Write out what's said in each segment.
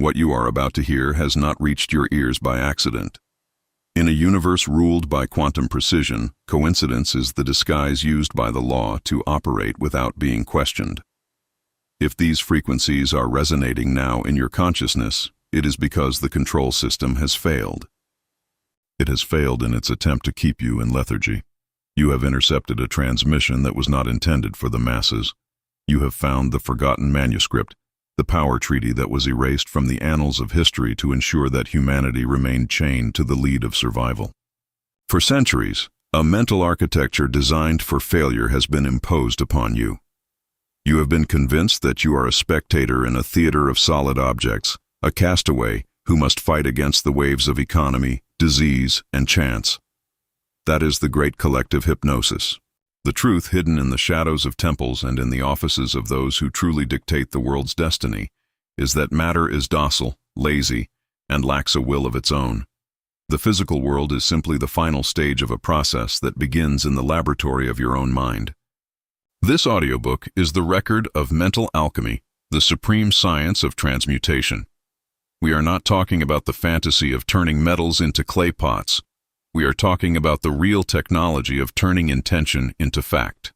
What you are about to hear has not reached your ears by accident. In a universe ruled by quantum precision, coincidence is the disguise used by the law to operate without being questioned. If these frequencies are resonating now in your consciousness, it is because the control system has failed. It has failed in its attempt to keep you in lethargy. You have intercepted a transmission that was not intended for the masses. You have found the Forgotten Manuscript, the power treaty that was erased from the annals of history to ensure that humanity remained chained to the lead of survival. For centuries, a mental architecture designed for failure has been imposed upon you. You have been convinced that you are a spectator in a theater of solid objects, a castaway who must fight against the waves of economy, disease, and chance. That is the great collective hypnosis. The truth hidden in the shadows of temples and in the offices of those who truly dictate the world's destiny is that matter is docile, lazy, and lacks a will of its own. The physical world is simply the final stage of a process that begins in the laboratory of your own mind. This audiobook is the record of mental alchemy, the supreme science of transmutation. We are not talking about the fantasy of turning metals into clay pots. We are talking about the real technology of turning intention into fact.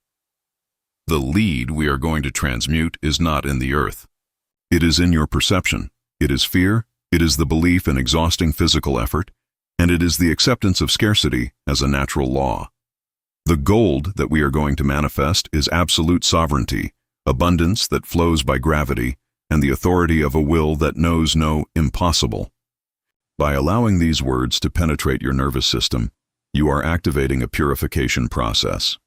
The lead we are going to transmute is not in the earth. It is in your perception. It is fear, it is the belief in exhausting physical effort, and it is the acceptance of scarcity as a natural law. The gold that we are going to manifest is absolute sovereignty, abundance that flows by gravity, and the authority of a will that knows no impossible. By allowing these words to penetrate your nervous system, you are activating a purification process.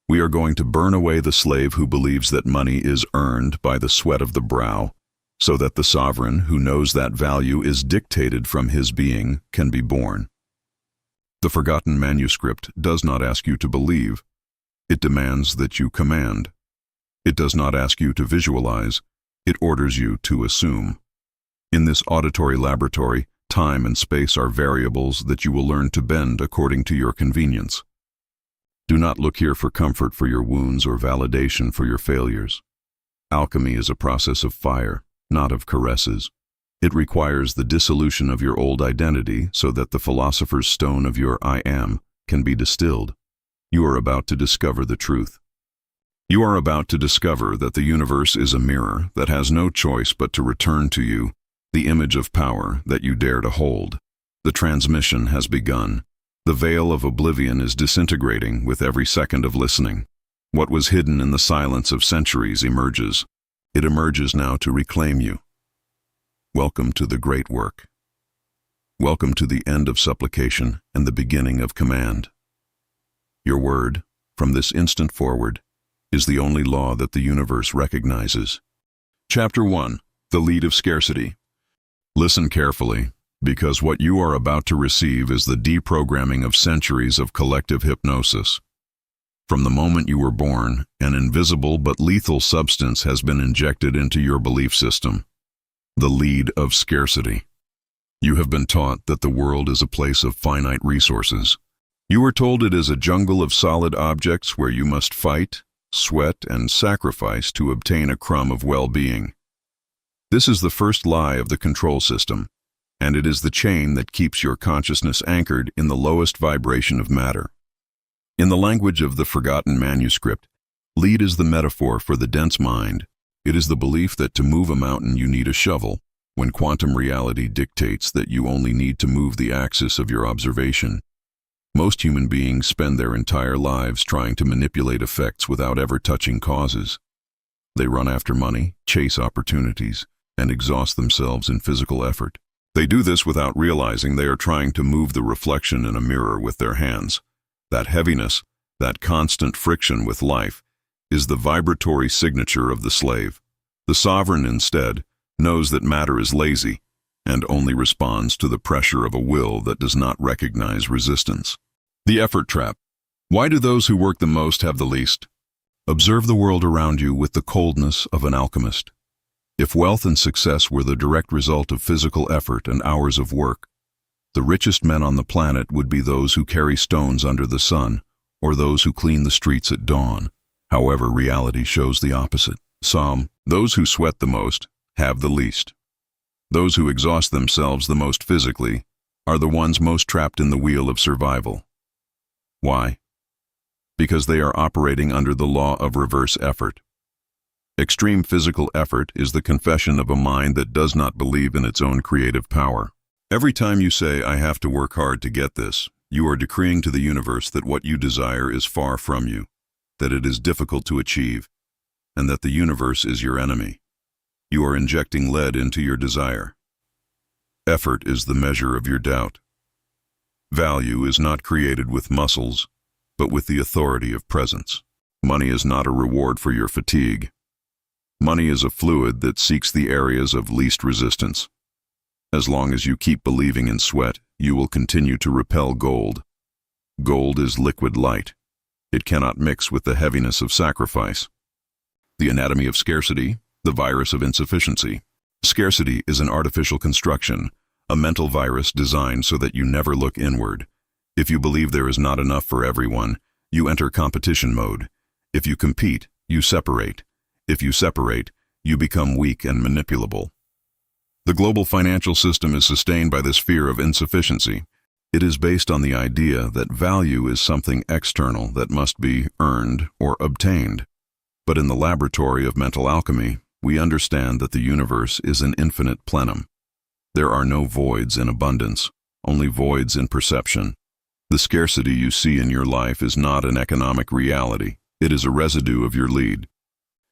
We are going to burn away the slave who believes that money is earned by the sweat of the brow, so that the sovereign who knows that value is dictated from his being can be born. The Forgotten Manuscript does not ask you to believe. It demands that you command. It does not ask you to visualize. It orders you to assume. In this auditory laboratory, time and space are variables that you will learn to bend according to your convenience. Do not look here for comfort for your wounds or validation for your failures. Alchemy is a process of fire, not of caresses. It requires the dissolution of your old identity so that the philosopher's stone of your I am can be distilled. You are about to discover the truth. You are about to discover that the universe is a mirror that has no choice but to return to you the image of power that you dare to hold. The transmission has begun. The veil of oblivion is disintegrating with every second of listening. What was hidden in the silence of centuries emerges. It emerges now to reclaim you. Welcome to the great work. Welcome to the end of supplication and the beginning of command. Your word, from this instant forward, is the only law that the universe recognizes. Chapter 1. The Lead of Scarcity. Listen carefully, because what you are about to receive is the deprogramming of centuries of collective hypnosis. From the moment you were born, an invisible but lethal substance has been injected into your belief system. The lead of scarcity. You have been taught that the world is a place of finite resources. You were told it is a jungle of solid objects where you must fight, sweat, and sacrifice to obtain a crumb of well-being. This is the first lie of the control system, and it is the chain that keeps your consciousness anchored in the lowest vibration of matter. In the language of the Forgotten Manuscript, lead is the metaphor for the dense mind. It is the belief that to move a mountain you need a shovel, when quantum reality dictates that you only need to move the axis of your observation. Most human beings spend their entire lives trying to manipulate effects without ever touching causes. They run after money, chase opportunities, and exhaust themselves in physical effort. They do this without realizing they are trying to move the reflection in a mirror with their hands. That heaviness, that constant friction with life, is the vibratory signature of the slave. The sovereign, instead, knows that matter is lazy and only responds to the pressure of a will that does not recognize resistance. The effort trap. Why do those who work the most have the least? Observe the world around you with the coldness of an alchemist. If wealth and success were the direct result of physical effort and hours of work, the richest men on the planet would be those who carry stones under the sun, or those who clean the streets at dawn. However, reality shows the opposite. Those who sweat the most have the least. Those who exhaust themselves the most physically are the ones most trapped in the wheel of survival. Why? Because they are operating under the law of reverse effort. Extreme physical effort is the confession of a mind that does not believe in its own creative power. Every time you say, "I have to work hard to get this," you are decreeing to the universe that what you desire is far from you, that it is difficult to achieve, and that the universe is your enemy. You are injecting lead into your desire. Effort is the measure of your doubt. Value is not created with muscles, but with the authority of presence. Money is not a reward for your fatigue. Money is a fluid that seeks the areas of least resistance. As long as you keep believing in sweat, you will continue to repel gold. Gold is liquid light. It cannot mix with the heaviness of sacrifice. The anatomy of scarcity, the virus of insufficiency. Scarcity is an artificial construction, a mental virus designed so that you never look inward. If you believe there is not enough for everyone, you enter competition mode. If you compete, you separate. If you separate, you become weak and manipulable. The global financial system is sustained by this fear of insufficiency. It is based on the idea that value is something external that must be earned or obtained. But in the laboratory of mental alchemy, we understand that the universe is an infinite plenum. There are no voids in abundance, only voids in perception. The scarcity you see in your life is not an economic reality. It is a residue of your lead.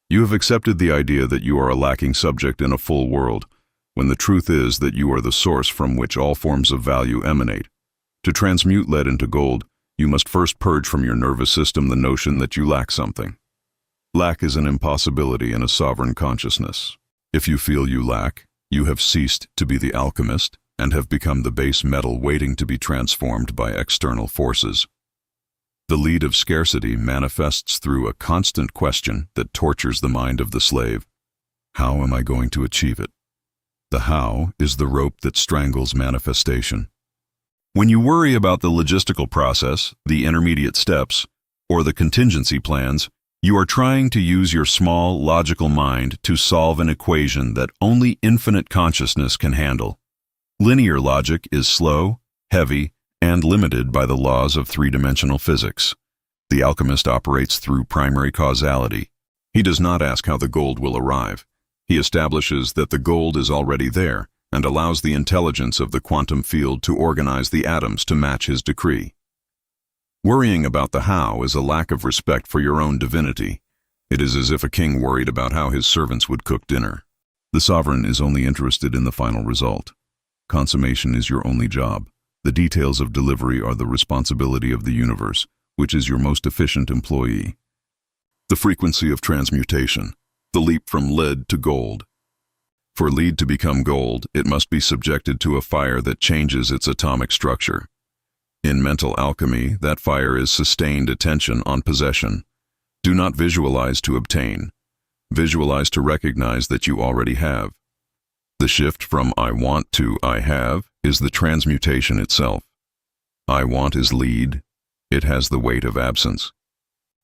You have accepted the idea that you are a lacking subject in a full world, when the truth is that you are the source from which all forms of value emanate. To transmute lead into gold, you must first purge from your nervous system the notion that you lack something. Lack is an impossibility in a sovereign consciousness. If you feel you lack, you have ceased to be the alchemist and have become the base metal waiting to be transformed by external forces. The lead of scarcity manifests through a constant question that tortures the mind of the slave. How am I going to achieve it? The how is the rope that strangles manifestation. When you worry about the logistical process, the intermediate steps, or the contingency plans, you are trying to use your small, logical mind to solve an equation that only infinite consciousness can handle. Linear logic is slow, heavy, and limited by the laws of three-dimensional physics. The alchemist operates through primary causality. He does not ask how the gold will arrive. He establishes that the gold is already there and allows the intelligence of the quantum field to organize the atoms to match his decree. Worrying about the how is a lack of respect for your own divinity. It is as if a king worried about how his servants would cook dinner. The sovereign is only interested in the final result. Consummation is your only job. The details of delivery are the responsibility of the universe, which is your most efficient employee. The frequency of transmutation, the leap from lead to gold. For lead to become gold, it must be subjected to a fire that changes its atomic structure. In mental alchemy, that fire is sustained attention on possession. Do not visualize to obtain. Visualize to recognize that you already have. The shift from I want to I have is the transmutation itself. I want is lead. It has the weight of absence.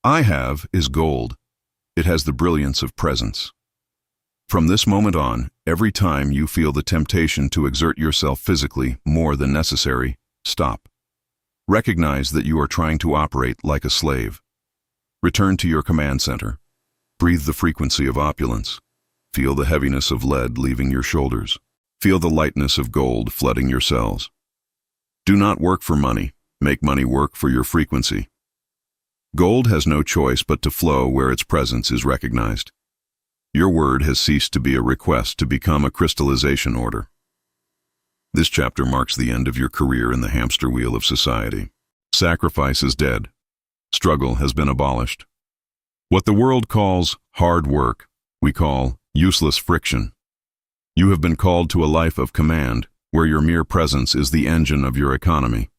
I have is gold. It has the brilliance of presence. From this moment on, every time you feel the temptation to exert yourself physically more than necessary, stop. Recognize that you are trying to operate like a slave. Return to your command center. Breathe the frequency of opulence. Feel the heaviness of lead leaving your shoulders. Feel the lightness of gold flooding your cells. Do not work for money. Make money work for your frequency. Gold has no choice but to flow where its presence is recognized. Your word has ceased to be a request to become a crystallization order. This chapter marks the end of your career in the hamster wheel of society. Sacrifice is dead. Struggle has been abolished. What the world calls hard work, we call useless friction. You have been called to a life of command, where your mere presence is the engine of your economy.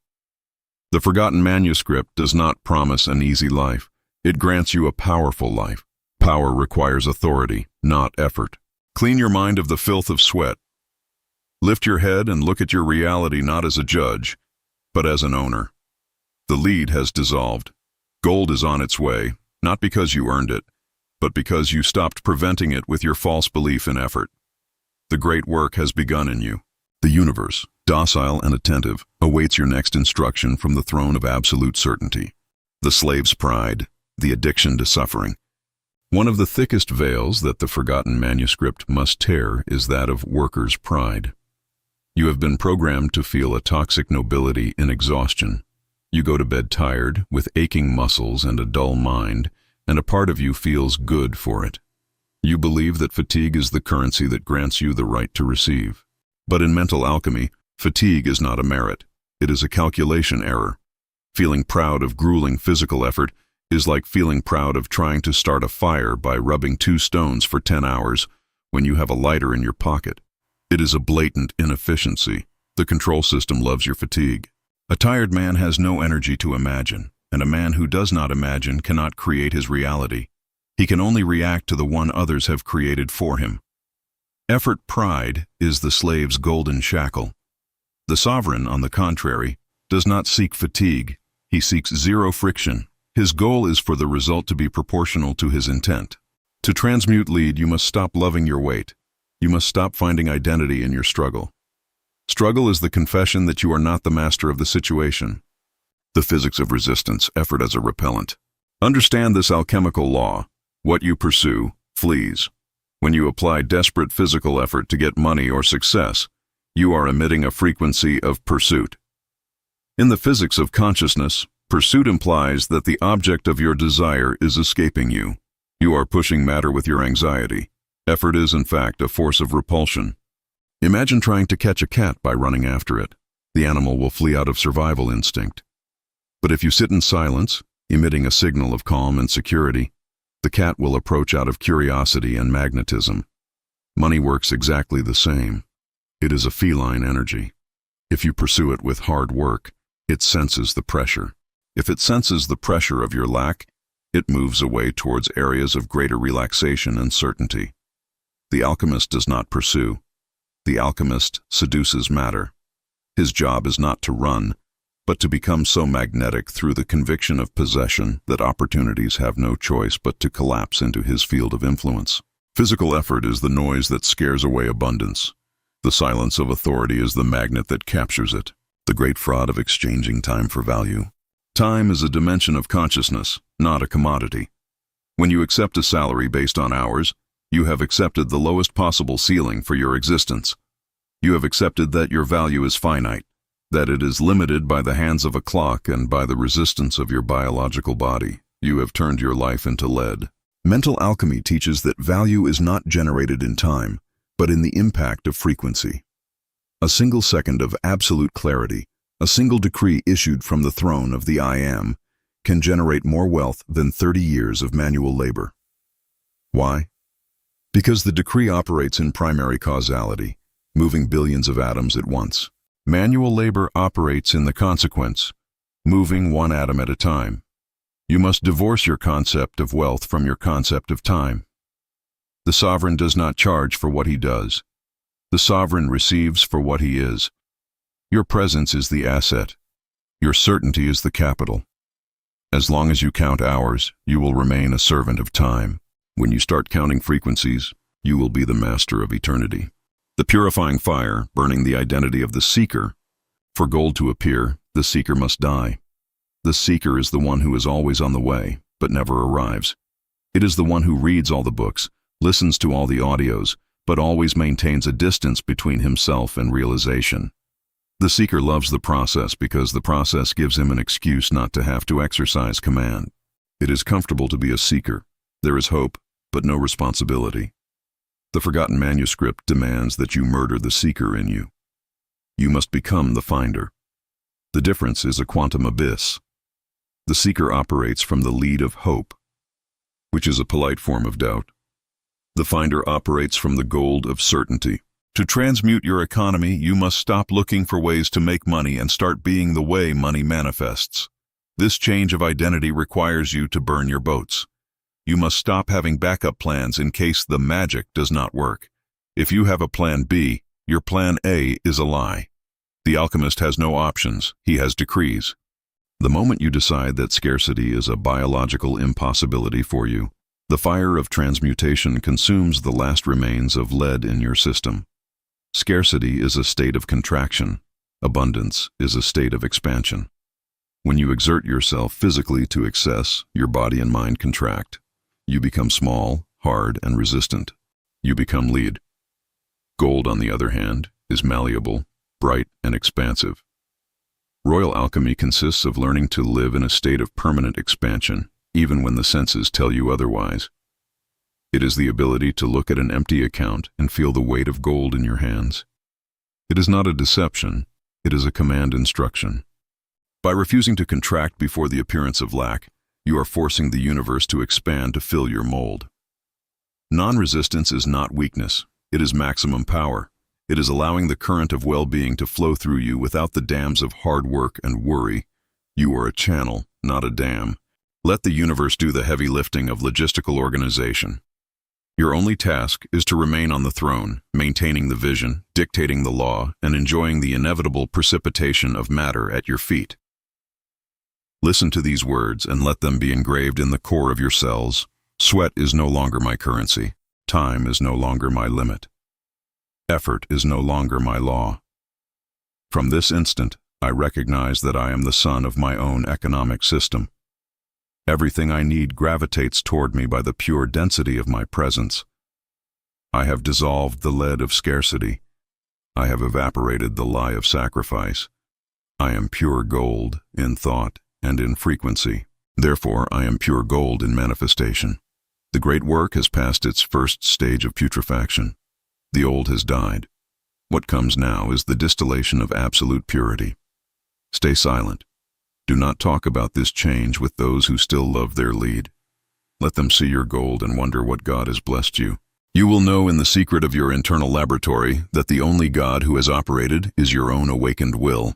The Forgotten Manuscript does not promise an easy life. It grants you a powerful life. Power requires authority, not effort. Clean your mind of the filth of sweat. Lift your head and look at your reality not as a judge, but as an owner. The lead has dissolved. Gold is on its way, not because you earned it, but because you stopped preventing it with your false belief in effort. The great work has begun in you. The universe, docile and attentive, awaits your next instruction from the throne of absolute certainty. The slave's pride, the addiction to suffering. One of the thickest veils that the Forgotten Manuscript must tear is that of worker's pride. You have been programmed to feel a toxic nobility in exhaustion. You go to bed tired, with aching muscles and a dull mind, and a part of you feels good for it. You believe that fatigue is the currency that grants you the right to receive. But in mental alchemy, fatigue is not a merit. It is a calculation error. Feeling proud of grueling physical effort is like feeling proud of trying to start a fire by rubbing 2 stones for 10 hours when you have a lighter in your pocket. It is a blatant inefficiency. The control system loves your fatigue. A tired man has no energy to imagine, and a man who does not imagine cannot create his reality. He can only react to the one others have created for him. Effort pride is the slave's golden shackle. The sovereign, on the contrary, does not seek fatigue. He seeks zero friction. His goal is for the result to be proportional to his intent. To transmute lead, you must stop loving your weight. You must stop finding identity in your struggle. Struggle is the confession that you are not the master of the situation. The physics of resistance, effort as a repellent. Understand this alchemical law. What you pursue, flees. When you apply desperate physical effort to get money or success, you are emitting a frequency of pursuit. In the physics of consciousness, pursuit implies that the object of your desire is escaping you. You are pushing matter with your anxiety. Effort is, in fact, a force of repulsion. Imagine trying to catch a cat by running after it. The animal will flee out of survival instinct. But if you sit in silence, emitting a signal of calm and security, the cat will approach out of curiosity and magnetism. Money works exactly the same. It is a feline energy. If you pursue it with hard work, it senses the pressure. If it senses the pressure of your lack, it moves away towards areas of greater relaxation and certainty. The alchemist does not pursue. The alchemist seduces matter. His job is not to run, but to become so magnetic through the conviction of possession that opportunities have no choice but to collapse into his field of influence. Physical effort is the noise that scares away abundance. The silence of authority is the magnet that captures it. The great fraud of exchanging time for value. Time is a dimension of consciousness, not a commodity. When you accept a salary based on hours, you have accepted the lowest possible ceiling for your existence. You have accepted that your value is finite, that it is limited by the hands of a clock and by the resistance of your biological body. You have turned your life into lead. Mental alchemy teaches that value is not generated in time, but in the impact of frequency. A single second of absolute clarity, a single decree issued from the throne of the I Am, can generate more wealth than 30 years of manual labor. Why? Because the decree operates in primary causality, moving billions of atoms at once. Manual labor operates in the consequence, moving one atom at a time. You must divorce your concept of wealth from your concept of time. The sovereign does not charge for what he does. The sovereign receives for what he is. Your presence is the asset. Your certainty is the capital. As long as you count hours, you will remain a servant of time. When you start counting frequencies, you will be the master of eternity. The purifying fire, burning the identity of the seeker. For gold to appear, the seeker must die. The seeker is the one who is always on the way, but never arrives. It is the one who reads all the books, listens to all the audios, but always maintains a distance between himself and realization. The seeker loves the process because the process gives him an excuse not to have to exercise command. It is comfortable to be a seeker. There is hope, but no responsibility. The Forgotten Manuscript demands that you murder the seeker in you. You must become the finder. The difference is a quantum abyss. The seeker operates from the lead of hope, which is a polite form of doubt. The finder operates from the gold of certainty. To transmute your economy, you must stop looking for ways to make money and start being the way money manifests. This change of identity requires you to burn your boats. You must stop having backup plans in case the magic does not work. If you have a plan B, your plan A is a lie. The alchemist has no options, he has decrees. The moment you decide that scarcity is a biological impossibility for you, the fire of transmutation consumes the last remains of lead in your system. Scarcity is a state of contraction. Abundance is a state of expansion. When you exert yourself physically to excess, your body and mind contract. You become small, hard, and resistant. You become lead. Gold, on the other hand, is malleable, bright, and expansive. Royal alchemy consists of learning to live in a state of permanent expansion, even when the senses tell you otherwise. It is the ability to look at an empty account and feel the weight of gold in your hands. It is not a deception, it is a command instruction. By refusing to contract before the appearance of lack, you are forcing the universe to expand to fill your mold. Non-resistance is not weakness, it is maximum power. It is allowing the current of well-being to flow through you without the dams of hard work and worry. You are a channel, not a dam. Let the universe do the heavy lifting of logistical organization. Your only task is to remain on the throne, maintaining the vision, dictating the law, and enjoying the inevitable precipitation of matter at your feet. Listen to these words and let them be engraved in the core of your cells. Sweat is no longer my currency. Time is no longer my limit. Effort is no longer my law. From this instant, I recognize that I am the son of my own economic system. Everything I need gravitates toward me by the pure density of my presence. I have dissolved the lead of scarcity. I have evaporated the lie of sacrifice. I am pure gold in thought and in frequency. Therefore, I am pure gold in manifestation. The great work has passed its first stage of putrefaction. The old has died. What comes now is the distillation of absolute purity. Stay silent. Do not talk about this change with those who still love their lead. Let them see your gold and wonder what God has blessed you. You will know in the secret of your internal laboratory that the only God who has operated is your own awakened will.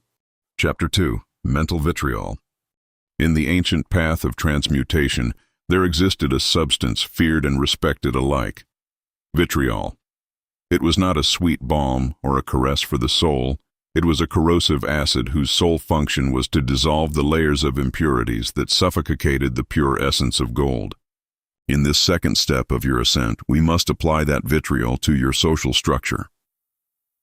Chapter 2. Mental Vitriol. In the ancient path of transmutation, there existed a substance feared and respected alike. Vitriol. It was not a sweet balm or a caress for the soul. It was a corrosive acid whose sole function was to dissolve the layers of impurities that suffocated the pure essence of gold. In this second step of your ascent, we must apply that vitriol to your social structure.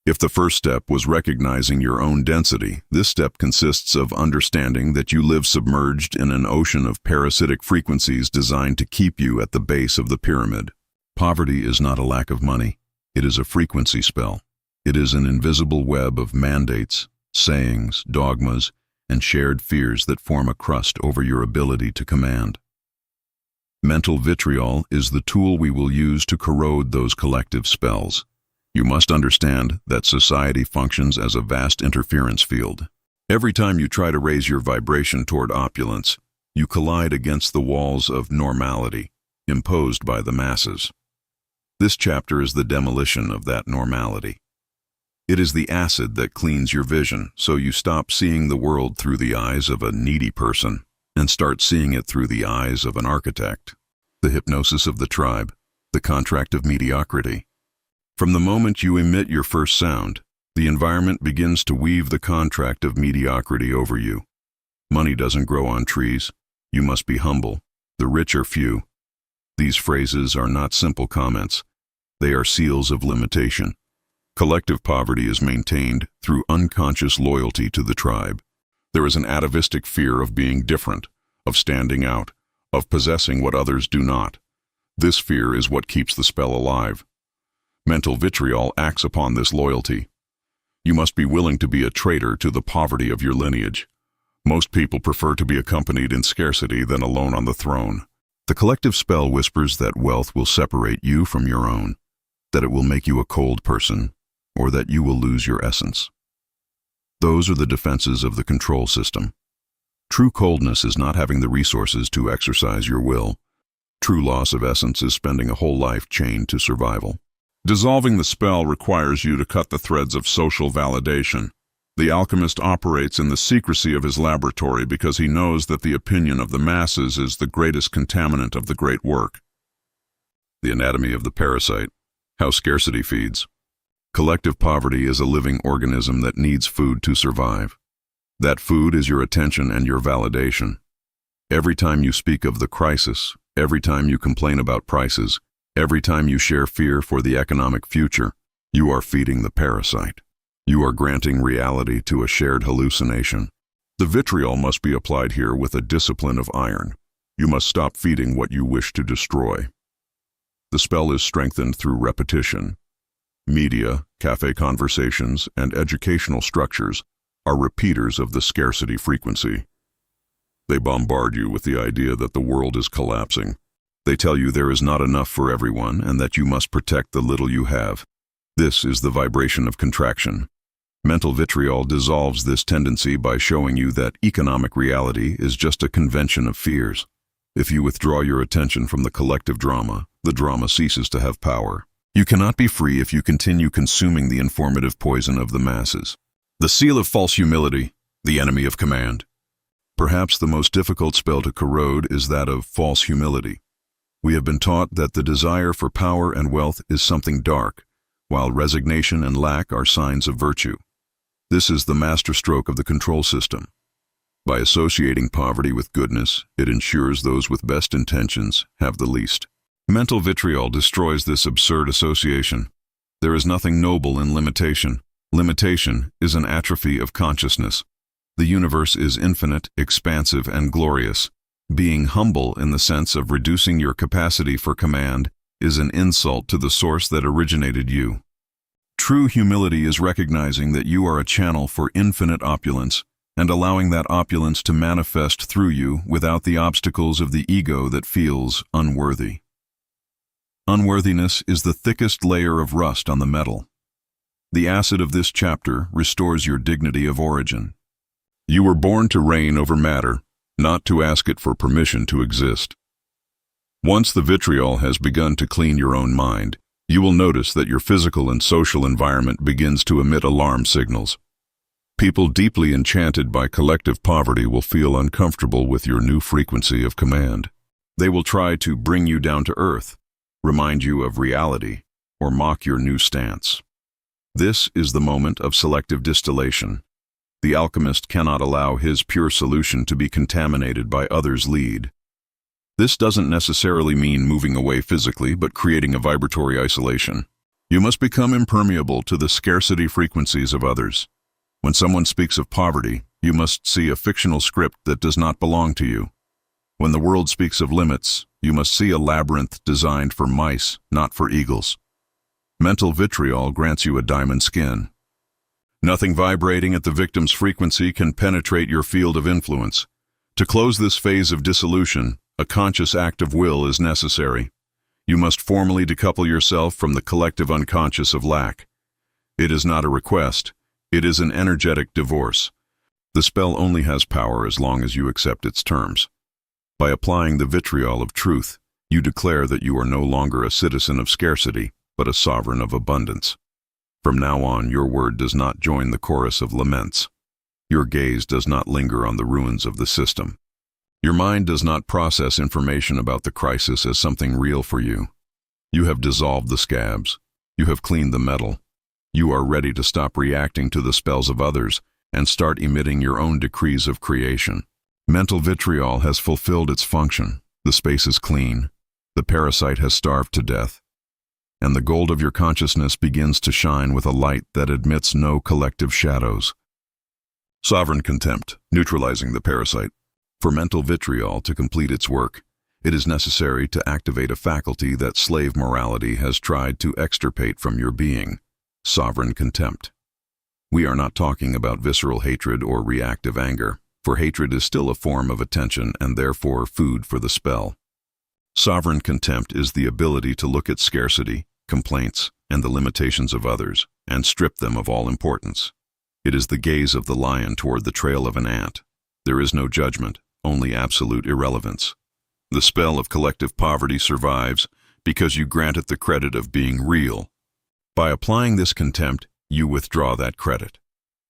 If the first step was recognizing your own density, this step consists of understanding that you live submerged in an ocean of parasitic frequencies designed to keep you at the base of the pyramid. Poverty is not a lack of money. It is a frequency spell. It is an invisible web of mandates, sayings, dogmas, and shared fears that form a crust over your ability to command. Mental vitriol is the tool we will use to corrode those collective spells. You must understand that society functions as a vast interference field. Every time you try to raise your vibration toward opulence, you collide against the walls of normality imposed by the masses. This chapter is the demolition of that normality. It is the acid that cleans your vision, so you stop seeing the world through the eyes of a needy person and start seeing it through the eyes of an architect. The hypnosis of the tribe, the contract of mediocrity. From the moment you emit your first sound, the environment begins to weave the contract of mediocrity over you. Money doesn't grow on trees. You must be humble. The rich are few. These phrases are not simple comments. They are seals of limitation. Collective poverty is maintained through unconscious loyalty to the tribe. There is an atavistic fear of being different, of standing out, of possessing what others do not. This fear is what keeps the spell alive. Mental vitriol acts upon this loyalty. You must be willing to be a traitor to the poverty of your lineage. Most people prefer to be accompanied in scarcity than alone on the throne. The collective spell whispers that wealth will separate you from your own, that it will make you a cold person, or that you will lose your essence. Those are the defenses of the control system. True coldness is not having the resources to exercise your will. True loss of essence is spending a whole life chained to survival. Dissolving the spell requires you to cut the threads of social validation. The alchemist operates in the secrecy of his laboratory because he knows that the opinion of the masses is the greatest contaminant of the great work. The anatomy of the parasite. How scarcity feeds. Collective poverty is a living organism that needs food to survive. That food is your attention and your validation. Every time you speak of the crisis, every time you complain about prices, every time you share fear for the economic future, You are feeding the parasite. You are granting reality to a shared hallucination. The vitriol must be applied here with a discipline of iron. You must stop feeding what you wish to destroy. The spell is strengthened through repetition. Media, cafe conversations, and educational structures are repeaters of the scarcity frequency. They bombard you with the idea that the world is collapsing. They tell you there is not enough for everyone and that you must protect the little you have. This is the vibration of contraction. Mental vitriol dissolves this tendency by showing you that economic reality is just a convention of fears. If you withdraw your attention from the collective drama, the drama ceases to have power. You cannot be free if you continue consuming the informative poison of the masses. The seal of false humility, the enemy of command. Perhaps the most difficult spell to corrode is that of false humility. We have been taught that the desire for power and wealth is something dark, while resignation and lack are signs of virtue. This is the masterstroke of the control system. By associating poverty with goodness, it ensures those with best intentions have the least. Mental vitriol destroys this absurd association. There is nothing noble in limitation. Limitation is an atrophy of consciousness. The universe is infinite, expansive, and glorious. Being humble in the sense of reducing your capacity for command is an insult to the source that originated you. True humility is recognizing that you are a channel for infinite opulence and allowing that opulence to manifest through you without the obstacles of the ego that feels unworthy. Unworthiness is the thickest layer of rust on the metal. The acid of this chapter restores your dignity of origin. You were born to reign over matter, not to ask it for permission to exist. Once the vitriol has begun to clean your own mind, you will notice that your physical and social environment begins to emit alarm signals. People deeply enchanted by collective poverty will feel uncomfortable with your new frequency of command. They will try to bring you down to earth, remind you of reality, or mock your new stance. This is the moment of selective distillation. The alchemist cannot allow his pure solution to be contaminated by others' lead. This doesn't necessarily mean moving away physically, but creating a vibratory isolation. You must become impermeable to the scarcity frequencies of others. When someone speaks of poverty, you must see a fictional script that does not belong to you. When the world speaks of limits, you must see a labyrinth designed for mice, not for eagles. Mental vitriol grants you a diamond skin. Nothing vibrating at the victim's frequency can penetrate your field of influence. To close this phase of dissolution, a conscious act of will is necessary. You must formally decouple yourself from the collective unconscious of lack. It is not a request, it is an energetic divorce. The spell only has power as long as you accept its terms. By applying the vitriol of truth, you declare that you are no longer a citizen of scarcity, but a sovereign of abundance. From now on, your word does not join the chorus of laments. Your gaze does not linger on the ruins of the system. Your mind does not process information about the crisis as something real for you. You have dissolved the scabs. You have cleaned the metal. You are ready to stop reacting to the spells of others and start emitting your own decrees of creation. Mental vitriol has fulfilled its function. The space is clean. The parasite has starved to death. And the gold of your consciousness begins to shine with a light that admits no collective shadows. Sovereign contempt, neutralizing the parasite. For mental vitriol to complete its work, it is necessary to activate a faculty that slave morality has tried to extirpate from your being: sovereign contempt. We are not talking about visceral hatred or reactive anger, for hatred is still a form of attention and therefore food for the spell. Sovereign contempt is the ability to look at scarcity, complaints, and the limitations of others, and strip them of all importance. It is the gaze of the lion toward the trail of an ant. There is no judgment, only absolute irrelevance. The spell of collective poverty survives because you grant it the credit of being real. By applying this contempt, you withdraw that credit.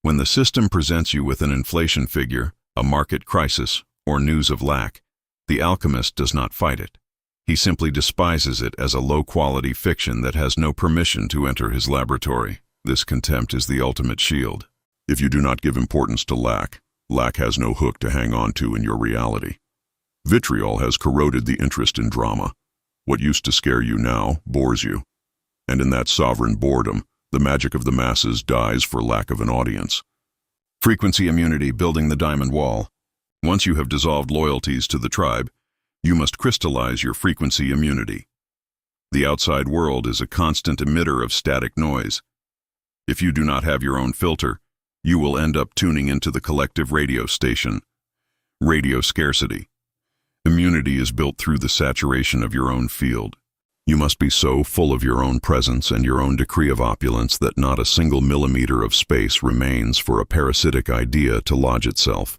When the system presents you with an inflation figure, a market crisis, or news of lack, the alchemist does not fight it. He simply despises it as a low-quality fiction that has no permission to enter his laboratory. This contempt is the ultimate shield. If you do not give importance to lack, lack has no hook to hang on to in your reality. Vitriol has corroded the interest in drama. What used to scare you now bores you. And in that sovereign boredom, The magic of the masses dies for lack of an audience. Frequency immunity, building the diamond wall. Once you have dissolved loyalties to the tribe, you must crystallize your frequency immunity. The outside world is a constant emitter of static noise. If you do not have your own filter, you will end up tuning into the collective radio station. Radio scarcity. Immunity is built through the saturation of your own field. You must be so full of your own presence and your own decree of opulence that not a single millimeter of space remains for a parasitic idea to lodge itself.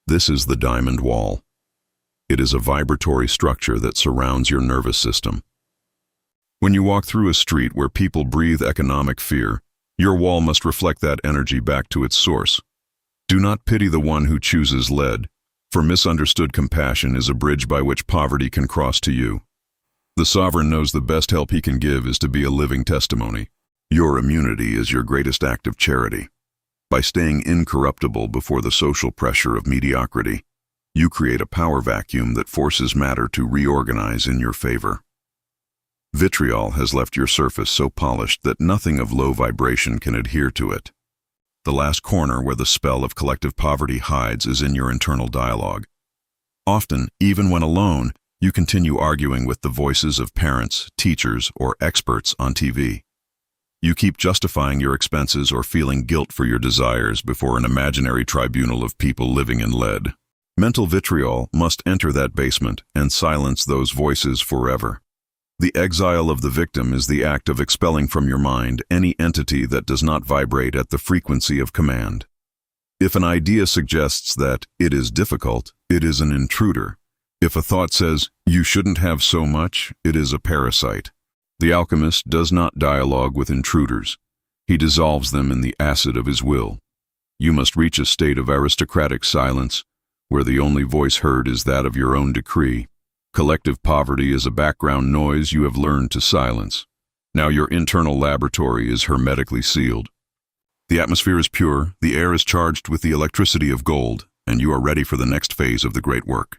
This is the diamond wall. It is a vibratory structure that surrounds your nervous system. When you walk through a street where people breathe economic fear, your wall must reflect that energy back to its source. Do not pity the one who chooses lead, for misunderstood compassion is a bridge by which poverty can cross to you. The sovereign knows the best help he can give is to be a living testimony. Your immunity is your greatest act of charity. By staying incorruptible before the social pressure of mediocrity, you create a power vacuum that forces matter to reorganize in your favor. Vitriol has left your surface so polished that nothing of low vibration can adhere to it. The last corner where the spell of collective poverty hides is in your internal dialogue. Often, even when alone, you continue arguing with the voices of parents, teachers, or experts on TV. You keep justifying your expenses or feeling guilt for your desires before an imaginary tribunal of people living in lead. Mental vitriol must enter that basement and silence those voices forever. The exile of the victim is the act of expelling from your mind any entity that does not vibrate at the frequency of command. If an idea suggests that it is difficult, it is an intruder. If a thought says, you shouldn't have so much, it is a parasite. The alchemist does not dialogue with intruders. He dissolves them in the acid of his will. You must reach a state of aristocratic silence, where the only voice heard is that of your own decree. Collective poverty is a background noise you have learned to silence. Now your internal laboratory is hermetically sealed. The atmosphere is pure, the air is charged with the electricity of gold, and you are ready for the next phase of the great work.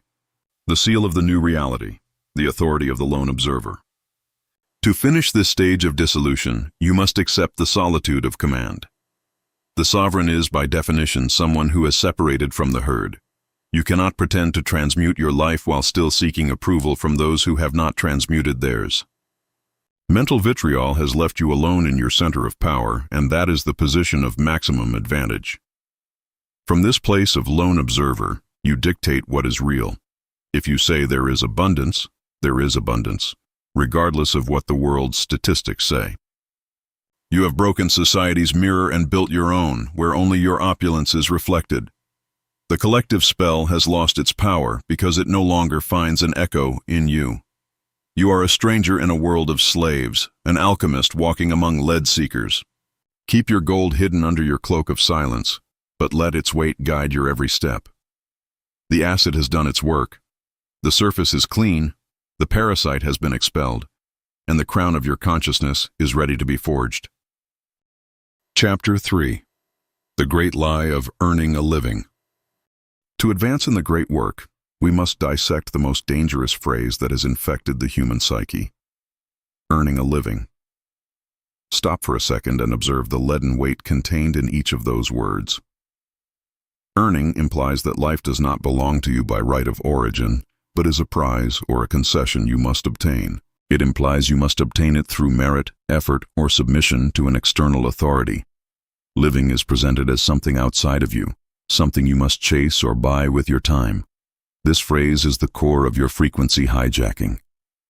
The seal of the new reality, the authority of the lone observer. To finish this stage of dissolution, you must accept the solitude of command. The sovereign is, by definition, someone who is separated from the herd. You cannot pretend to transmute your life while still seeking approval from those who have not transmuted theirs. Mental vitriol has left you alone in your center of power, and that is the position of maximum advantage. From this place of lone observer, you dictate what is real. If you say there is abundance, regardless of what the world's statistics say. You have broken society's mirror and built your own, where only your opulence is reflected. The collective spell has lost its power because it no longer finds an echo in you. You are a stranger in a world of slaves, an alchemist walking among lead seekers. Keep your gold hidden under your cloak of silence, but let its weight guide your every step. The acid has done its work. The surface is clean, the parasite has been expelled, and the crown of your consciousness is ready to be forged. Chapter 3. The Great Lie of Earning a Living. To advance in the great work, we must dissect the most dangerous phrase that has infected the human psyche. Earning a living. Stop for a second and observe the leaden weight contained in each of those words. Earning implies that life does not belong to you by right of origin, but is a prize or a concession you must obtain. It implies you must obtain it through merit, effort, or submission to an external authority. Living is presented as something outside of you, something you must chase or buy with your time. This phrase is the core of your frequency hijacking.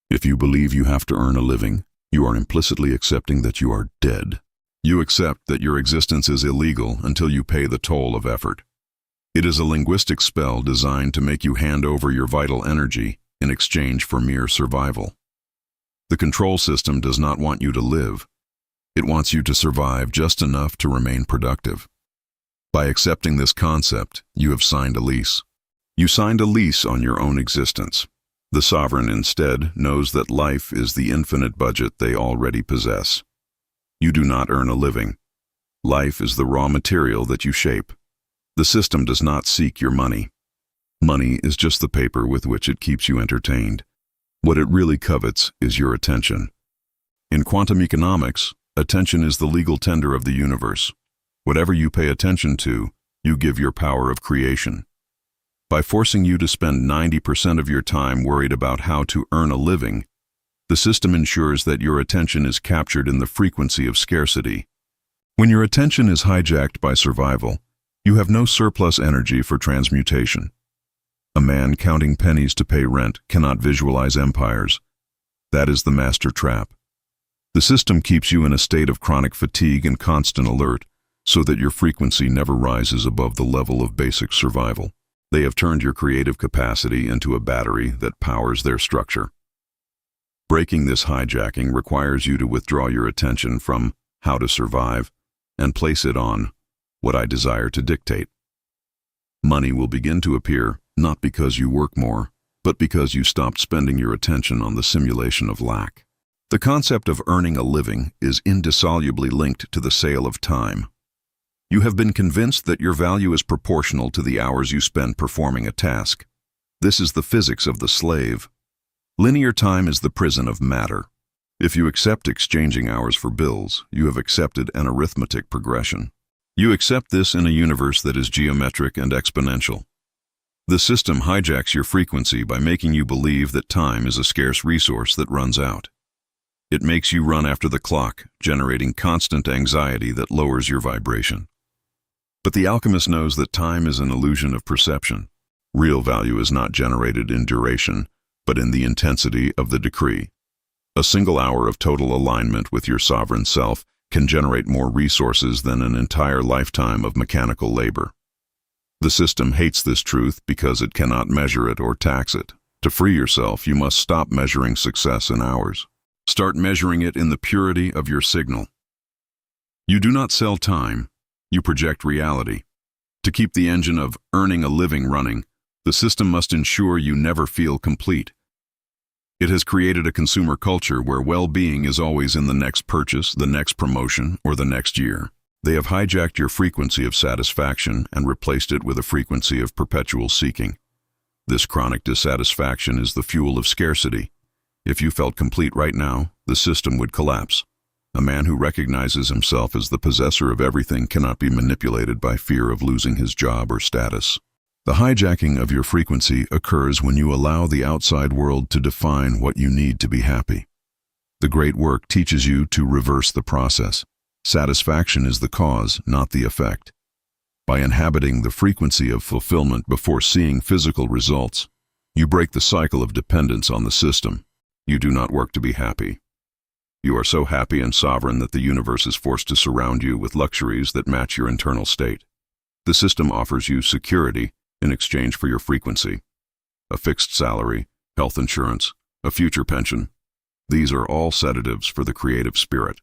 If you believe you have to earn a living, you are implicitly accepting that you are dead. You accept that your existence is illegal until you pay the toll of effort. It is a linguistic spell designed to make you hand over your vital energy in exchange for mere survival. The control system does not want you to live. It wants you to survive just enough to remain productive. By accepting this concept, you have signed a lease. You signed a lease on your own existence. The sovereign, instead, knows that life is the infinite budget they already possess. You do not earn a living. Life is the raw material that you shape. The system does not seek your money. Money is just the paper with which it keeps you entertained. What it really covets is your attention. In quantum economics, Attention is the legal tender of the universe. Whatever you pay attention to, you give your power of creation. By forcing you to spend 90% of your time worried about how to earn a living, the system ensures that your attention is captured in the frequency of scarcity. When your attention is hijacked by survival, you have no surplus energy for transmutation. A man counting pennies to pay rent cannot visualize empires. That is the master trap. The system keeps you in a state of chronic fatigue and constant alert, so that your frequency never rises above the level of basic survival. They have turned your creative capacity into a battery that powers their structure. Breaking this hijacking requires you to withdraw your attention from how to survive and place it on what I desire to dictate. Money will begin to appear, not because you work more, but because you stopped spending your attention on the simulation of lack. The concept of earning a living is indissolubly linked to the sale of time. You have been convinced that your value is proportional to the hours you spend performing a task. This is the physics of the slave. Linear time is the prison of matter. If you accept exchanging hours for bills, you have accepted an arithmetic progression. You accept this in a universe that is geometric and exponential. The system hijacks your frequency by making you believe that time is a scarce resource that runs out. It makes you run after the clock, generating constant anxiety that lowers your vibration. But the alchemist knows that time is an illusion of perception. Real value is not generated in duration, but in the intensity of the decree. A single hour of total alignment with your sovereign self can generate more resources than an entire lifetime of mechanical labor. The system hates this truth because it cannot measure it or tax it. To free yourself, you must stop measuring success in hours. Start measuring it in the purity of your signal. You do not sell time, you project reality. To keep the engine of earning a living running, the system must ensure you never feel complete. It has created a consumer culture where well-being is always in the next purchase, the next promotion, or the next year. They have hijacked your frequency of satisfaction and replaced it with a frequency of perpetual seeking. This chronic dissatisfaction is the fuel of scarcity. If you felt complete right now, the system would collapse. A man who recognizes himself as the possessor of everything cannot be manipulated by fear of losing his job or status. The hijacking of your frequency occurs when you allow the outside world to define what you need to be happy. The great work teaches you to reverse the process. Satisfaction is the cause, not the effect. By inhabiting the frequency of fulfillment before seeing physical results, you break the cycle of dependence on the system. You do not work to be happy. You are so happy and sovereign that the universe is forced to surround you with luxuries that match your internal state. The system offers you security in exchange for your frequency. A fixed salary, health insurance, a future pension. These are all sedatives for the creative spirit.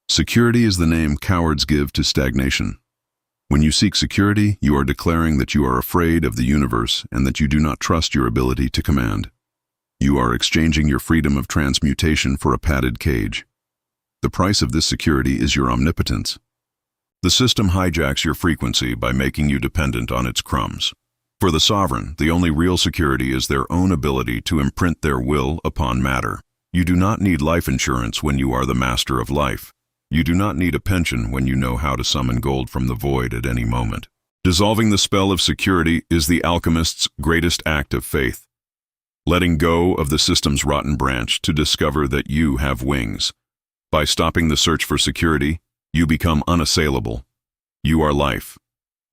Security is the name cowards give to stagnation. When you seek security, you are declaring that you are afraid of the universe and that you do not trust your ability to command. You are exchanging your freedom of transmutation for a padded cage. The price of this security is your omnipotence. The system hijacks your frequency by making you dependent on its crumbs. For the sovereign, the only real security is their own ability to imprint their will upon matter. You do not need life insurance when you are the master of life. You do not need a pension when you know how to summon gold from the void at any moment. Dissolving the spell of security is the alchemist's greatest act of faith. Letting go of the system's rotten branch to discover that you have wings. By stopping the search for security, you become unassailable. You are life.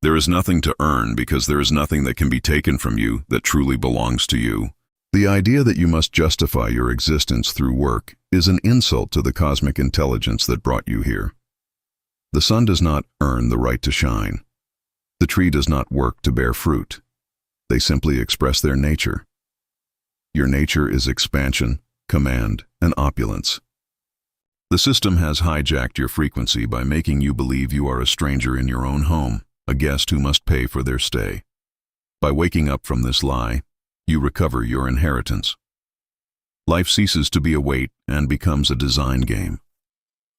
There is nothing to earn because there is nothing that can be taken from you that truly belongs to you. The idea that you must justify your existence through work is an insult to the cosmic intelligence that brought you here. The sun does not earn the right to shine. The tree does not work to bear fruit. They simply express their nature. Your nature is expansion, command, and opulence. The system has hijacked your frequency by making you believe you are a stranger in your own home, a guest who must pay for their stay. By waking up from this lie, you recover your inheritance. Life ceases to be a weight and becomes a design game.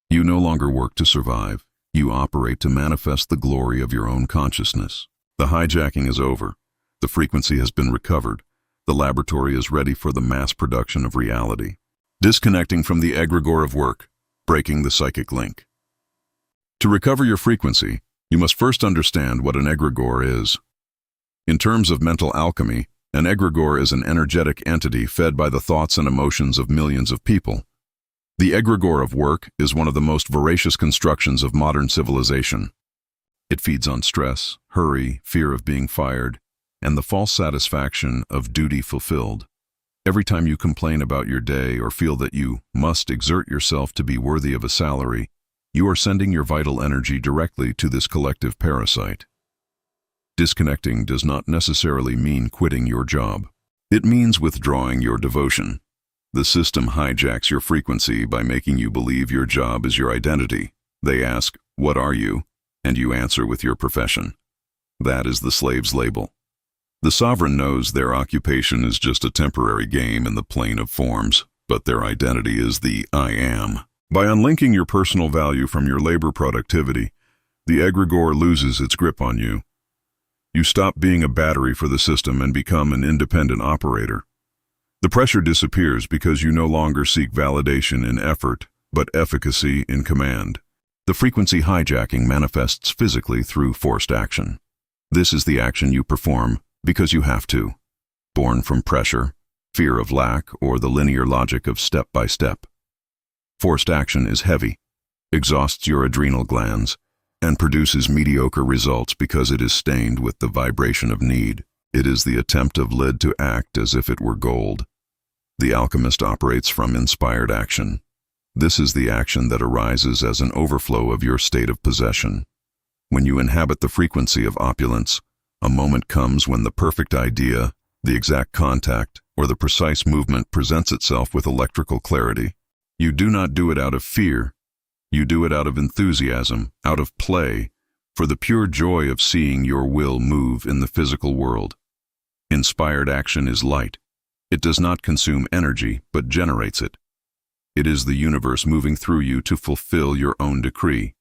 You no longer work to survive. You operate to manifest the glory of your own consciousness. The hijacking is over. The frequency has been recovered. The laboratory is ready for the mass production of reality. Disconnecting from the egregore of work, Breaking the psychic link. To recover your frequency, you must first understand what an egregore is. In terms of mental alchemy, an egregore is an energetic entity fed by the thoughts and emotions of millions of people. The egregore of work is one of the most voracious constructions of modern civilization. It feeds on stress, hurry, fear of being fired, and the false satisfaction of duty fulfilled. Every time you complain about your day or feel that you must exert yourself to be worthy of a salary, you are sending your vital energy directly to this collective parasite. Disconnecting does not necessarily mean quitting your job. It means withdrawing your devotion. The system hijacks your frequency by making you believe your job is your identity. They ask, "What are you?" and you answer with your profession. That is the slave's label. The sovereign knows their occupation is just a temporary game in the plane of forms, but their identity is the I am. By unlinking your personal value from your labor productivity, the egregore loses its grip on you. You stop being a battery for the system and become an independent operator. The pressure disappears because you no longer seek validation in effort, but efficacy in command. The frequency hijacking manifests physically through forced action. This is the action you perform because you have to, born from pressure, fear of lack, or the linear logic of step by step. Forced action is heavy, exhausts your adrenal glands, and produces mediocre results because it is stained with the vibration of need. It is the attempt of lead to act as if it were gold. The alchemist operates from inspired action. This is the action that arises as an overflow of your state of possession. When you inhabit the frequency of opulence, a moment comes when the perfect idea, the exact contact, or the precise movement presents itself with electrical clarity. You do not do it out of fear. You do it out of enthusiasm, out of play, for the pure joy of seeing your will move in the physical world. Inspired action is light. It does not consume energy, but generates it. It is the universe moving through you to fulfill your own decree.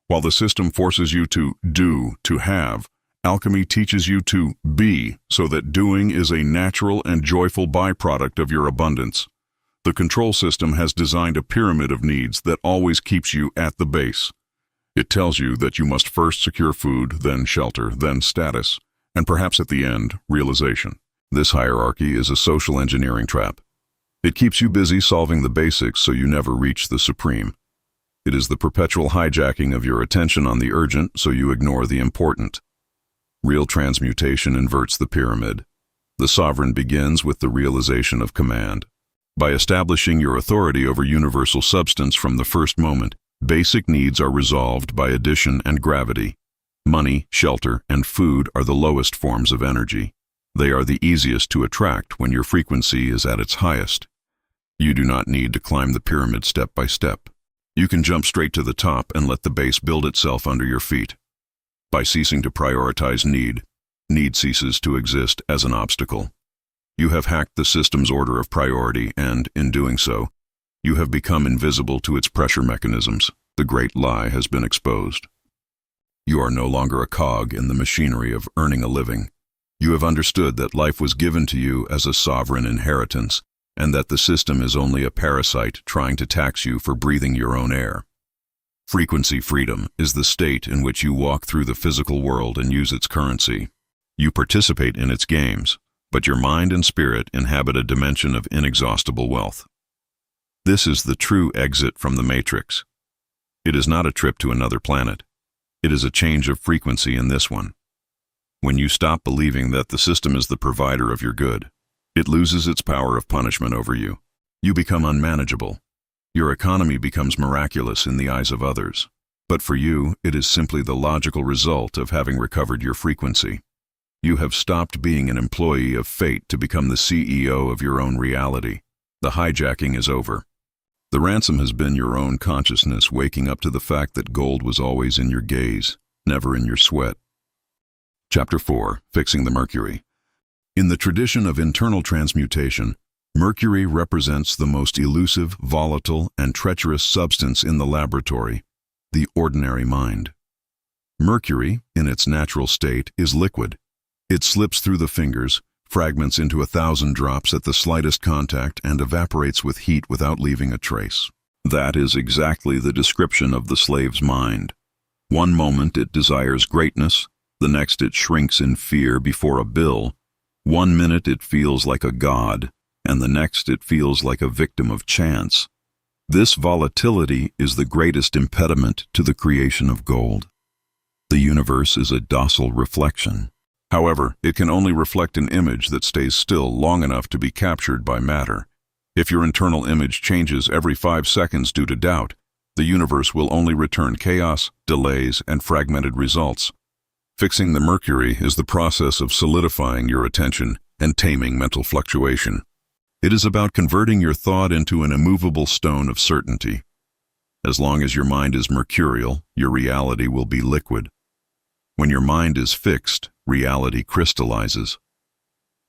While the system forces you to do, to have, alchemy teaches you to be, so that doing is a natural and joyful byproduct of your abundance. The control system has designed a pyramid of needs that always keeps you at the base. It tells you that you must first secure food, then shelter, then status, and perhaps at the end, realization. This hierarchy is a social engineering trap. It keeps you busy solving the basics so you never reach the supreme. It is the perpetual hijacking of your attention on the urgent so you ignore the important. Real transmutation inverts the pyramid. The sovereign begins with the realization of command. By establishing your authority over universal substance from the first moment, basic needs are resolved by addition and gravity. Money, shelter, and food are the lowest forms of energy. They are the easiest to attract when your frequency is at its highest. You do not need to climb the pyramid step by step. You can jump straight to the top and let the base build itself under your feet. By ceasing to prioritize need ceases to exist as an obstacle. You have hacked the system's order of priority and, in doing so, you have become invisible to its pressure mechanisms. The great lie has been exposed. You are no longer a cog in the machinery of earning a living. You have understood that life was given to you as a sovereign inheritance, and that the system is only a parasite trying to tax you for breathing your own air. Frequency freedom is the state in which you walk through the physical world and use its currency. You participate in its games, but your mind and spirit inhabit a dimension of inexhaustible wealth. This is the true exit from the matrix. It is not a trip to another planet. It is a change of frequency in this one. When you stop believing that the system is the provider of your good, it loses its power of punishment over you. You become unmanageable. Your economy becomes miraculous in the eyes of others. But for you, it is simply the logical result of having recovered your frequency. You have stopped being an employee of fate to become the CEO of your own reality. The hijacking is over. The ransom has been your own consciousness waking up to the fact that gold was always in your gaze, never in your sweat. Chapter 4. Fixing the Mercury. In the tradition of internal transmutation, Mercury represents the most elusive, volatile, and treacherous substance in the laboratory, the ordinary mind. Mercury, in its natural state, is liquid. It slips through the fingers, fragments into 1,000 drops at the slightest contact, and evaporates with heat without leaving a trace. That is exactly the description of the slave's mind. One moment it desires greatness, the next it shrinks in fear before a bill. One minute it feels like a god, and the next it feels like a victim of chance. This volatility is the greatest impediment to the creation of gold. The universe is a docile reflection. However, it can only reflect an image that stays still long enough to be captured by matter. If your internal image changes every 5 seconds due to doubt, the universe will only return chaos, delays, and fragmented results. Fixing the Mercury is the process of solidifying your attention and taming mental fluctuation. It is about converting your thought into an immovable stone of certainty. As long as your mind is mercurial, your reality will be liquid. When your mind is fixed, reality crystallizes.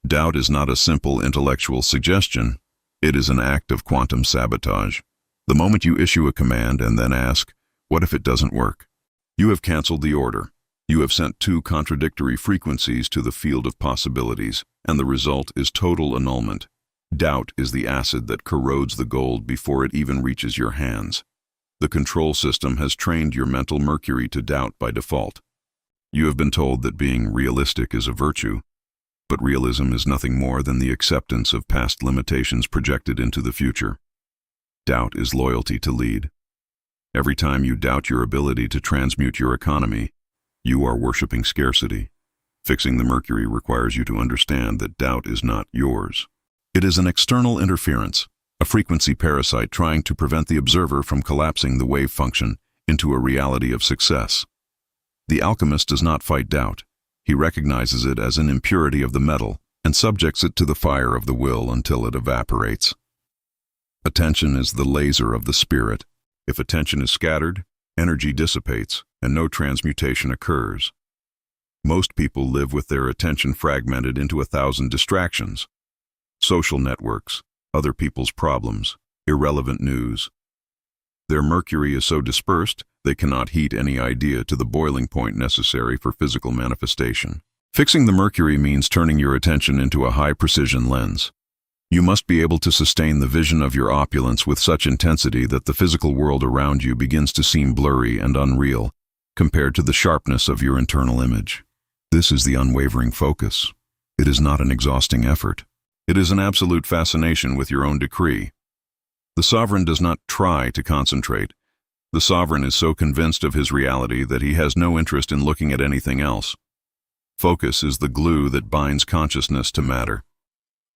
Doubt is not a simple intellectual suggestion. It is an act of quantum sabotage. The moment you issue a command and then ask, "What if it doesn't work?" you have canceled the order. You have sent 2 contradictory frequencies to the field of possibilities, and the result is total annulment. Doubt is the acid that corrodes the gold before it even reaches your hands. The control system has trained your mental mercury to doubt by default. You have been told that being realistic is a virtue, but realism is nothing more than the acceptance of past limitations projected into the future. Doubt is loyalty to lead. Every time you doubt your ability to transmute your economy, you are worshiping scarcity. Fixing the Mercury requires you to understand that doubt is not yours. It is an external interference, a frequency parasite trying to prevent the observer from collapsing the wave function into a reality of success. The alchemist does not fight doubt. He recognizes it as an impurity of the metal and subjects it to the fire of the will until it evaporates. Attention is the laser of the spirit. If attention is scattered, energy dissipates, and no transmutation occurs. Most people live with their attention fragmented into 1,000 distractions. Social networks, other people's problems, irrelevant news. Their mercury is so dispersed, they cannot heat any idea to the boiling point necessary for physical manifestation. Fixing the Mercury means turning your attention into a high-precision lens. You must be able to sustain the vision of your opulence with such intensity that the physical world around you begins to seem blurry and unreal compared to the sharpness of your internal image. This is the unwavering focus. It is not an exhausting effort. It is an absolute fascination with your own decree. The sovereign does not try to concentrate. The sovereign is so convinced of his reality that he has no interest in looking at anything else. Focus is the glue that binds consciousness to matter.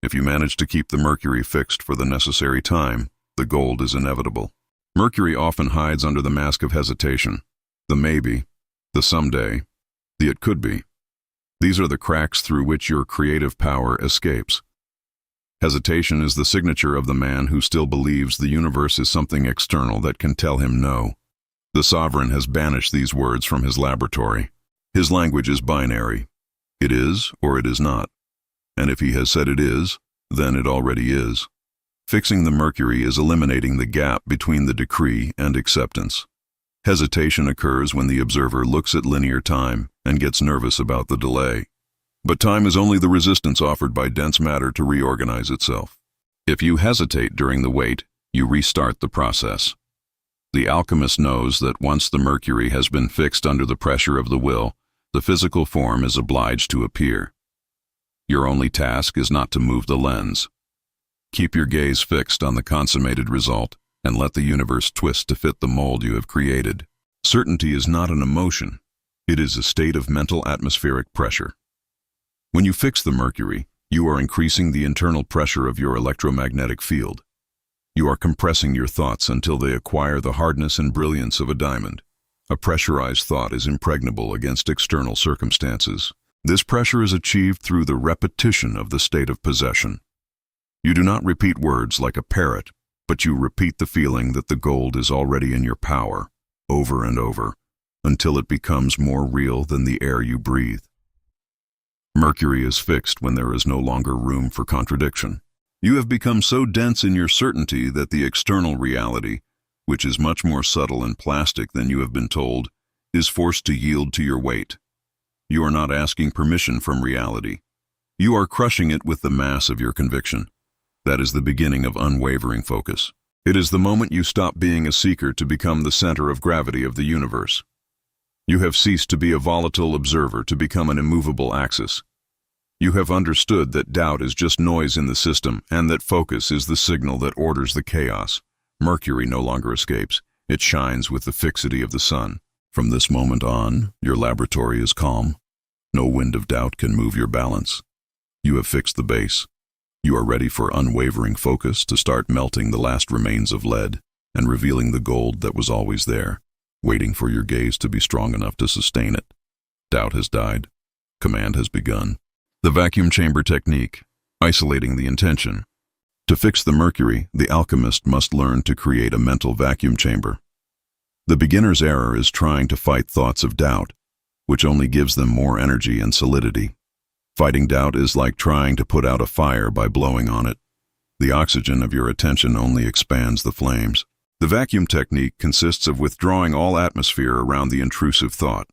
If you manage to keep the Mercury fixed for the necessary time, the gold is inevitable. Mercury often hides under the mask of hesitation, the maybe, the someday, the it could be. These are the cracks through which your creative power escapes. Hesitation is the signature of the man who still believes the universe is something external that can tell him no. The sovereign has banished these words from his laboratory. His language is binary. It is or it is not. And if he has said it is, then it already is. Fixing the Mercury is eliminating the gap between the decree and acceptance. Hesitation occurs when the observer looks at linear time and gets nervous about the delay. But time is only the resistance offered by dense matter to reorganize itself. If you hesitate during the wait, you restart the process. The alchemist knows that once the Mercury has been fixed under the pressure of the will, the physical form is obliged to appear. Your only task is not to move the lens. Keep your gaze fixed on the consummated result and let the universe twist to fit the mold you have created. Certainty is not an emotion. It is a state of mental atmospheric pressure. When you fix the Mercury, you are increasing the internal pressure of your electromagnetic field. You are compressing your thoughts until they acquire the hardness and brilliance of a diamond. A pressurized thought is impregnable against external circumstances. This pressure is achieved through the repetition of the state of possession. You do not repeat words like a parrot, but you repeat the feeling that the gold is already in your power, over and over, until it becomes more real than the air you breathe. Mercury is fixed when there is no longer room for contradiction. You have become so dense in your certainty that the external reality, which is much more subtle and plastic than you have been told, is forced to yield to your weight. You are not asking permission from reality. You are crushing it with the mass of your conviction. That is the beginning of unwavering focus. It is the moment you stop being a seeker to become the center of gravity of the universe. You have ceased to be a volatile observer to become an immovable axis. You have understood that doubt is just noise in the system and that focus is the signal that orders the chaos. Mercury no longer escapes. It shines with the fixity of the sun. From this moment on, your laboratory is calm. No wind of doubt can move your balance. You have fixed the base. You are ready for unwavering focus to start melting the last remains of lead and revealing the gold that was always there, waiting for your gaze to be strong enough to sustain it. Doubt has died. Command has begun. The vacuum chamber technique, isolating the intention. To fix the mercury, the alchemist must learn to create a mental vacuum chamber. The beginner's error is trying to fight thoughts of doubt, which only gives them more energy and solidity. Fighting doubt is like trying to put out a fire by blowing on it. The oxygen of your attention only expands the flames. The vacuum technique consists of withdrawing all atmosphere around the intrusive thought.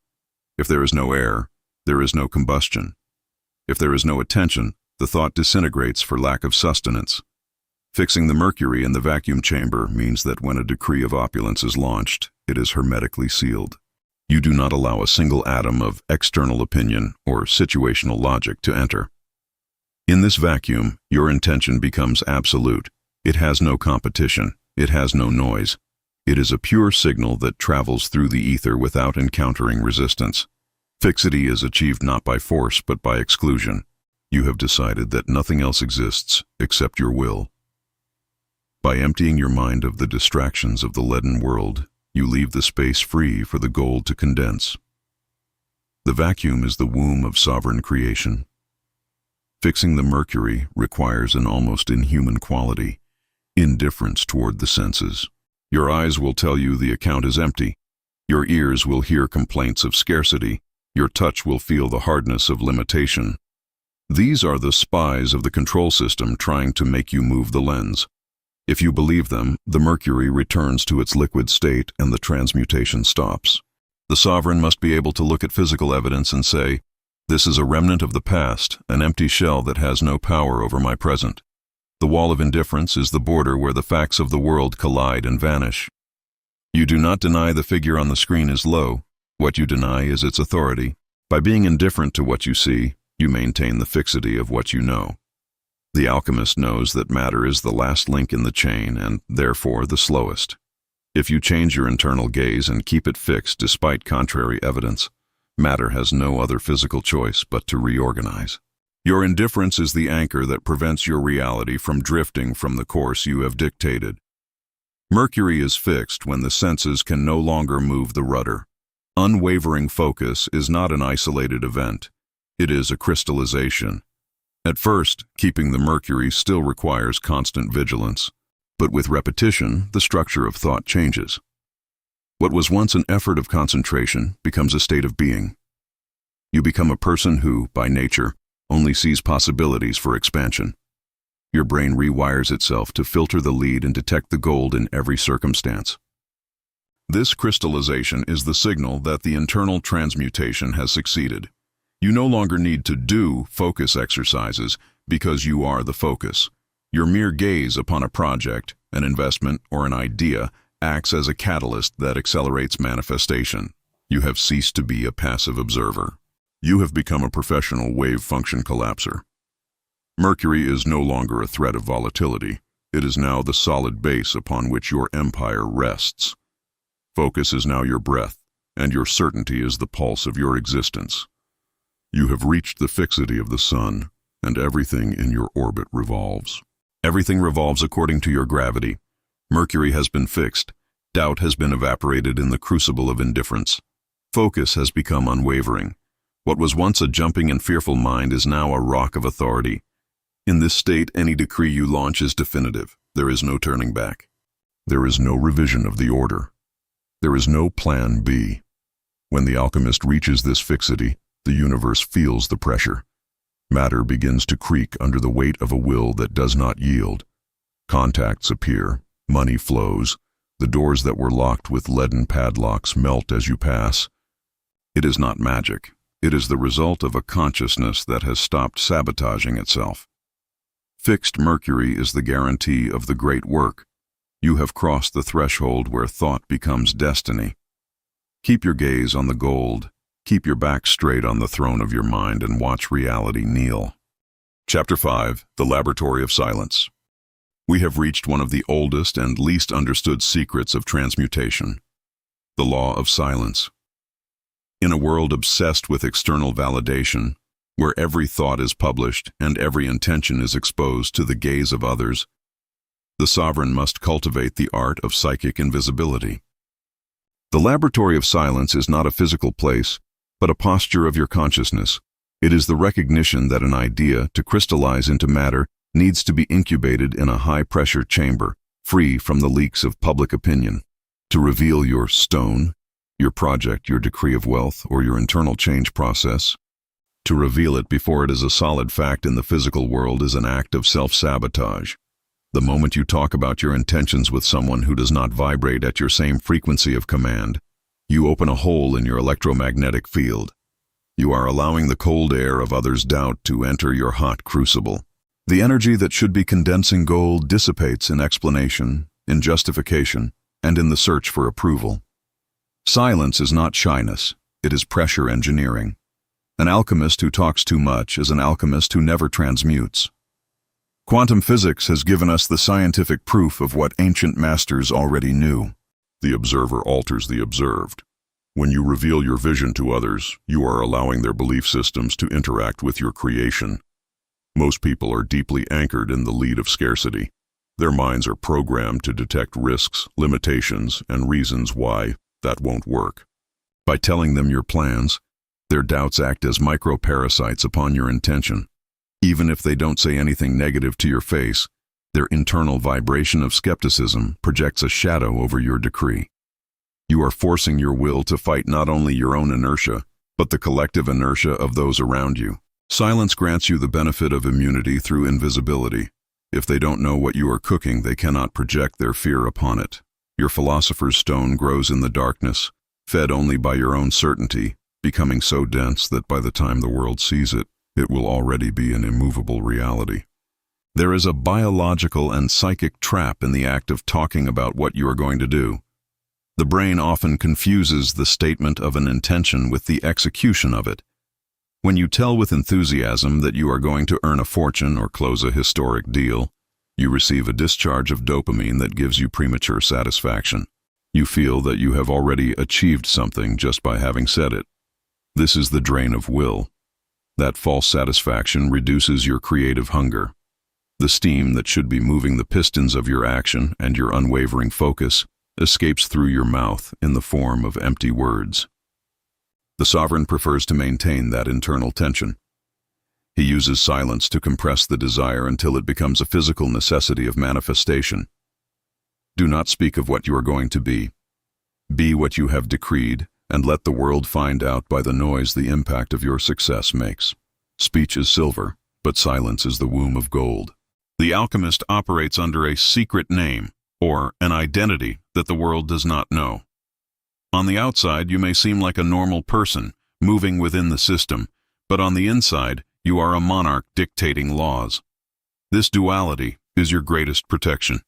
If there is no air, there is no combustion. If there is no attention, the thought disintegrates for lack of sustenance. Fixing the mercury in the vacuum chamber means that when a decree of opulence is launched, it is hermetically sealed. You do not allow a single atom of external opinion or situational logic to enter. In this vacuum, your intention becomes absolute. It has no competition. It has no noise. It is a pure signal that travels through the ether without encountering resistance. Fixity is achieved not by force but by exclusion. You have decided that nothing else exists except your will. By emptying your mind of the distractions of the leaden world, you leave the space free for the gold to condense. The vacuum is the womb of sovereign creation. Fixing the mercury requires an almost inhuman quality, indifference toward the senses. Your eyes will tell you the account is empty. Your ears will hear complaints of scarcity. Your touch will feel the hardness of limitation. These are the spies of the control system trying to make you move the lens. If you believe them, the mercury returns to its liquid state and the transmutation stops. The sovereign must be able to look at physical evidence and say, "This is a remnant of the past, an empty shell that has no power over my present." The wall of indifference is the border where the facts of the world collide and vanish. You do not deny the figure on the screen is low. What you deny is its authority. By being indifferent to what you see, you maintain the fixity of what you know. The alchemist knows that matter is the last link in the chain and, therefore, the slowest. If you change your internal gaze and keep it fixed despite contrary evidence, matter has no other physical choice but to reorganize. Your indifference is the anchor that prevents your reality from drifting from the course you have dictated. Mercury is fixed when the senses can no longer move the rudder. Unwavering focus is not an isolated event. It is a crystallization. At first, keeping the mercury still requires constant vigilance, but with repetition, the structure of thought changes. What was once an effort of concentration becomes a state of being. You become a person who, by nature, only sees possibilities for expansion. Your brain rewires itself to filter the lead and detect the gold in every circumstance. This crystallization is the signal that the internal transmutation has succeeded. You no longer need to do focus exercises because you are the focus. Your mere gaze upon a project, an investment, or an idea acts as a catalyst that accelerates manifestation. You have ceased to be a passive observer. You have become a professional wave function collapser. Mercury is no longer a threat of volatility. It is now the solid base upon which your empire rests. Focus is now your breath, and your certainty is the pulse of your existence. You have reached the fixity of the sun, and everything in your orbit revolves. Everything revolves according to your gravity. Mercury has been fixed. Doubt has been evaporated in the crucible of indifference. Focus has become unwavering. What was once a jumping and fearful mind is now a rock of authority. In this state, any decree you launch is definitive. There is no turning back. There is no revision of the order. There is no plan B. When the alchemist reaches this fixity, the universe feels the pressure. Matter begins to creak under the weight of a will that does not yield. Contacts appear, money flows, the doors that were locked with leaden padlocks melt as you pass. It is not magic. It is the result of a consciousness that has stopped sabotaging itself. Fixed mercury is the guarantee of the great work. You have crossed the threshold where thought becomes destiny. Keep your gaze on the gold. Keep your back straight on the throne of your mind and watch reality kneel. Chapter 5, The Laboratory of Silence. We have reached one of the oldest and least understood secrets of transmutation, the law of silence. In a world obsessed with external validation, where every thought is published and every intention is exposed to the gaze of others, the sovereign must cultivate the art of psychic invisibility. The laboratory of silence is not a physical place, but a posture of your consciousness. It is the recognition that an idea, to crystallize into matter, needs to be incubated in a high-pressure chamber, free from the leaks of public opinion. To reveal your stone, your project, your decree of wealth, or your internal change process, to reveal it before it is a solid fact in the physical world is an act of self-sabotage. The moment you talk about your intentions with someone who does not vibrate at your same frequency of command, you open a hole in your electromagnetic field. You are allowing the cold air of others' doubt to enter your hot crucible. The energy that should be condensing gold dissipates in explanation, in justification, and in the search for approval. Silence is not shyness, it is pressure engineering. An alchemist who talks too much is an alchemist who never transmutes. Quantum physics has given us the scientific proof of what ancient masters already knew. The observer alters the observed. When you reveal your vision to others, you are allowing their belief systems to interact with your creation. Most people are deeply anchored in the lead of scarcity. Their minds are programmed to detect risks, limitations, and reasons why that won't work. By telling them your plans, their doubts act as micro-parasites upon your intention. Even if they don't say anything negative to your face, their internal vibration of skepticism projects a shadow over your decree. You are forcing your will to fight not only your own inertia, but the collective inertia of those around you. Silence grants you the benefit of immunity through invisibility. If they don't know what you are cooking, they cannot project their fear upon it. Your philosopher's stone grows in the darkness, fed only by your own certainty, becoming so dense that by the time the world sees it, it will already be an immovable reality. There is a biological and psychic trap in the act of talking about what you are going to do. The brain often confuses the statement of an intention with the execution of it. When you tell with enthusiasm that you are going to earn a fortune or close a historic deal, you receive a discharge of dopamine that gives you premature satisfaction. You feel that you have already achieved something just by having said it. This is the drain of will. That false satisfaction reduces your creative hunger. The steam that should be moving the pistons of your action and your unwavering focus escapes through your mouth in the form of empty words. The sovereign prefers to maintain that internal tension. He uses silence to compress the desire until it becomes a physical necessity of manifestation. Do not speak of what you are going to be. Be what you have decreed, and let the world find out by the noise the impact of your success makes. Speech is silver, but silence is the womb of gold. The alchemist operates under a secret name, or an identity that the world does not know. On the outside, you may seem like a normal person, moving within the system, but on the inside, you are a monarch dictating laws. This duality is your greatest protection.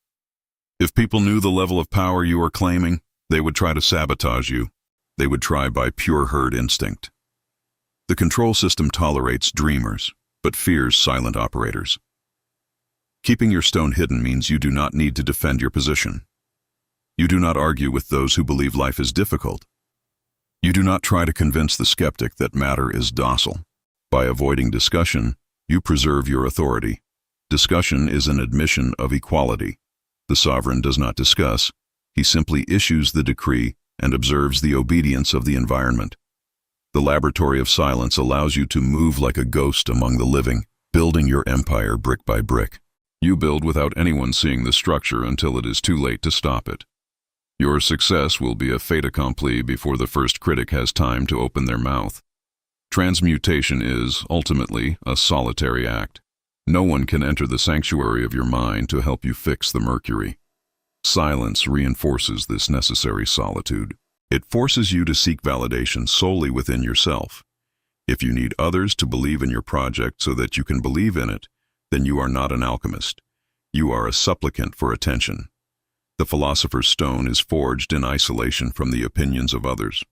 If people knew the level of power you are claiming, they would try to sabotage you. They would try by pure herd instinct. The control system tolerates dreamers, but fears silent operators. Keeping your stone hidden means you do not need to defend your position. You do not argue with those who believe life is difficult. You do not try to convince the skeptic that matter is docile. By avoiding discussion, you preserve your authority. Discussion is an admission of equality. The sovereign does not discuss. He simply issues the decree and observes the obedience of the environment. The laboratory of silence allows you to move like a ghost among the living, building your empire brick by brick. You build without anyone seeing the structure until it is too late to stop it. Your success will be a fait accompli before the first critic has time to open their mouth. Transmutation is, ultimately, a solitary act. No one can enter the sanctuary of your mind to help you fix the Mercury. Silence reinforces this necessary solitude. It forces you to seek validation solely within yourself. If you need others to believe in your project so that you can believe in it, then you are not an alchemist. You are a supplicant for attention. The philosopher's stone is forged in isolation from the opinions of others.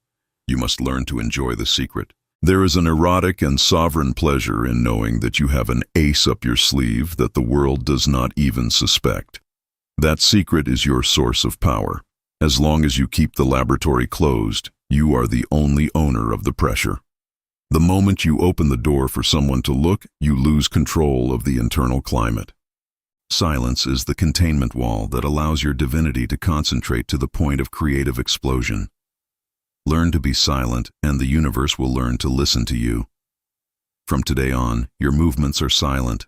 You must learn to enjoy the secret. There is an erotic and sovereign pleasure in knowing that you have an ace up your sleeve that the world does not even suspect. That secret is your source of power. As long as you keep the laboratory closed, you are the only owner of the pressure. The moment you open the door for someone to look, you lose control of the internal climate. Silence is the containment wall that allows your divinity to concentrate to the point of creative explosion. Learn to be silent, and the universe will learn to listen to you. From today on, your movements are silent.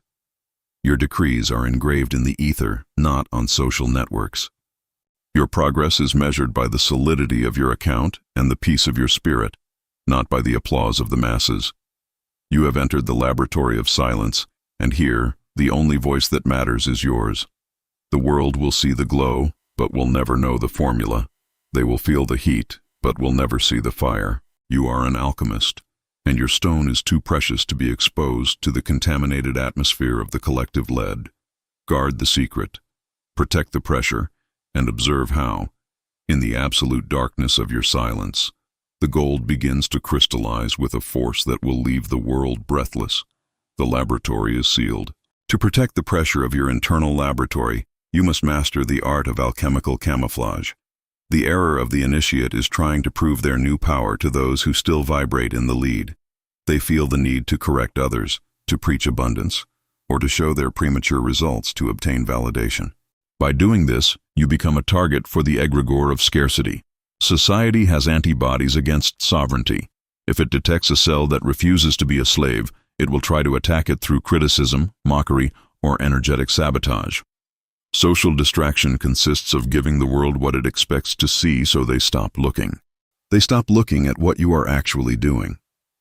Your decrees are engraved in the ether, not on social networks. Your progress is measured by the solidity of your account and the peace of your spirit, not by the applause of the masses. You have entered the laboratory of silence, and here, the only voice that matters is yours. The world will see the glow, but will never know the formula. They will feel the heat, but will never see the fire. You are an alchemist, and your stone is too precious to be exposed to the contaminated atmosphere of the collective lead. Guard the secret, protect the pressure, and observe how, in the absolute darkness of your silence, the gold begins to crystallize with a force that will leave the world breathless. The laboratory is sealed. To protect the pressure of your internal laboratory, you must master the art of alchemical camouflage. The error of the initiate is trying to prove their new power to those who still vibrate in the lead. They feel the need to correct others, to preach abundance, or to show their premature results to obtain validation. By doing this, you become a target for the egregore of scarcity. Society has antibodies against sovereignty. If it detects a cell that refuses to be a slave, it will try to attack it through criticism, mockery, or energetic sabotage. Social distraction consists of giving the world what it expects to see, so they stop looking. They stop looking at what you are actually doing.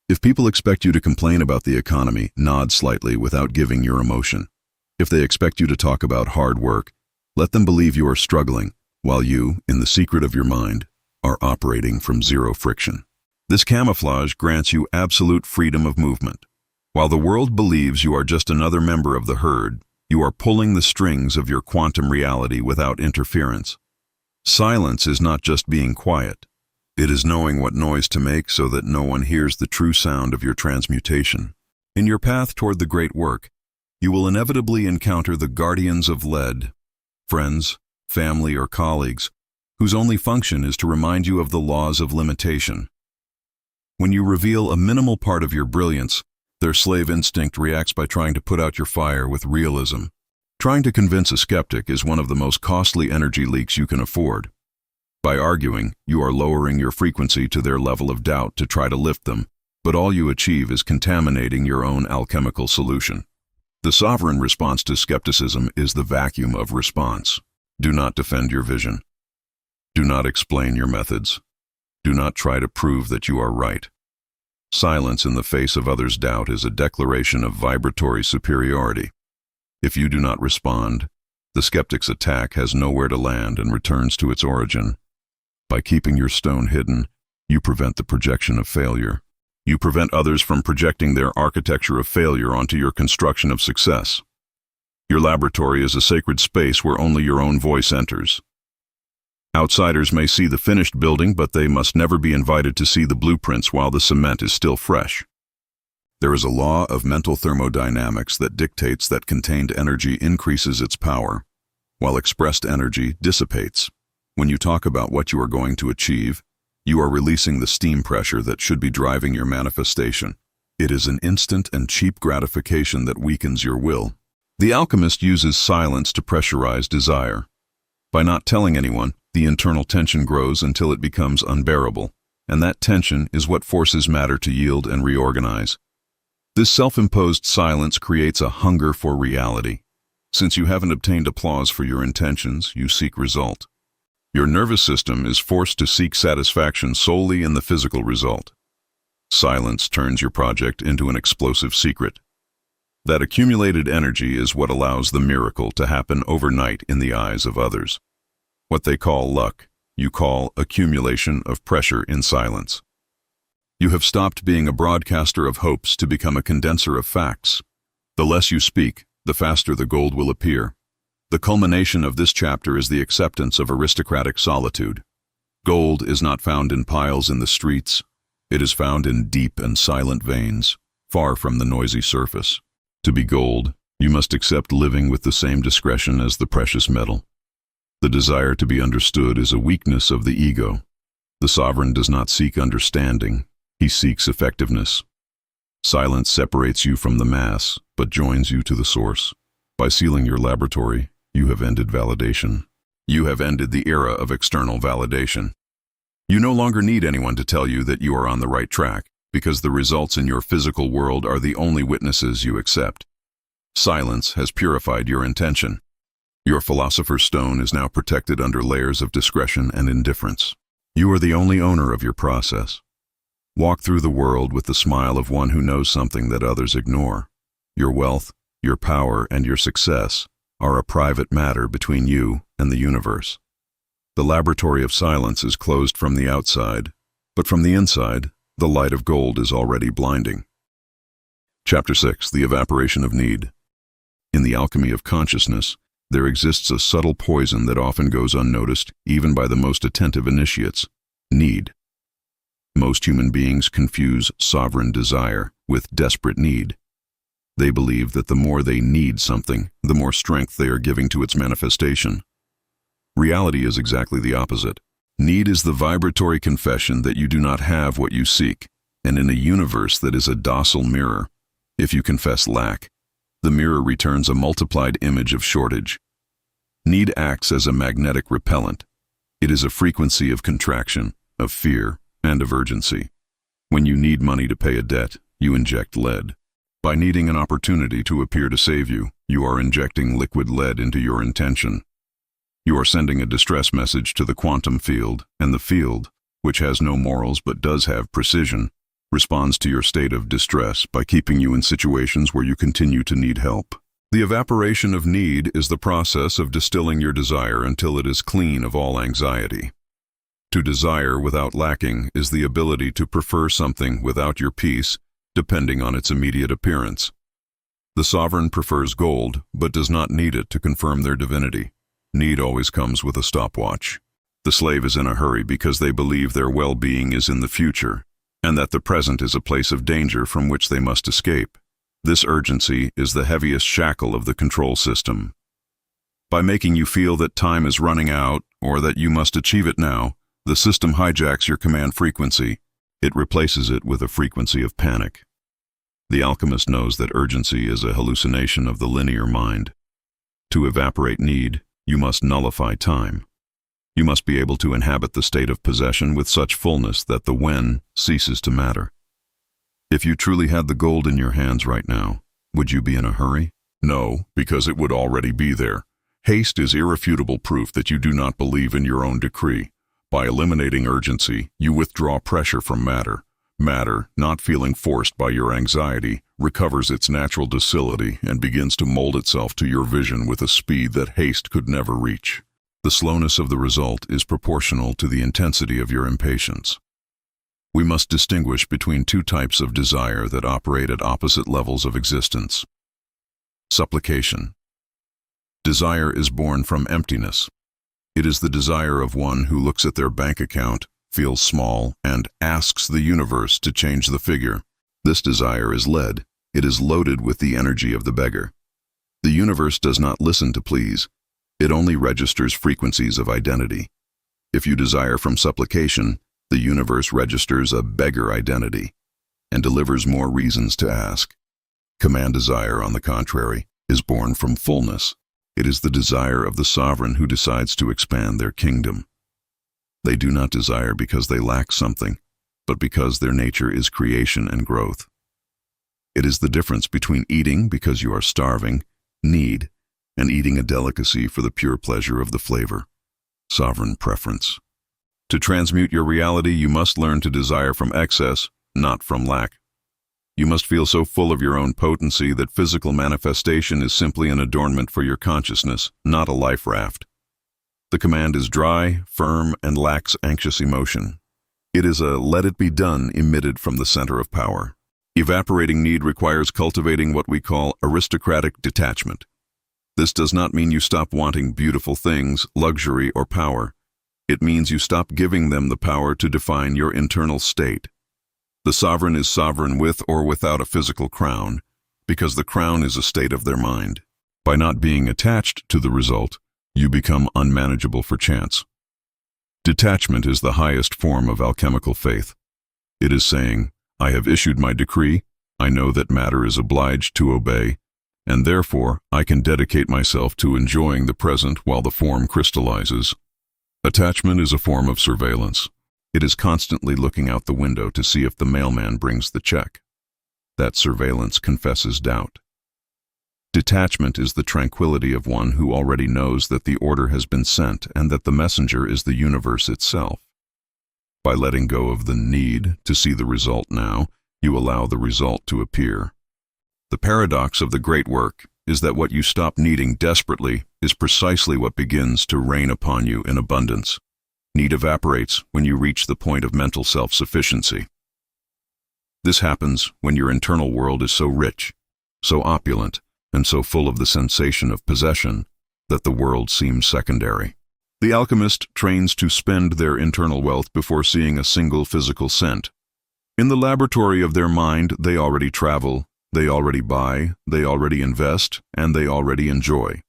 If people expect you to complain about the economy, nod slightly without giving your emotion. If they expect you to talk about hard work, let them believe you are struggling, while you, in the secret of your mind, are operating from zero friction. This camouflage grants you absolute freedom of movement. While the world believes you are just another member of the herd, you are pulling the strings of your quantum reality without interference. Silence is not just being quiet. It is knowing what noise to make so that no one hears the true sound of your transmutation. In your path toward the great work, you will inevitably encounter the guardians of lead, friends, family, or colleagues, whose only function is to remind you of the laws of limitation. When you reveal a minimal part of your brilliance, their slave instinct reacts by trying to put out your fire with realism. Trying to convince a skeptic is one of the most costly energy leaks you can afford. By arguing, you are lowering your frequency to their level of doubt to try to lift them, but all you achieve is contaminating your own alchemical solution. The sovereign response to skepticism is the vacuum of response. Do not defend your vision. Do not explain your methods. Do not try to prove that you are right. Silence in the face of others' doubt is a declaration of vibratory superiority. If you do not respond, the skeptic's attack has nowhere to land and returns to its origin. By keeping your stone hidden, you prevent the projection of failure. You prevent others from projecting their architecture of failure onto your construction of success. Your laboratory is a sacred space where only your own voice enters. Outsiders may see the finished building, but they must never be invited to see the blueprints while the cement is still fresh. There is a law of mental thermodynamics that dictates that contained energy increases its power, while expressed energy dissipates. When you talk about what you are going to achieve, you are releasing the steam pressure that should be driving your manifestation. It is an instant and cheap gratification that weakens your will. The alchemist uses silence to pressurize desire. By not telling anyone, the internal tension grows until it becomes unbearable, and that tension is what forces matter to yield and reorganize. This self-imposed silence creates a hunger for reality. Since you haven't obtained applause for your intentions, you seek result. Your nervous system is forced to seek satisfaction solely in the physical result. Silence turns your project into an explosive secret. That accumulated energy is what allows the miracle to happen overnight in the eyes of others. What they call luck, you call accumulation of pressure in silence. You have stopped being a broadcaster of hopes to become a condenser of facts. The less you speak, the faster the gold will appear. The culmination of this chapter is the acceptance of aristocratic solitude. Gold is not found in piles in the streets. It is found in deep and silent veins, far from the noisy surface. To be gold, you must accept living with the same discretion as the precious metal. The desire to be understood is a weakness of the ego. The sovereign does not seek understanding, he seeks effectiveness. Silence separates you from the mass, but joins you to the source. By sealing your laboratory, you have ended validation. You have ended the era of external validation. You no longer need anyone to tell you that you are on the right track, because the results in your physical world are the only witnesses you accept. Silence has purified your intention. Your philosopher's stone is now protected under layers of discretion and indifference. You are the only owner of your process. Walk through the world with the smile of one who knows something that others ignore. Your wealth, your power, and your success are a private matter between you and the universe. The laboratory of silence is closed from the outside, but from the inside, the light of gold is already blinding. Chapter 6. The Evaporation of Need. In the alchemy of consciousness, there exists a subtle poison that often goes unnoticed, even by the most attentive initiates: need. Most human beings confuse sovereign desire with desperate need. They believe that the more they need something, the more strength they are giving to its manifestation. Reality is exactly the opposite. Need is the vibratory confession that you do not have what you seek, and in a universe that is a docile mirror, if you confess lack, the mirror returns a multiplied image of shortage. Need acts as a magnetic repellent. It is a frequency of contraction, of fear, and of urgency. When you need money to pay a debt, you inject lead. By needing an opportunity to appear to save you, you are injecting liquid lead into your intention. You are sending a distress message to the quantum field, and the field, which has no morals but does have precision, responds to your state of distress by keeping you in situations where you continue to need help. The evaporation of need is the process of distilling your desire until it is clean of all anxiety. To desire without lacking is the ability to prefer something without your peace, depending on its immediate appearance. The sovereign prefers gold, but does not need it to confirm their divinity. Need always comes with a stopwatch. The slave is in a hurry because they believe their well-being is in the future, and that the present is a place of danger from which they must escape. This urgency is the heaviest shackle of the control system. By making you feel that time is running out, or that you must achieve it now, the system hijacks your command frequency. It replaces it with a frequency of panic. The alchemist knows that urgency is a hallucination of the linear mind. To evaporate need, you must nullify time. You must be able to inhabit the state of possession with such fullness that the when ceases to matter. If you truly had the gold in your hands right now, would you be in a hurry? No, because it would already be there. Haste is irrefutable proof that you do not believe in your own decree. By eliminating urgency, you withdraw pressure from matter. Matter, not feeling forced by your anxiety, recovers its natural docility and begins to mold itself to your vision with a speed that haste could never reach. The slowness of the result is proportional to the intensity of your impatience. We must distinguish between two types of desire that operate at opposite levels of existence. Supplication. Desire is born from emptiness. It is the desire of one who looks at their bank account, feels small, and asks the universe to change the figure. This desire is lead. It is loaded with the energy of the beggar. The universe does not listen to pleas. It only registers frequencies of identity. If you desire from supplication, the universe registers a beggar identity and delivers more reasons to ask. Command desire, on the contrary, is born from fullness. It is the desire of the sovereign who decides to expand their kingdom. They do not desire because they lack something, but because their nature is creation and growth. It is the difference between eating because you are starving, need, and eating a delicacy for the pure pleasure of the flavor, sovereign preference. To transmute your reality, you must learn to desire from excess, not from lack. You must feel so full of your own potency that physical manifestation is simply an adornment for your consciousness, not a life raft. The command is dry, firm, and lacks anxious emotion. It is a let it be done emitted from the center of power. Evaporating need requires cultivating what we call aristocratic detachment. This does not mean you stop wanting beautiful things, luxury, or power. It means you stop giving them the power to define your internal state. The sovereign is sovereign with or without a physical crown, because the crown is a state of their mind. By not being attached to the result, you become unmanageable for chance. Detachment is the highest form of alchemical faith. It is saying, I have issued my decree, I know that matter is obliged to obey, and therefore I can dedicate myself to enjoying the present while the form crystallizes. Attachment is a form of surveillance. It is constantly looking out the window to see if the mailman brings the check. That surveillance confesses doubt. Detachment is the tranquility of one who already knows that the order has been sent and that the messenger is the universe itself. By letting go of the need to see the result now, you allow the result to appear. The paradox of the great work is that what you stop needing desperately is precisely what begins to rain upon you in abundance. Need evaporates when you reach the point of mental self-sufficiency. This happens when your internal world is so rich, so opulent, and so full of the sensation of possession that the world seems secondary. The alchemist trains to spend their internal wealth before seeing a single physical cent. In the laboratory of their mind, they already travel, they already buy, they already invest, and they already enjoy.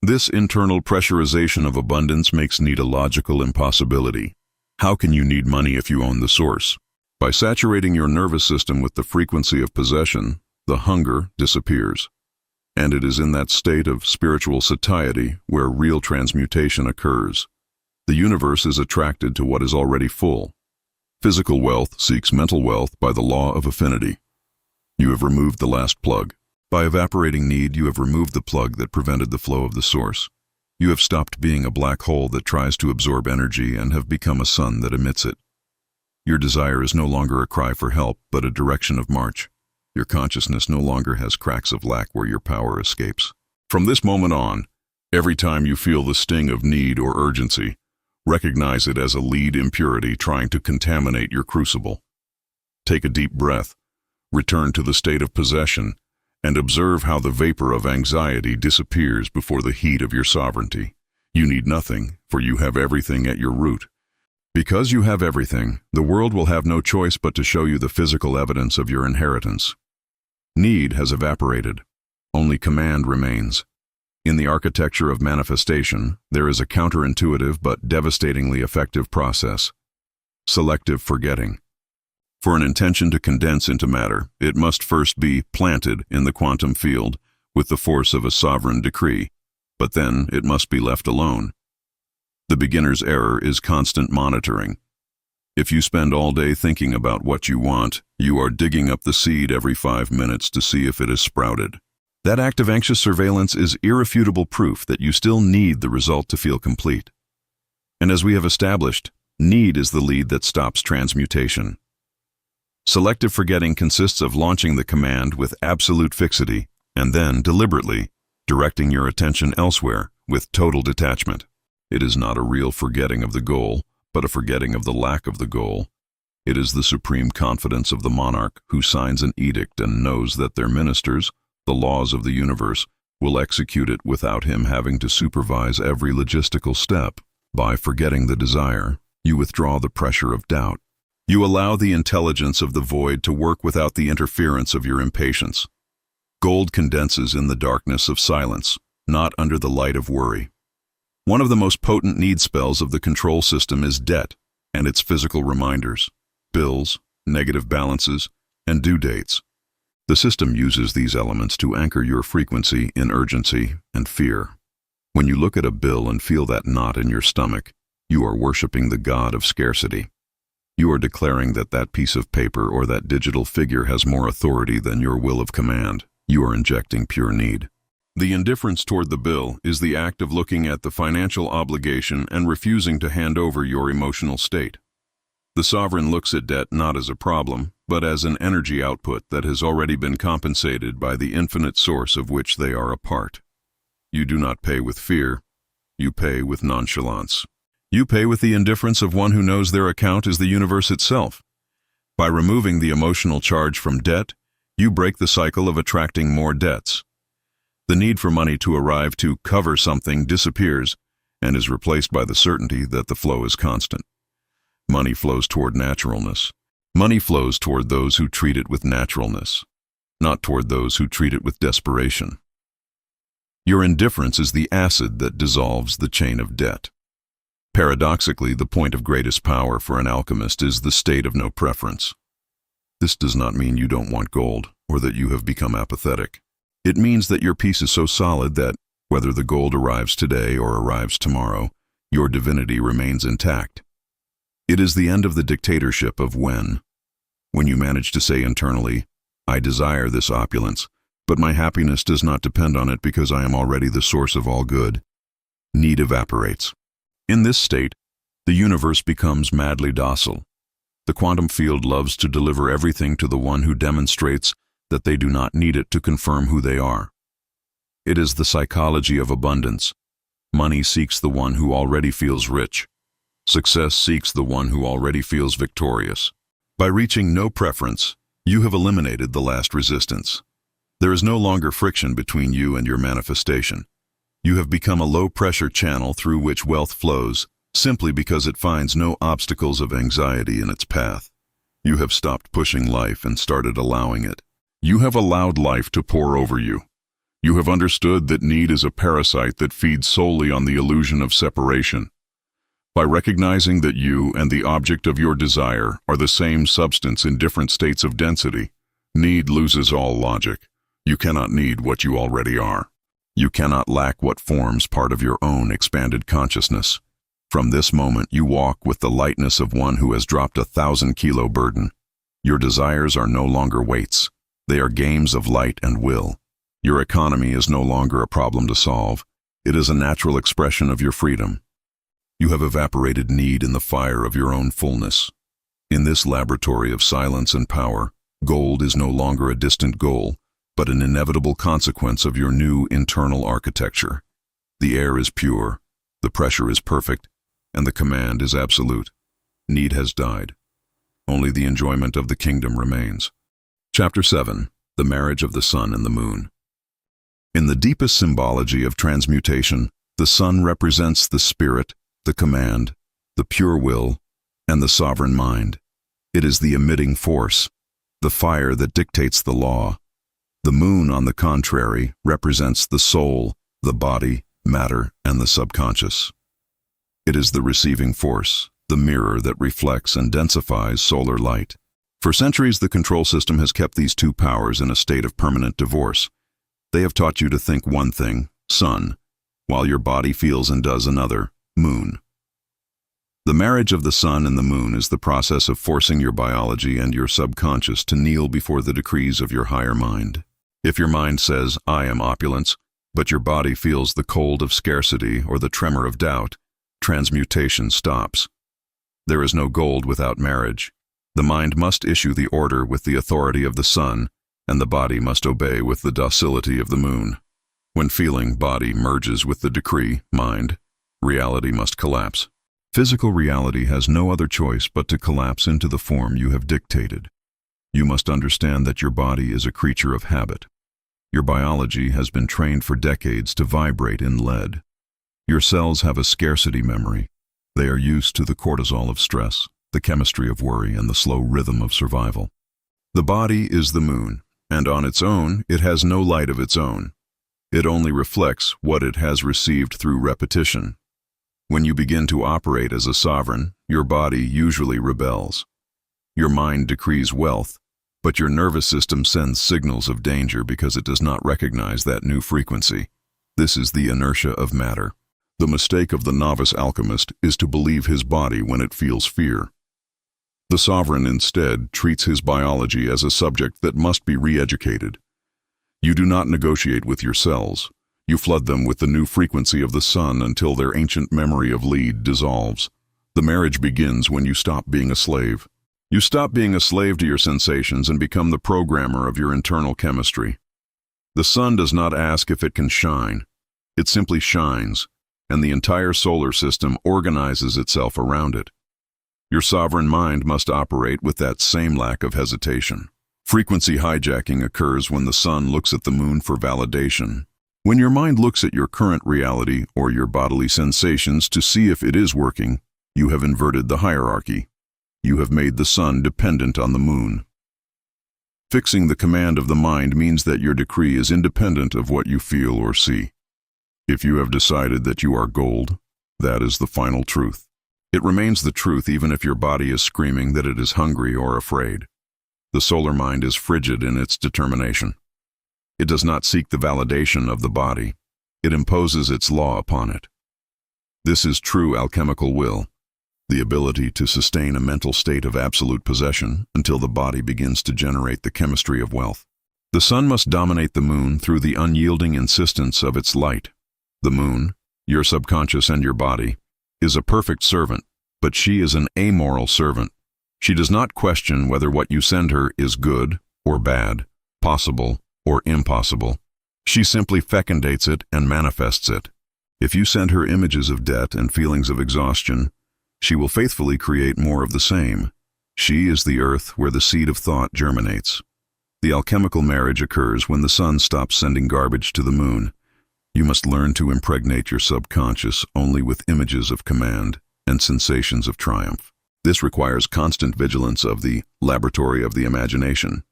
This internal pressurization of abundance makes need a logical impossibility. How can you need money if you own the source? By saturating your nervous system with the frequency of possession, the hunger disappears. And it is in that state of spiritual satiety where real transmutation occurs. The universe is attracted to what is already full. Physical wealth seeks mental wealth by the law of affinity. You have removed the last plug. By evaporating need, you have removed the plug that prevented the flow of the source. You have stopped being a black hole that tries to absorb energy and have become a sun that emits it. Your desire is no longer a cry for help, but a direction of march. Your consciousness no longer has cracks of lack where your power escapes. From this moment on, every time you feel the sting of need or urgency, recognize it as a lead impurity trying to contaminate your crucible. Take a deep breath, return to the state of possession, and observe how the vapor of anxiety disappears before the heat of your sovereignty. You need nothing, for you have everything at your root. Because you have everything, the world will have no choice but to show you the physical evidence of your inheritance. Need has evaporated. Only command remains. In the architecture of manifestation, there is a counterintuitive but devastatingly effective process: selective forgetting. For an intention to condense into matter, it must first be planted in the quantum field with the force of a sovereign decree, but then it must be left alone. The beginner's error is constant monitoring. If you spend all day thinking about what you want, you are digging up the seed every 5 minutes to see if it has sprouted. That act of anxious surveillance is irrefutable proof that you still need the result to feel complete. And as we have established, need is the lead that stops transmutation. Selective forgetting consists of launching the command with absolute fixity and then, deliberately, directing your attention elsewhere with total detachment. It is not a real forgetting of the goal, but a forgetting of the lack of the goal. It is the supreme confidence of the monarch who signs an edict and knows that their ministers, the laws of the universe, will execute it without him having to supervise every logistical step. By forgetting the desire, you withdraw the pressure of doubt. You allow the intelligence of the void to work without the interference of your impatience. Gold condenses in the darkness of silence, not under the light of worry. One of the most potent need spells of the control system is debt and its physical reminders: bills, negative balances, and due dates. The system uses these elements to anchor your frequency in urgency and fear. When you look at a bill and feel that knot in your stomach, you are worshiping the god of scarcity. You are declaring that that piece of paper or that digital figure has more authority than your will of command. You are injecting pure need. The indifference toward the bill is the act of looking at the financial obligation and refusing to hand over your emotional state. The sovereign looks at debt not as a problem, but as an energy output that has already been compensated by the infinite source of which they are a part. You do not pay with fear. You pay with nonchalance. You pay with the indifference of one who knows their account is the universe itself. By removing the emotional charge from debt, you break the cycle of attracting more debts. The need for money to arrive to cover something disappears and is replaced by the certainty that the flow is constant. Money flows toward naturalness. Money flows toward those who treat it with naturalness, not toward those who treat it with desperation. Your indifference is the acid that dissolves the chain of debt. Paradoxically, the point of greatest power for an alchemist is the state of no preference. This does not mean you don't want gold or that you have become apathetic. It means that your peace is so solid that, whether the gold arrives today or arrives tomorrow, your divinity remains intact. It is the end of the dictatorship of when you manage to say internally, I desire this opulence, but my happiness does not depend on it because I am already the source of all good. Need evaporates. In this state, the universe becomes madly docile. The quantum field loves to deliver everything to the one who demonstrates that they do not need it to confirm who they are. It is the psychology of abundance. Money seeks the one who already feels rich. Success seeks the one who already feels victorious. By reaching no preference, you have eliminated the last resistance. There is no longer friction between you and your manifestation. You have become a low-pressure channel through which wealth flows, simply because it finds no obstacles of anxiety in its path. You have stopped pushing life and started allowing it. You have allowed life to pour over you. You have understood that need is a parasite that feeds solely on the illusion of separation. By recognizing that you and the object of your desire are the same substance in different states of density, need loses all logic. You cannot need what you already are. You cannot lack what forms part of your own expanded consciousness. From this moment, you walk with the lightness of one who has dropped a 1,000-kilo burden. Your desires are no longer weights. They are games of light and will. Your economy is no longer a problem to solve. It is a natural expression of your freedom. You have evaporated need in the fire of your own fullness. In this laboratory of silence and power, gold is no longer a distant goal, but an inevitable consequence of your new internal architecture. The air is pure, the pressure is perfect, and the command is absolute. Need has died. Only the enjoyment of the kingdom remains. Chapter 7. The Marriage of the Sun and the Moon. In the deepest symbology of transmutation, the sun represents the spirit, the command, the pure will, and the sovereign mind. It is the emitting force, the fire that dictates the law. The moon, on the contrary, represents the soul, the body, matter, and the subconscious. It is the receiving force, the mirror that reflects and densifies solar light. For centuries, the control system has kept these two powers in a state of permanent divorce. They have taught you to think one thing, sun, while your body feels and does another, moon. The marriage of the sun and the moon is the process of forcing your biology and your subconscious to kneel before the decrees of your higher mind. If your mind says, I am opulence, but your body feels the cold of scarcity or the tremor of doubt, transmutation stops. There is no gold without marriage. The mind must issue the order with the authority of the sun, and the body must obey with the docility of the moon. When feeling, body, merges with the decree, mind, reality must collapse. Physical reality has no other choice but to collapse into the form you have dictated. You must understand that your body is a creature of habit. Your biology has been trained for decades to vibrate in lead. Your cells have a scarcity memory. They are used to the cortisol of stress, the chemistry of worry, and the slow rhythm of survival. The body is the moon, and on its own, it has no light of its own. It only reflects what it has received through repetition. When you begin to operate as a sovereign, your body usually rebels. Your mind decrees wealth, but your nervous system sends signals of danger because it does not recognize that new frequency. This is the inertia of matter. The mistake of the novice alchemist is to believe his body when it feels fear. The sovereign instead treats his biology as a subject that must be re-educated. You do not negotiate with your cells. You flood them with the new frequency of the sun until their ancient memory of lead dissolves. The marriage begins when you stop being a slave. You stop being a slave to your sensations and become the programmer of your internal chemistry. The sun does not ask if it can shine. It simply shines, and the entire solar system organizes itself around it. Your sovereign mind must operate with that same lack of hesitation. Frequency hijacking occurs when the sun looks at the moon for validation. When your mind looks at your current reality or your bodily sensations to see if it is working, you have inverted the hierarchy. You have made the sun dependent on the moon. Fixing the command of the mind means that your decree is independent of what you feel or see. If you have decided that you are gold, that is the final truth. It remains the truth even if your body is screaming that it is hungry or afraid. The solar mind is frigid in its determination. It does not seek the validation of the body. It imposes its law upon it. This is true alchemical will, the ability to sustain a mental state of absolute possession until the body begins to generate the chemistry of wealth. The sun must dominate the moon through the unyielding insistence of its light. The moon, your subconscious and your body, is a perfect servant, but she is an amoral servant. She does not question whether what you send her is good or bad, possible or impossible. She simply fecundates it and manifests it. If you send her images of debt and feelings of exhaustion, she will faithfully create more of the same. She is the earth where the seed of thought germinates. The alchemical marriage occurs when the sun stops sending garbage to the moon. You must learn to impregnate your subconscious only with images of command and sensations of triumph. This requires constant vigilance of the laboratory of the imagination.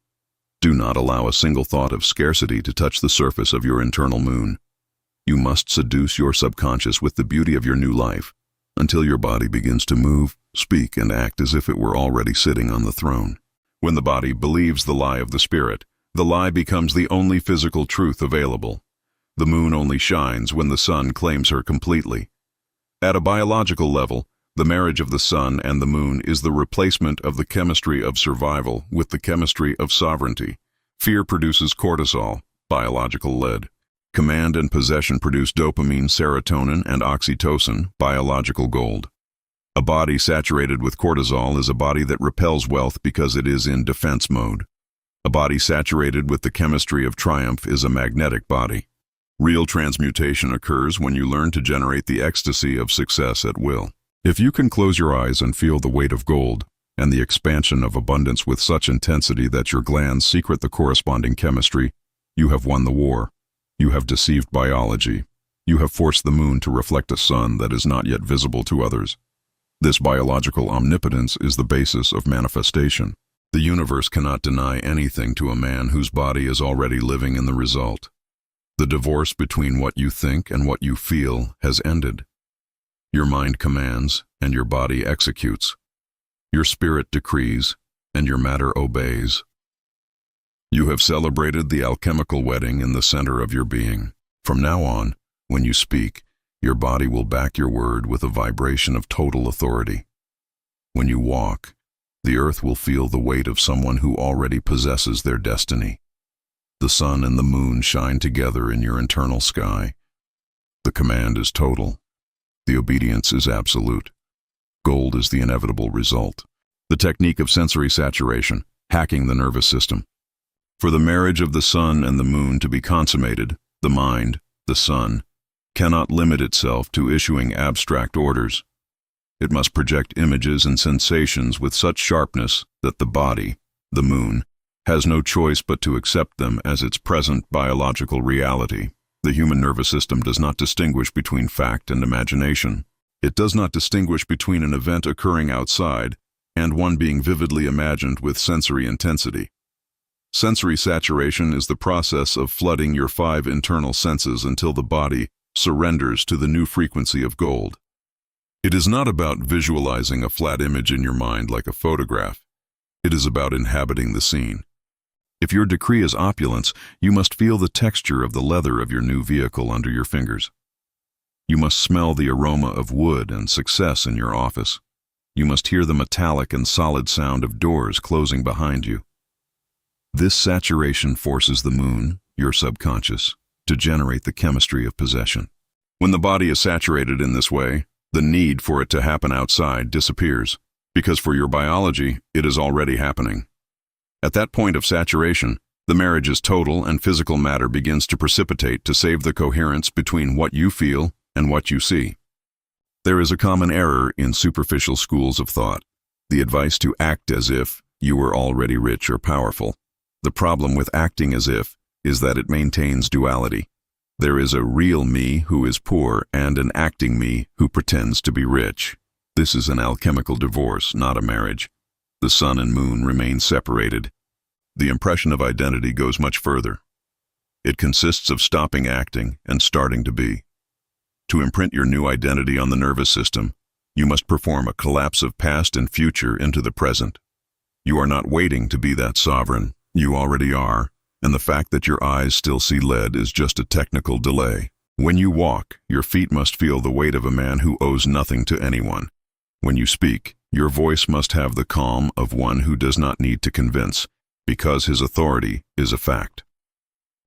Do not allow a single thought of scarcity to touch the surface of your internal moon. You must seduce your subconscious with the beauty of your new life until your body begins to move, speak, and act as if it were already sitting on the throne. When the body believes the lie of the spirit, the lie becomes the only physical truth available. The moon only shines when the sun claims her completely. At a biological level, the marriage of the sun and the moon is the replacement of the chemistry of survival with the chemistry of sovereignty. Fear produces cortisol, biological lead. Command and possession produce dopamine, serotonin, and oxytocin, biological gold. A body saturated with cortisol is a body that repels wealth because it is in defense mode. A body saturated with the chemistry of triumph is a magnetic body. Real transmutation occurs when you learn to generate the ecstasy of success at will. If you can close your eyes and feel the weight of gold and the expansion of abundance with such intensity that your glands secrete the corresponding chemistry, you have won the war. You have deceived biology. You have forced the moon to reflect a sun that is not yet visible to others. This biological omnipotence is the basis of manifestation. The universe cannot deny anything to a man whose body is already living in the result. The divorce between what you think and what you feel has ended. Your mind commands, and your body executes. Your spirit decrees, and your matter obeys. You have celebrated the alchemical wedding in the center of your being. From now on, when you speak, your body will back your word with a vibration of total authority. When you walk, the earth will feel the weight of someone who already possesses their destiny. The sun and the moon shine together in your internal sky. The command is total. The obedience is absolute. Gold is the inevitable result. The technique of sensory saturation, hacking the nervous system. For the marriage of the sun and the moon to be consummated, the mind, the sun, cannot limit itself to issuing abstract orders. It must project images and sensations with such sharpness that the body, the moon, has no choice but to accept them as its present biological reality. The human nervous system does not distinguish between fact and imagination. It does not distinguish between an event occurring outside and one being vividly imagined with sensory intensity. Sensory saturation is the process of flooding your 5 internal senses until the body surrenders to the new frequency of gold. It is not about visualizing a flat image in your mind like a photograph. It is about inhabiting the scene. If your decree is opulence, you must feel the texture of the leather of your new vehicle under your fingers. You must smell the aroma of wood and success in your office. You must hear the metallic and solid sound of doors closing behind you. This saturation forces the moon, your subconscious, to generate the chemistry of possession. When the body is saturated in this way, the need for it to happen outside disappears, because for your biology, it is already happening. At that point of saturation, the marriage is total and physical matter begins to precipitate to save the coherence between what you feel and what you see. There is a common error in superficial schools of thought, the advice to act as if you were already rich or powerful. The problem with acting as if is that it maintains duality. There is a real me who is poor and an acting me who pretends to be rich. This is an alchemical divorce, not a marriage. The sun and moon remain separated. The impression of identity goes much further. It consists of stopping acting and starting to be. To imprint your new identity on the nervous system, you must perform a collapse of past and future into the present. You are not waiting to be that sovereign. You already are, and the fact that your eyes still see lead is just a technical delay. When you walk, your feet must feel the weight of a man who owes nothing to anyone. When you speak, your voice must have the calm of one who does not need to convince, because his authority is a fact.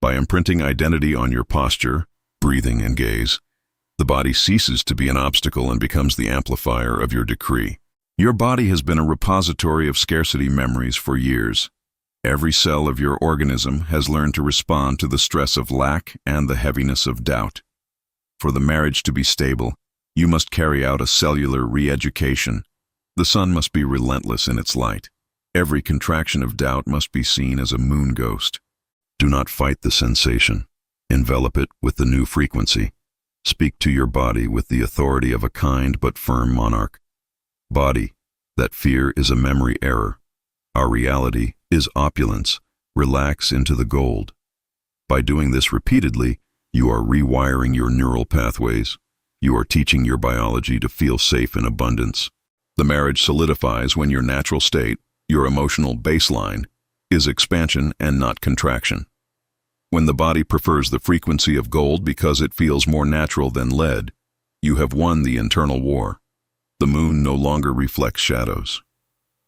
By imprinting identity on your posture, breathing, and gaze, the body ceases to be an obstacle and becomes the amplifier of your decree. Your body has been a repository of scarcity memories for years. Every cell of your organism has learned to respond to the stress of lack and the heaviness of doubt. For the marriage to be stable, you must carry out a cellular re-education. The sun must be relentless in its light. Every contraction of doubt must be seen as a moon ghost. Do not fight the sensation. Envelop it with the new frequency. Speak to your body with the authority of a kind but firm monarch. Body, that fear is a memory error. Our reality is opulence. Relax into the gold. By doing this repeatedly, you are rewiring your neural pathways. You are teaching your biology to feel safe in abundance. The marriage solidifies when your natural state, your emotional baseline, is expansion and not contraction. When the body prefers the frequency of gold because it feels more natural than lead, you have won the internal war. The moon no longer reflects shadows.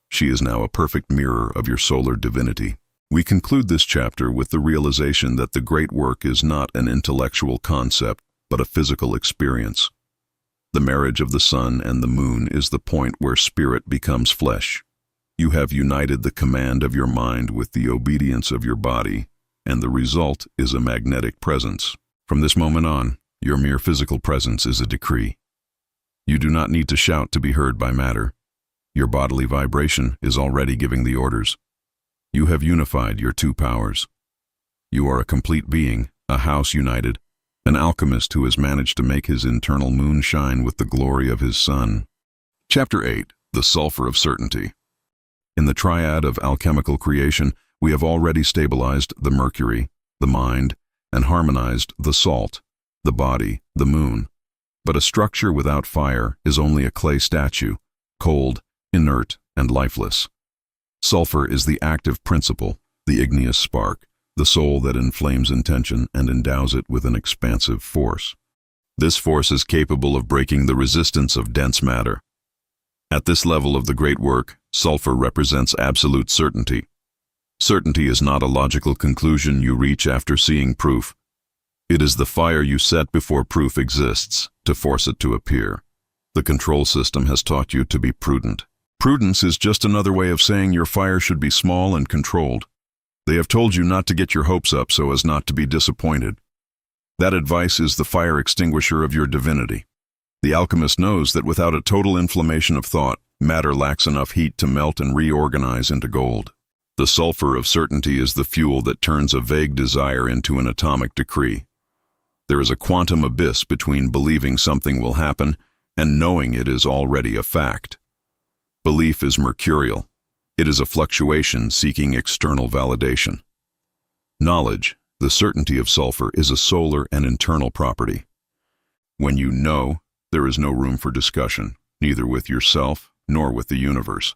She is now a perfect mirror of your solar divinity. We conclude this chapter with the realization that the great work is not an intellectual concept, but a physical experience. The marriage of the sun and the moon is the point where spirit becomes flesh. You have united the command of your mind with the obedience of your body, and the result is a magnetic presence. From this moment on, your mere physical presence is a decree. You do not need to shout to be heard by matter. Your bodily vibration is already giving the orders. You have unified your two powers. You are a complete being, a house united, an alchemist who has managed to make his internal moon shine with the glory of his sun. Chapter 8. The Sulfur of Certainty. In the triad of alchemical creation, we have already stabilized the Mercury, the mind, and harmonized the salt, the body, the moon. But a structure without fire is only a clay statue, cold, inert, and lifeless. Sulfur is the active principle, the igneous spark, the soul that inflames intention and endows it with an expansive force. This force is capable of breaking the resistance of dense matter. At this level of the great work, sulfur represents absolute certainty. Certainty is not a logical conclusion you reach after seeing proof. It is the fire you set before proof exists, to force it to appear. The control system has taught you to be prudent. Prudence is just another way of saying your fire should be small and controlled. They have told you not to get your hopes up so as not to be disappointed. That advice is the fire extinguisher of your divinity. The alchemist knows that without a total inflammation of thought, matter lacks enough heat to melt and reorganize into gold. The sulfur of certainty is the fuel that turns a vague desire into an atomic decree. There is a quantum abyss between believing something will happen and knowing it is already a fact. Belief is mercurial. It is a fluctuation seeking external validation. Knowledge, the certainty of sulfur, is a solar and internal property. When you know, there is no room for discussion, neither with yourself nor with the universe.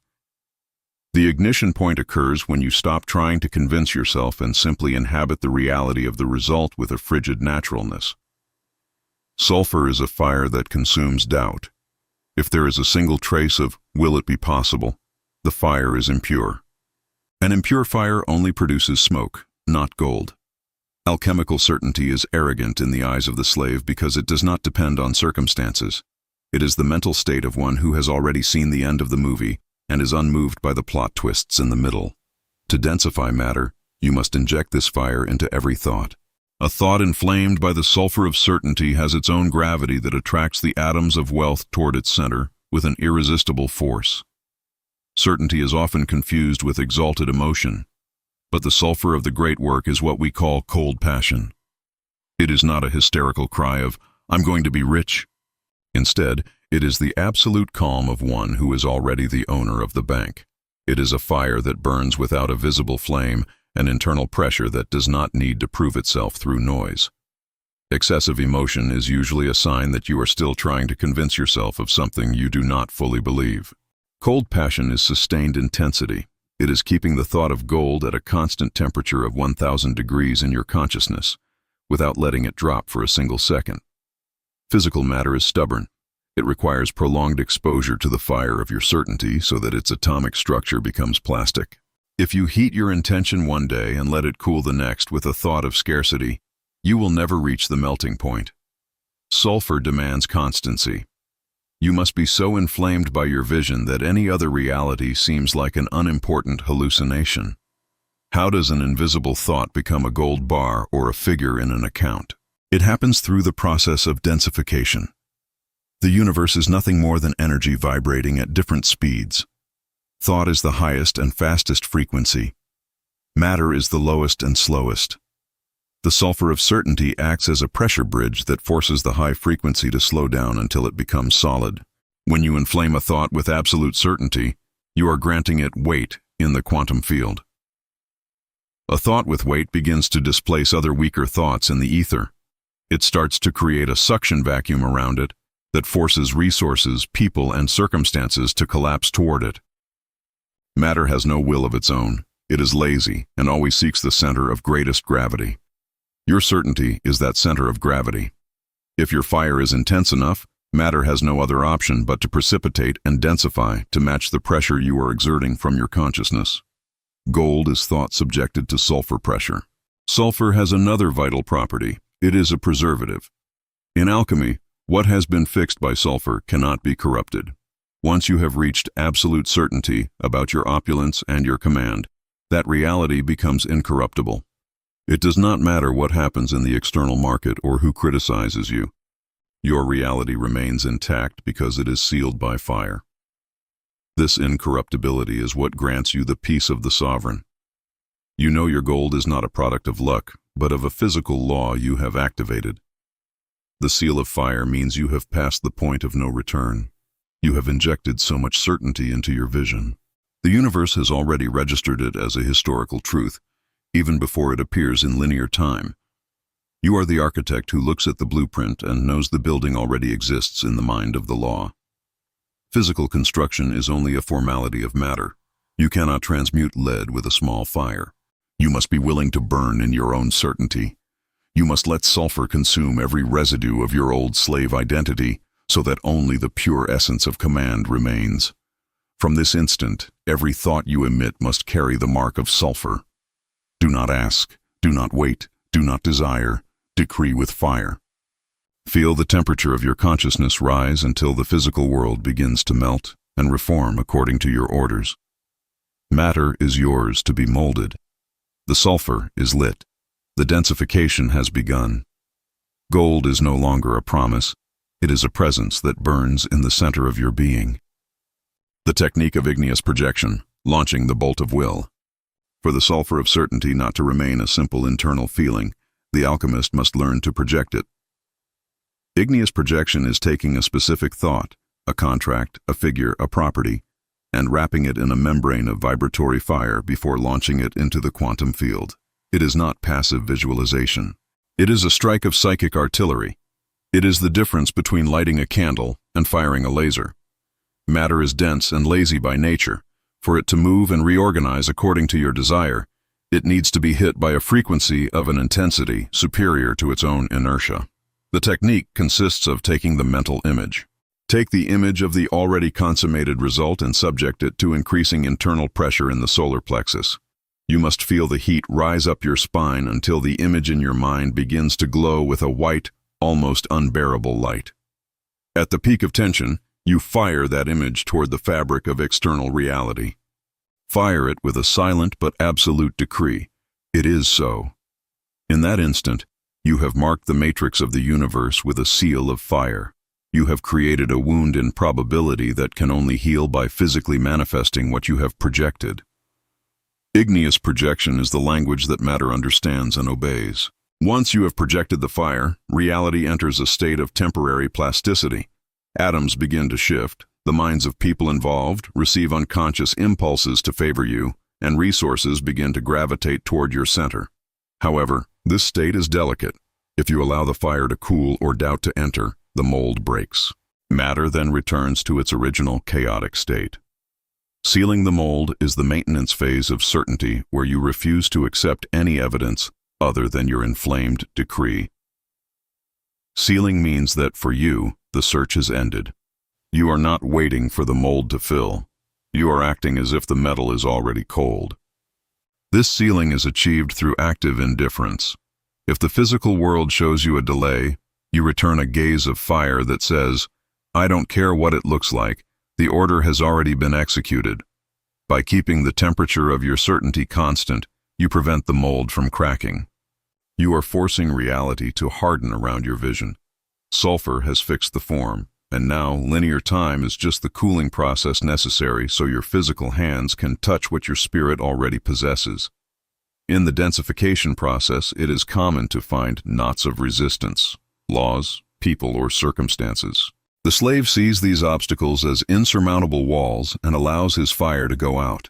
The ignition point occurs when you stop trying to convince yourself and simply inhabit the reality of the result with a frigid naturalness. Sulfur is a fire that consumes doubt. If there is a single trace of "will it be possible?" the fire is impure. An impure fire only produces smoke, not gold. Alchemical certainty is arrogant in the eyes of the slave because it does not depend on circumstances. It is the mental state of one who has already seen the end of the movie and is unmoved by the plot twists in the middle. To densify matter, you must inject this fire into every thought. A thought inflamed by the sulfur of certainty has its own gravity that attracts the atoms of wealth toward its center with an irresistible force. Certainty is often confused with exalted emotion, but the sulfur of the great work is what we call cold passion. It is not a hysterical cry of, "I'm going to be rich." Instead, it is the absolute calm of one who is already the owner of the bank. It is a fire that burns without a visible flame, an internal pressure that does not need to prove itself through noise. Excessive emotion is usually a sign that you are still trying to convince yourself of something you do not fully believe. Cold passion is sustained intensity. It is keeping the thought of gold at a constant temperature of 1,000 degrees in your consciousness, without letting it drop for a single second. Physical matter is stubborn. It requires prolonged exposure to the fire of your certainty so that its atomic structure becomes plastic. If you heat your intention one day and let it cool the next with a thought of scarcity, you will never reach the melting point. Sulfur demands constancy. You must be so inflamed by your vision that any other reality seems like an unimportant hallucination. How does an invisible thought become a gold bar or a figure in an account? It happens through the process of densification. The universe is nothing more than energy vibrating at different speeds. Thought is the highest and fastest frequency. Matter is the lowest and slowest. The sulfur of certainty acts as a pressure bridge that forces the high frequency to slow down until it becomes solid. When you inflame a thought with absolute certainty, you are granting it weight in the quantum field. A thought with weight begins to displace other weaker thoughts in the ether. It starts to create a suction vacuum around it that forces resources, people, and circumstances to collapse toward it. Matter has no will of its own. It is lazy and always seeks the center of greatest gravity. Your certainty is that center of gravity. If your fire is intense enough, matter has no other option but to precipitate and densify to match the pressure you are exerting from your consciousness. Gold is thought subjected to sulfur pressure. Sulfur has another vital property. It is a preservative. In alchemy, what has been fixed by sulfur cannot be corrupted. Once you have reached absolute certainty about your opulence and your command, that reality becomes incorruptible. It does not matter what happens in the external market or who criticizes you. Your reality remains intact because it is sealed by fire. This incorruptibility is what grants you the peace of the sovereign. You know your gold is not a product of luck, but of a physical law you have activated. The seal of fire means you have passed the point of no return. You have injected so much certainty into your vision. The universe has already registered it as a historical truth, even before it appears in linear time. You are the architect who looks at the blueprint and knows the building already exists in the mind of the law. Physical construction is only a formality of matter. You cannot transmute lead with a small fire. You must be willing to burn in your own certainty. You must let sulfur consume every residue of your old slave identity so that only the pure essence of command remains. From this instant, every thought you emit must carry the mark of sulfur. Do not ask, do not wait, do not desire, decree with fire. Feel the temperature of your consciousness rise until the physical world begins to melt and reform according to your orders. Matter is yours to be molded. The sulfur is lit. The densification has begun. Gold is no longer a promise. It is a presence that burns in the center of your being. The technique of igneous projection, launching the bolt of will. For the sulfur of certainty not to remain a simple internal feeling, the alchemist must learn to project it. Igneous projection is taking a specific thought, a contract, a figure, a property, and wrapping it in a membrane of vibratory fire before launching it into the quantum field. It is not passive visualization. It is a strike of psychic artillery. It is the difference between lighting a candle and firing a laser. Matter is dense and lazy by nature. For it to move and reorganize according to your desire, it needs to be hit by a frequency of an intensity superior to its own inertia. The technique consists of taking the mental image. Take the image of the already consummated result and subject it to increasing internal pressure in the solar plexus. You must feel the heat rise up your spine until the image in your mind begins to glow with a white, almost unbearable light. At the peak of tension, you fire that image toward the fabric of external reality. Fire it with a silent but absolute decree. It is so. In that instant, you have marked the matrix of the universe with a seal of fire. You have created a wound in probability that can only heal by physically manifesting what you have projected. Igneous projection is the language that matter understands and obeys. Once you have projected the fire, reality enters a state of temporary plasticity. Atoms begin to shift, the minds of people involved receive unconscious impulses to favor you, and resources begin to gravitate toward your center. However, this state is delicate. If you allow the fire to cool or doubt to enter, the mold breaks. Matter then returns to its original chaotic state. Sealing the mold is the maintenance phase of certainty where you refuse to accept any evidence other than your inflamed decree. Sealing means that for you, the search has ended. You are not waiting for the mold to fill. You are acting as if the metal is already cold. This sealing is achieved through active indifference. If the physical world shows you a delay, you return a gaze of fire that says, "I don't care what it looks like, the order has already been executed." By keeping the temperature of your certainty constant, you prevent the mold from cracking. You are forcing reality to harden around your vision. Sulfur has fixed the form, and now linear time is just the cooling process necessary so your physical hands can touch what your spirit already possesses. In the densification process, it is common to find knots of resistance, laws, people, or circumstances. The slave sees these obstacles as insurmountable walls and allows his fire to go out.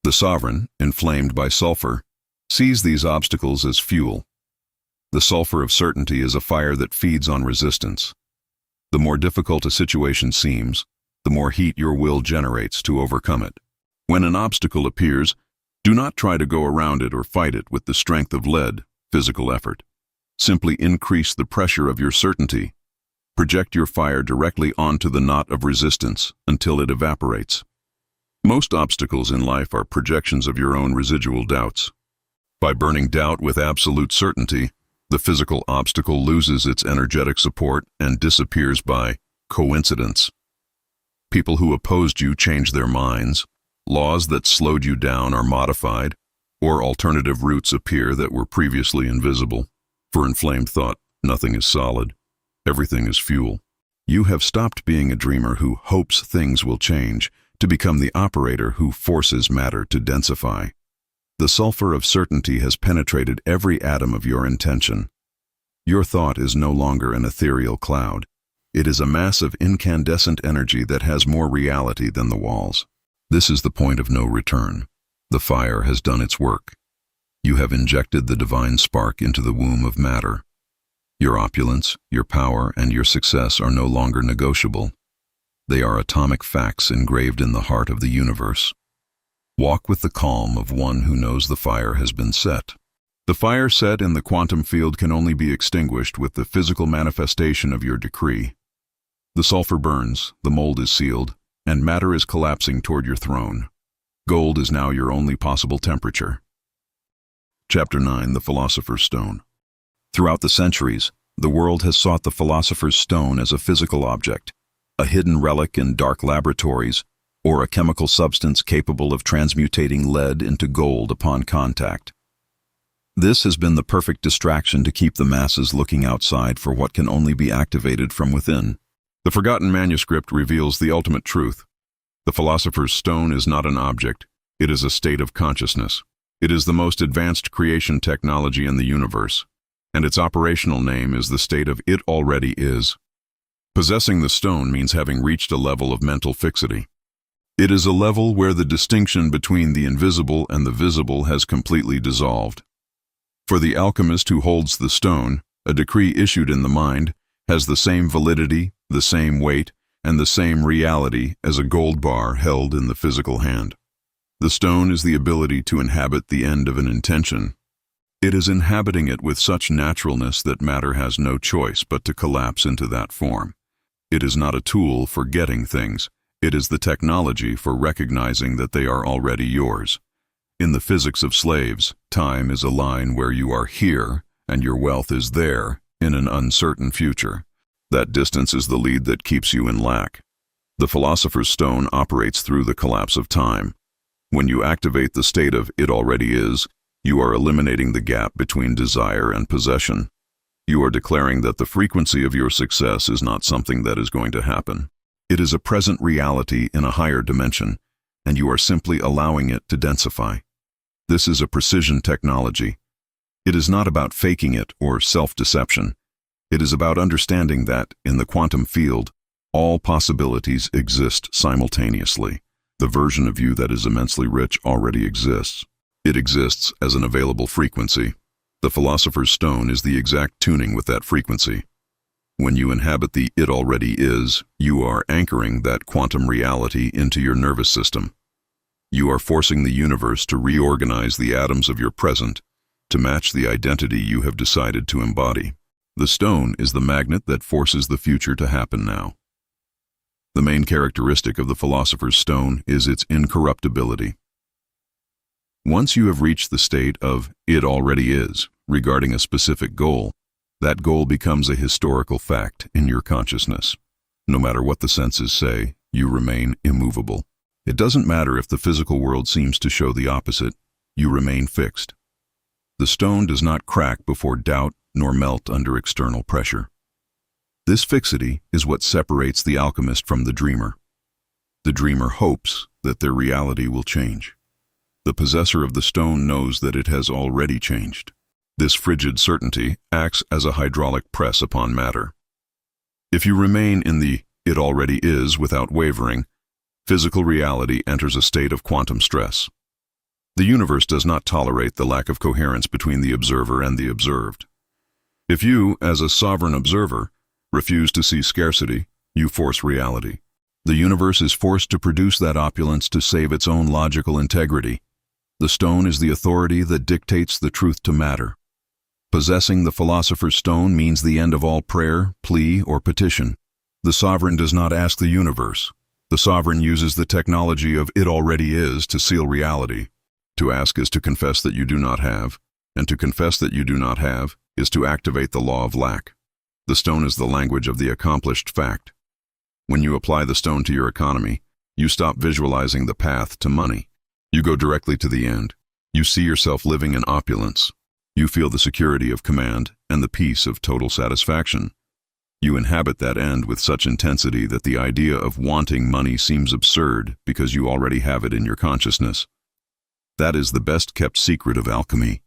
The sovereign, inflamed by sulfur, sees these obstacles as fuel. The sulfur of certainty is a fire that feeds on resistance. The more difficult a situation seems, the more heat your will generates to overcome it. When an obstacle appears, do not try to go around it or fight it with the strength of lead, physical effort. Simply increase the pressure of your certainty. Project your fire directly onto the knot of resistance until it evaporates. Most obstacles in life are projections of your own residual doubts. By burning doubt with absolute certainty, the physical obstacle loses its energetic support and disappears by coincidence. People who opposed you change their minds, laws that slowed you down are modified, or alternative routes appear that were previously invisible. For inflamed thought, nothing is solid. Everything is fuel. You have stopped being a dreamer who hopes things will change to become the operator who forces matter to densify. The sulfur of certainty has penetrated every atom of your intention. Your thought is no longer an ethereal cloud. It is a mass of incandescent energy that has more reality than the walls. This is the point of no return. The fire has done its work. You have injected the divine spark into the womb of matter. Your opulence, your power, and your success are no longer negotiable. They are atomic facts engraved in the heart of the universe. Walk with the calm of one who knows the fire has been set. The fire set in the quantum field can only be extinguished with the physical manifestation of your decree. The sulfur burns, the mold is sealed, and matter is collapsing toward your throne. Gold is now your only possible temperature. Chapter 9, The Philosopher's Stone. Throughout the centuries, the world has sought the Philosopher's Stone as a physical object, a hidden relic in dark laboratories, or a chemical substance capable of transmutating lead into gold upon contact. This has been the perfect distraction to keep the masses looking outside for what can only be activated from within. The Forgotten Manuscript reveals the ultimate truth. The Philosopher's Stone is not an object, it is a state of consciousness. It is the most advanced creation technology in the universe, and its operational name is the state of it already is. Possessing the stone means having reached a level of mental fixity. It is a level where the distinction between the invisible and the visible has completely dissolved. For the alchemist who holds the stone, a decree issued in the mind has the same validity, the same weight, and the same reality as a gold bar held in the physical hand. The stone is the ability to inhabit the end of an intention. It is inhabiting it with such naturalness that matter has no choice but to collapse into that form. It is not a tool for getting things. It is the technology for recognizing that they are already yours. In the physics of slaves, time is a line where you are here and your wealth is there in an uncertain future. That distance is the lead that keeps you in lack. The Philosopher's Stone operates through the collapse of time. When you activate the state of it already is, you are eliminating the gap between desire and possession. You are declaring that the frequency of your success is not something that is going to happen. It is a present reality in a higher dimension, and you are simply allowing it to densify. This is a precision technology. It is not about faking it or self-deception. It is about understanding that, in the quantum field, all possibilities exist simultaneously. The version of you that is immensely rich already exists. It exists as an available frequency. The Philosopher's Stone is the exact tuning with that frequency. When you inhabit the "it already is," you are anchoring that quantum reality into your nervous system. You are forcing the universe to reorganize the atoms of your present to match the identity you have decided to embody. The stone is the magnet that forces the future to happen now. The main characteristic of the Philosopher's Stone is its incorruptibility. Once you have reached the state of "it already is" regarding a specific goal, that goal becomes a historical fact in your consciousness. No matter what the senses say, you remain immovable. It doesn't matter if the physical world seems to show the opposite, you remain fixed. The stone does not crack before doubt nor melt under external pressure. This fixity is what separates the alchemist from the dreamer. The dreamer hopes that their reality will change. The possessor of the stone knows that it has already changed. This frigid certainty acts as a hydraulic press upon matter. If you remain in the "it already is" without wavering, physical reality enters a state of quantum stress. The universe does not tolerate the lack of coherence between the observer and the observed. If you, as a sovereign observer, refuse to see scarcity, you force reality. The universe is forced to produce that opulence to save its own logical integrity. The stone is the authority that dictates the truth to matter. Possessing the Philosopher's Stone means the end of all prayer, plea, or petition. The sovereign does not ask the universe. The sovereign uses the technology of "it already is" to seal reality. To ask is to confess that you do not have, and to confess that you do not have is to activate the law of lack. The stone is the language of the accomplished fact. When you apply the stone to your economy, you stop visualizing the path to money. You go directly to the end. You see yourself living in opulence. You feel the security of command and the peace of total satisfaction. You inhabit that end with such intensity that the idea of wanting money seems absurd because you already have it in your consciousness. That is the best-kept secret of alchemy.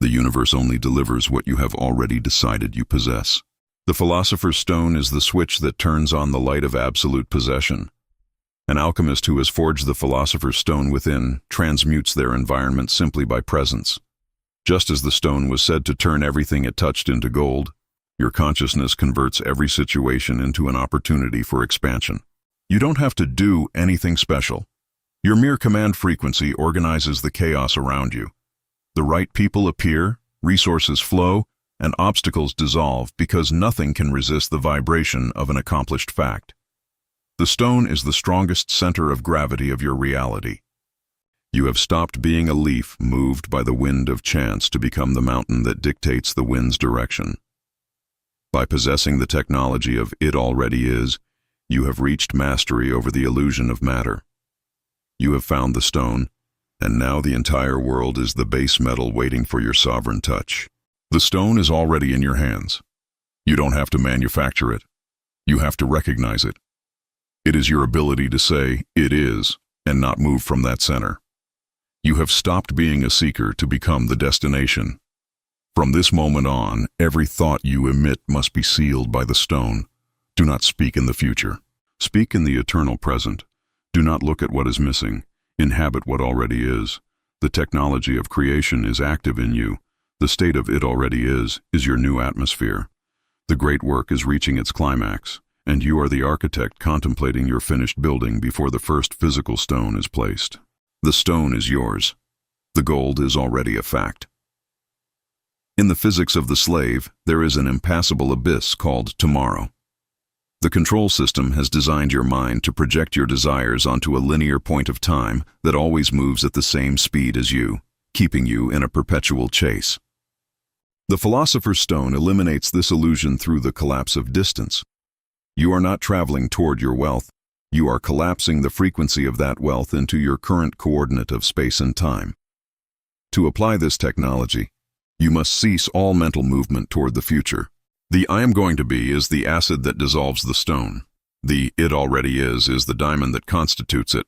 The universe only delivers what you have already decided you possess. The Philosopher's Stone is the switch that turns on the light of absolute possession. An alchemist who has forged the Philosopher's Stone within transmutes their environment simply by presence. Just as the stone was said to turn everything it touched into gold, your consciousness converts every situation into an opportunity for expansion. You don't have to do anything special. Your mere command frequency organizes the chaos around you. The right people appear, resources flow, and obstacles dissolve because nothing can resist the vibration of an accomplished fact. The stone is the strongest center of gravity of your reality. You have stopped being a leaf moved by the wind of chance to become the mountain that dictates the wind's direction. By possessing the technology of "it already is," you have reached mastery over the illusion of matter. You have found the stone, and now the entire world is the base metal waiting for your sovereign touch. The stone is already in your hands. You don't have to manufacture it. You have to recognize it. It is your ability to say "it is" and not move from that center. You have stopped being a seeker to become the destination. From this moment on, every thought you emit must be sealed by the stone. Do not speak in the future. Speak in the eternal present. Do not look at what is missing. Inhabit what already is. The technology of creation is active in you. The state of "it already is" your new atmosphere. The great work is reaching its climax, and you are the architect contemplating your finished building before the first physical stone is placed. The stone is yours. The gold is already a fact. In the physics of the slave, there is an impassable abyss called tomorrow. The control system has designed your mind to project your desires onto a linear point of time that always moves at the same speed as you, keeping you in a perpetual chase. The Philosopher's Stone eliminates this illusion through the collapse of distance. You are not traveling toward your wealth. You are collapsing the frequency of that wealth into your current coordinate of space and time. To apply this technology, you must cease all mental movement toward the future. The "I am going to be" is the acid that dissolves the stone. The "it already is" the diamond that constitutes it.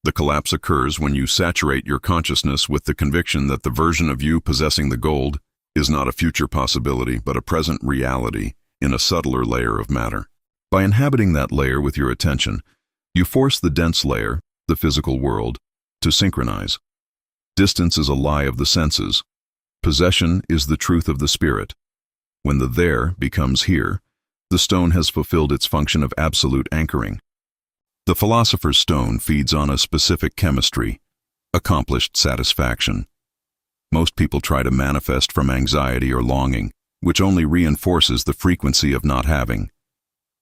The collapse occurs when you saturate your consciousness with the conviction that the version of you possessing the gold is not a future possibility, but a present reality in a subtler layer of matter. By inhabiting that layer with your attention, you force the dense layer, the physical world, to synchronize. Distance is a lie of the senses. Possession is the truth of the spirit. When the there becomes here, the stone has fulfilled its function of absolute anchoring. The philosopher's stone feeds on a specific chemistry, accomplished satisfaction. Most people try to manifest from anxiety or longing, which only reinforces the frequency of not having.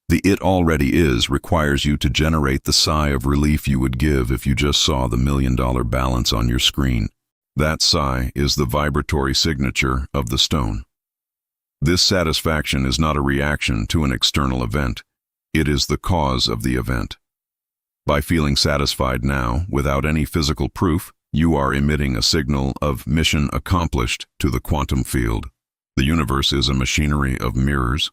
The it already is requires you to generate the sigh of relief you would give if you just saw the $1 million balance on your screen. That sigh is the vibratory signature of the stone. This satisfaction is not a reaction to an external event. It is the cause of the event. By feeling satisfied now, without any physical proof, you are emitting a signal of mission accomplished to the quantum field. The universe is a machinery of mirrors.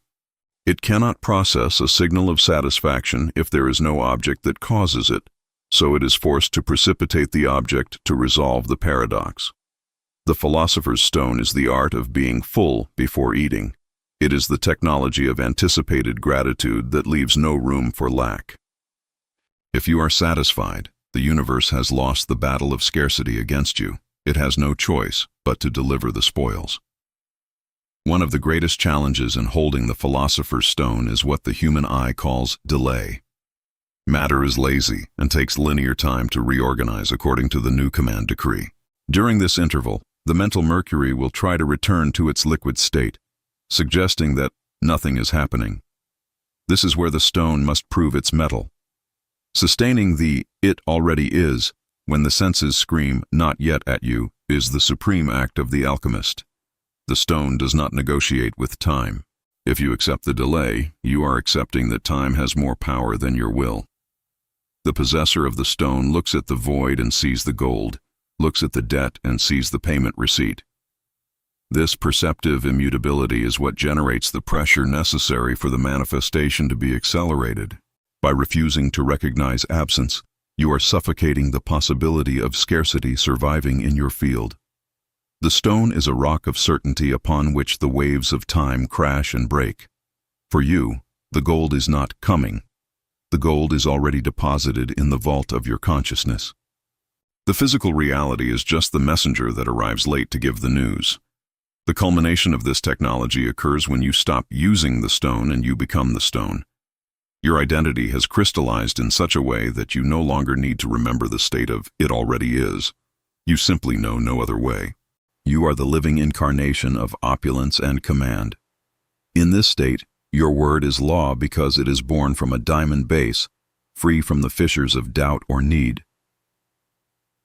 It cannot process a signal of satisfaction if there is no object that causes it, so it is forced to precipitate the object to resolve the paradox. The philosopher's stone is the art of being full before eating. It is the technology of anticipated gratitude that leaves no room for lack. If you are satisfied, the universe has lost the battle of scarcity against you. It has no choice but to deliver the spoils. One of the greatest challenges in holding the philosopher's stone is what the human eye calls delay. Matter is lazy and takes linear time to reorganize according to the new command decree. During this interval, the mental Mercury will try to return to its liquid state, suggesting that nothing is happening. This is where the stone must prove its mettle. Sustaining the it already is, when the senses scream not yet at you, is the supreme act of the alchemist. The stone does not negotiate with time. If you accept the delay, you are accepting that time has more power than your will. The possessor of the stone looks at the void and sees the gold, looks at the debt and sees the payment receipt. This perceptive immutability is what generates the pressure necessary for the manifestation to be accelerated. By refusing to recognize absence, you are suffocating the possibility of scarcity surviving in your field. The stone is a rock of certainty upon which the waves of time crash and break. For you, the gold is not coming. The gold is already deposited in the vault of your consciousness. The physical reality is just the messenger that arrives late to give the news. The culmination of this technology occurs when you stop using the stone and you become the stone. Your identity has crystallized in such a way that you no longer need to remember the state of it already is. You simply know no other way. You are the living incarnation of opulence and command. In this state, your word is law because it is born from a diamond base, free from the fissures of doubt or need.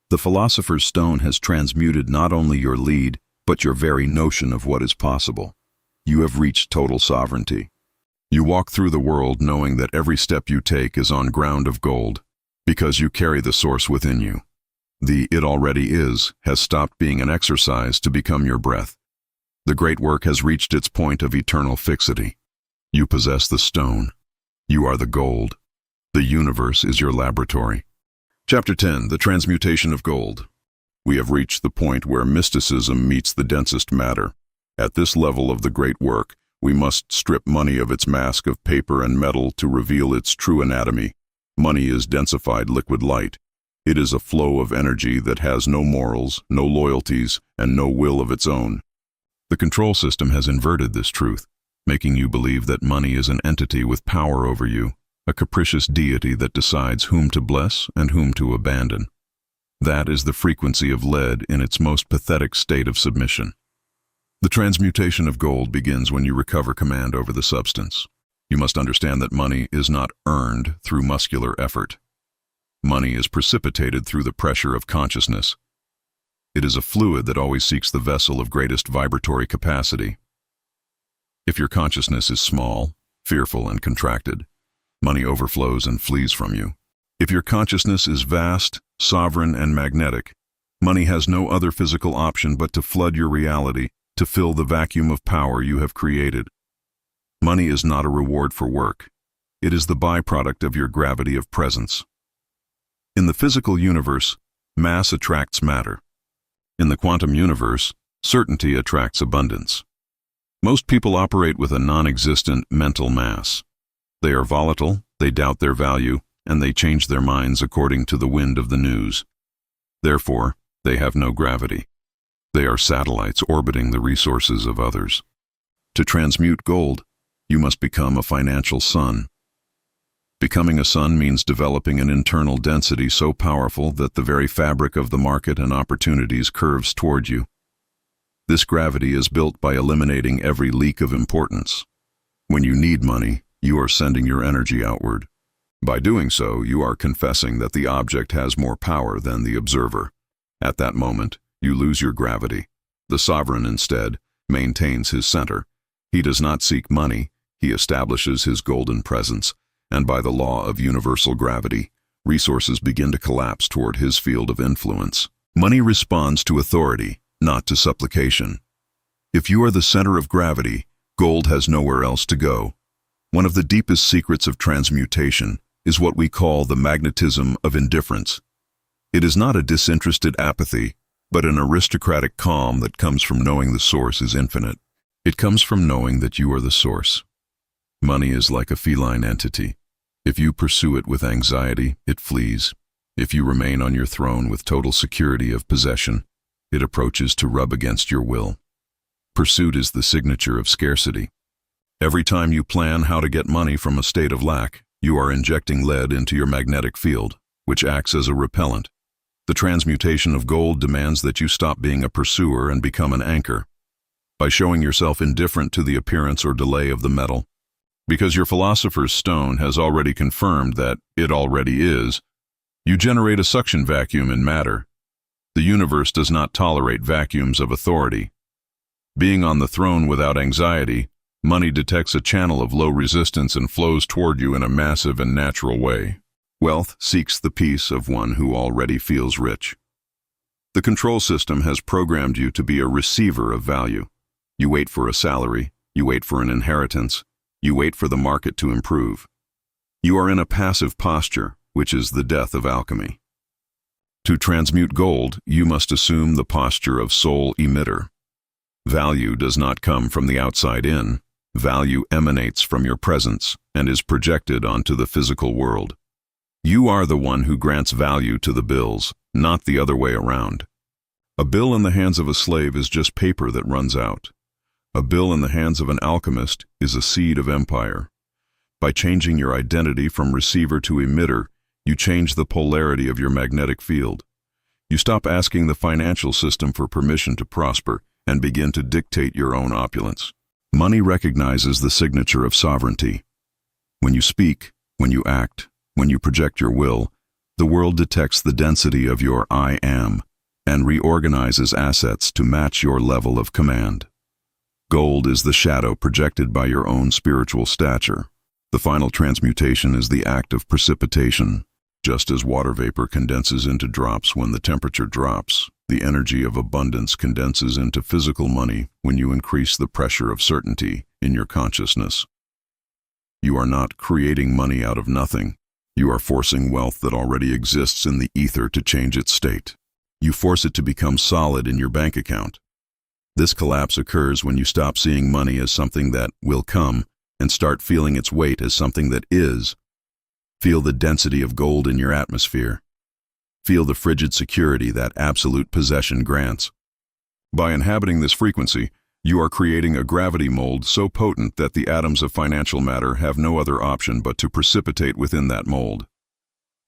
The philosopher's stone has transmuted not only your lead, but your very notion of what is possible. You have reached total sovereignty. You walk through the world knowing that every step you take is on ground of gold, because you carry the source within you. The it already is has stopped being an exercise to become your breath. The great work has reached its point of eternal fixity. You possess the stone. You are the gold. The universe is your laboratory. Chapter 10, The Transmutation of Gold. We have reached the point where mysticism meets the densest matter. At this level of the great work, we must strip money of its mask of paper and metal to reveal its true anatomy. Money is densified liquid light. It is a flow of energy that has no morals, no loyalties, and no will of its own. The control system has inverted this truth, making you believe that money is an entity with power over you, a capricious deity that decides whom to bless and whom to abandon. That is the frequency of lead in its most pathetic state of submission. The transmutation of gold begins when you recover command over the substance. You must understand that money is not earned through muscular effort. Money is precipitated through the pressure of consciousness. It is a fluid that always seeks the vessel of greatest vibratory capacity. If your consciousness is small, fearful, and contracted, money overflows and flees from you. If your consciousness is vast, sovereign, and magnetic, money has no other physical option but to flood your reality, to fill the vacuum of power you have created. Money is not a reward for work. It is the byproduct of your gravity of presence. In the physical universe, mass attracts matter. In the quantum universe, Certainty attracts abundance. Most people operate with a non-existent mental mass. They are volatile, they doubt their value, and they change their minds according to the wind of the news. Therefore, they have no gravity. They are satellites orbiting the resources of others. To transmute gold, you must become a financial sun. Becoming a sun means developing an internal density so powerful that the very fabric of the market and opportunities curves toward you. This gravity is built by eliminating every leak of importance. When you need money, you are sending your energy outward. By doing so, you are confessing that the object has more power than the observer. At that moment, you lose your gravity. The sovereign, instead, maintains his center. He does not seek money, he establishes his golden presence, and by the law of universal gravity, resources begin to collapse toward his field of influence. Money responds to authority, not to supplication. If you are the center of gravity, gold has nowhere else to go. One of the deepest secrets of transmutation is what we call the magnetism of indifference. It is not a disinterested apathy, but an aristocratic calm that comes from knowing the source is infinite. It comes from knowing that you are the source. Money is like a feline entity. If you pursue it with anxiety, it flees. If you remain on your throne with total security of possession, it approaches to rub against your will. Pursuit is the signature of scarcity. Every time you plan how to get money from a state of lack, you are injecting lead into your magnetic field, which acts as a repellent. The transmutation of gold demands that you stop being a pursuer and become an anchor. By showing yourself indifferent to the appearance or delay of the metal, because your philosopher's stone has already confirmed that it already is, you generate a suction vacuum in matter. The universe does not tolerate vacuums of authority. Being on the throne without anxiety, money detects a channel of low resistance and flows toward you in a massive and natural way. Wealth seeks the peace of one who already feels rich. The control system has programmed you to be a receiver of value. You wait for a salary, you wait for an inheritance, you wait for the market to improve. You are in a passive posture, which is the death of alchemy. To transmute gold, you must assume the posture of sole emitter. Value does not come from the outside in. Value emanates from your presence and is projected onto the physical world. You are the one who grants value to the bills, not the other way around. A bill in the hands of a slave is just paper that runs out. A bill in the hands of an alchemist is a seed of empire. By changing your identity from receiver to emitter, you change the polarity of your magnetic field. You stop asking the financial system for permission to prosper and begin to dictate your own opulence. Money recognizes the signature of sovereignty. When you speak, when you act, when you project your will, the world detects the density of your I am and reorganizes assets to match your level of command. Gold is the shadow projected by your own spiritual stature. The final transmutation is the act of precipitation. Just as water vapor condenses into drops when the temperature drops, the energy of abundance condenses into physical money when you increase the pressure of certainty in your consciousness. You are not creating money out of nothing. You are forcing wealth that already exists in the ether to change its state. You force it to become solid in your bank account. This collapse occurs when you stop seeing money as something that will come and start feeling its weight as something that is. Feel the density of gold in your atmosphere. Feel the frigid security that absolute possession grants. By inhabiting this frequency, you are creating a gravity mold so potent that the atoms of financial matter have no other option but to precipitate within that mold.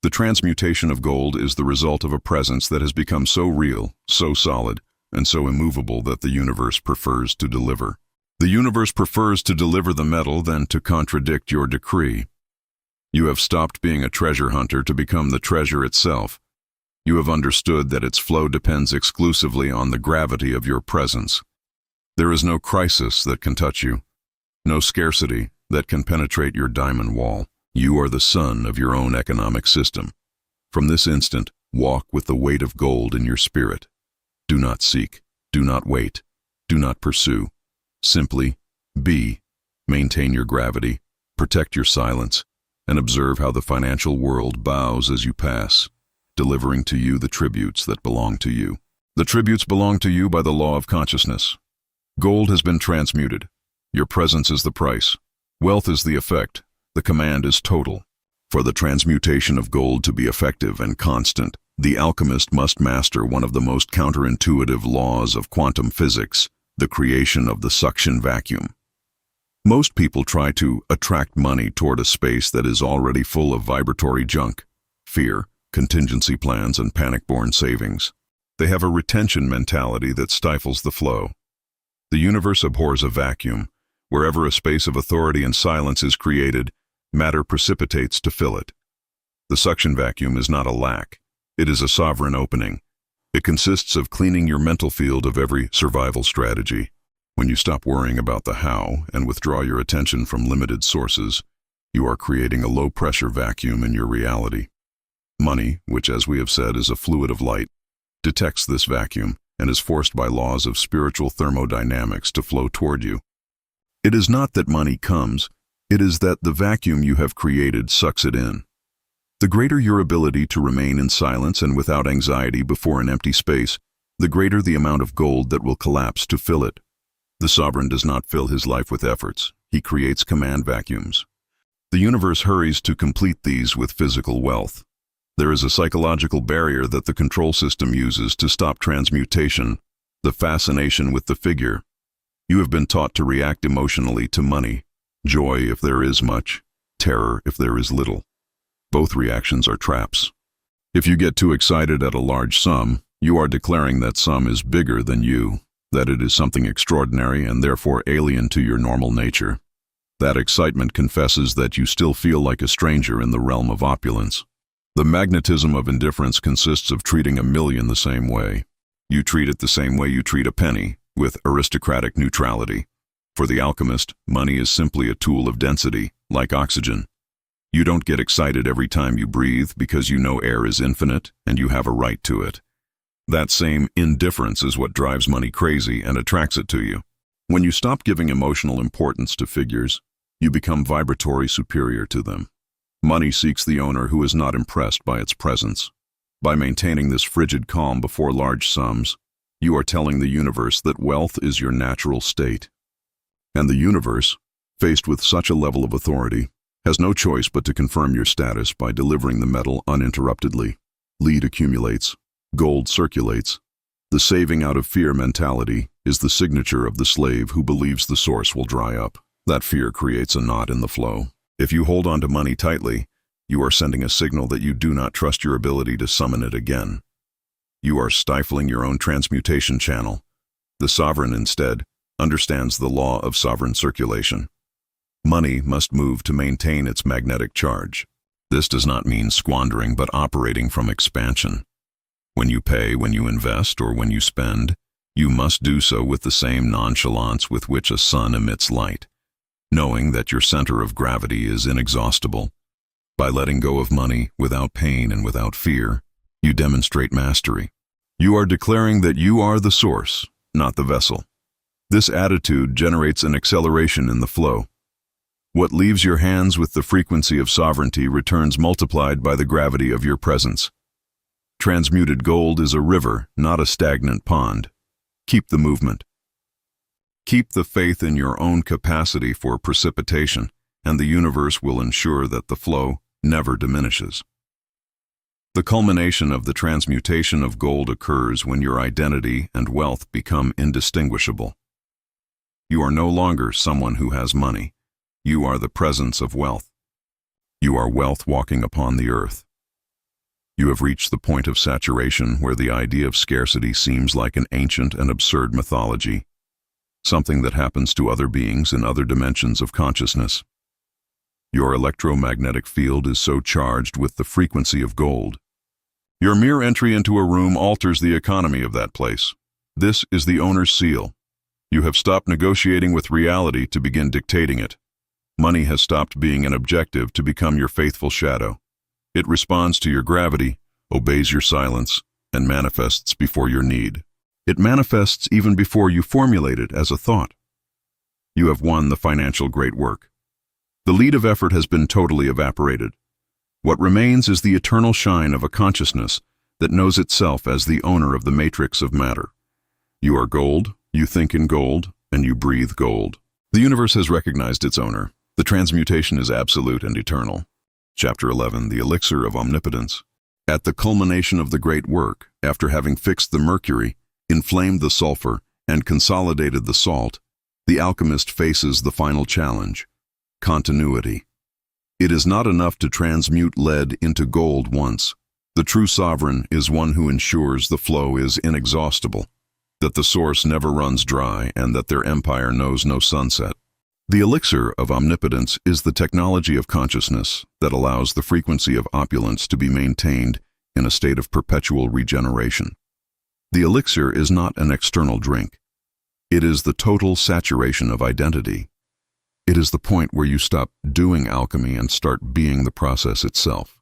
The transmutation of gold is the result of a presence that has become so real, so solid, and so immovable that the universe prefers to deliver. The universe prefers to deliver the metal than to contradict your decree. You have stopped being a treasure hunter to become the treasure itself. You have understood that its flow depends exclusively on the gravity of your presence. There is no crisis that can touch you, no scarcity that can penetrate your diamond wall. You are the sun of your own economic system. From this instant, walk with the weight of gold in your spirit. Do not seek, do not wait, do not pursue. Simply be, maintain your gravity, protect your silence, and observe how the financial world bows as you pass, delivering to you the tributes that belong to you. The tributes belong to you by the law of consciousness. Gold has been transmuted. Your presence is the price. Wealth is the effect. The command is total. For the transmutation of gold to be effective and constant, the alchemist must master one of the most counterintuitive laws of quantum physics, the creation of the suction vacuum. Most people try to attract money toward a space that is already full of vibratory junk, fear, contingency plans, and panic-born savings. They have a retention mentality that stifles the flow. The universe abhors a vacuum. Wherever a space of authority and silence is created, matter precipitates to fill it. The suction vacuum is not a lack. It is a sovereign opening. It consists of cleaning your mental field of every survival strategy. When you stop worrying about the how and withdraw your attention from limited sources, you are creating a low-pressure vacuum in your reality. Money, which as we have said is a fluid of light, detects this vacuum and is forced by laws of spiritual thermodynamics to flow toward you. It is not that money comes, it is that the vacuum you have created sucks it in. The greater your ability to remain in silence and without anxiety before an empty space, the greater the amount of gold that will collapse to fill it. The sovereign does not fill his life with efforts. He creates command vacuums. The universe hurries to complete these with physical wealth. There is a psychological barrier that the control system uses to stop transmutation, the fascination with the figure. You have been taught to react emotionally to money, joy if there is much, terror if there is little. Both reactions are traps. If you get too excited at a large sum, you are declaring that sum is bigger than you, that it is something extraordinary and therefore alien to your normal nature. That excitement confesses that you still feel like a stranger in the realm of opulence. The magnetism of indifference consists of treating a million the same way. You treat it the same way you treat a penny, with aristocratic neutrality. For the alchemist, money is simply a tool of density, like oxygen. You don't get excited every time you breathe because you know air is infinite and you have a right to it. That same indifference is what drives money crazy and attracts it to you. When you stop giving emotional importance to figures, you become vibratory superior to them. Money seeks the owner who is not impressed by its presence. By maintaining this frigid calm before large sums, you are telling the universe that wealth is your natural state. And the universe, faced with such a level of authority, has no choice but to confirm your status by delivering the metal uninterruptedly. Lead accumulates, gold circulates. The saving out of fear mentality is the signature of the slave who believes the source will dry up. That fear creates a knot in the flow. If you hold on to money tightly, you are sending a signal that you do not trust your ability to summon it again. You are stifling your own transmutation channel. The sovereign, instead, understands the law of sovereign circulation. Money must move to maintain its magnetic charge. This does not mean squandering, but operating from expansion. When you pay, when you invest, or when you spend, you must do so with the same nonchalance with which a sun emits light, knowing that your center of gravity is inexhaustible. By letting go of money without pain and without fear, you demonstrate mastery. You are declaring that you are the source, not the vessel. This attitude generates an acceleration in the flow. What leaves your hands with the frequency of sovereignty returns multiplied by the gravity of your presence. Transmuted gold is a river, not a stagnant pond. Keep the movement. Keep the faith in your own capacity for precipitation, and the universe will ensure that the flow never diminishes. The culmination of the transmutation of gold occurs when your identity and wealth become indistinguishable. You are no longer someone who has money. You are the presence of wealth. You are wealth walking upon the earth. You have reached the point of saturation where the idea of scarcity seems like an ancient and absurd mythology, something that happens to other beings in other dimensions of consciousness. Your electromagnetic field is so charged with the frequency of gold. Your mere entry into a room alters the economy of that place. This is the owner's seal. You have stopped negotiating with reality to begin dictating it. Money has stopped being an objective to become your faithful shadow. It responds to your gravity, obeys your silence, and manifests before your need. It manifests even before you formulate it as a thought. You have won the financial great work. The lead of effort has been totally evaporated. What remains is the eternal shine of a consciousness that knows itself as the owner of the matrix of matter. You are gold, you think in gold, and you breathe gold. The universe has recognized its owner. The transmutation is absolute and eternal. Chapter 11, the Elixir of Omnipotence. At the culmination of the great work, after having fixed the mercury, inflamed the sulfur, and consolidated the salt, the alchemist faces the final challenge: continuity. It is not enough to transmute lead into gold once. The true sovereign is one who ensures the flow is inexhaustible, that the source never runs dry, and that their empire knows no sunset. The elixir of omnipotence is the technology of consciousness that allows the frequency of opulence to be maintained in a state of perpetual regeneration. The elixir is not an external drink. It is the total saturation of identity. It is the point where you stop doing alchemy and start being the process itself.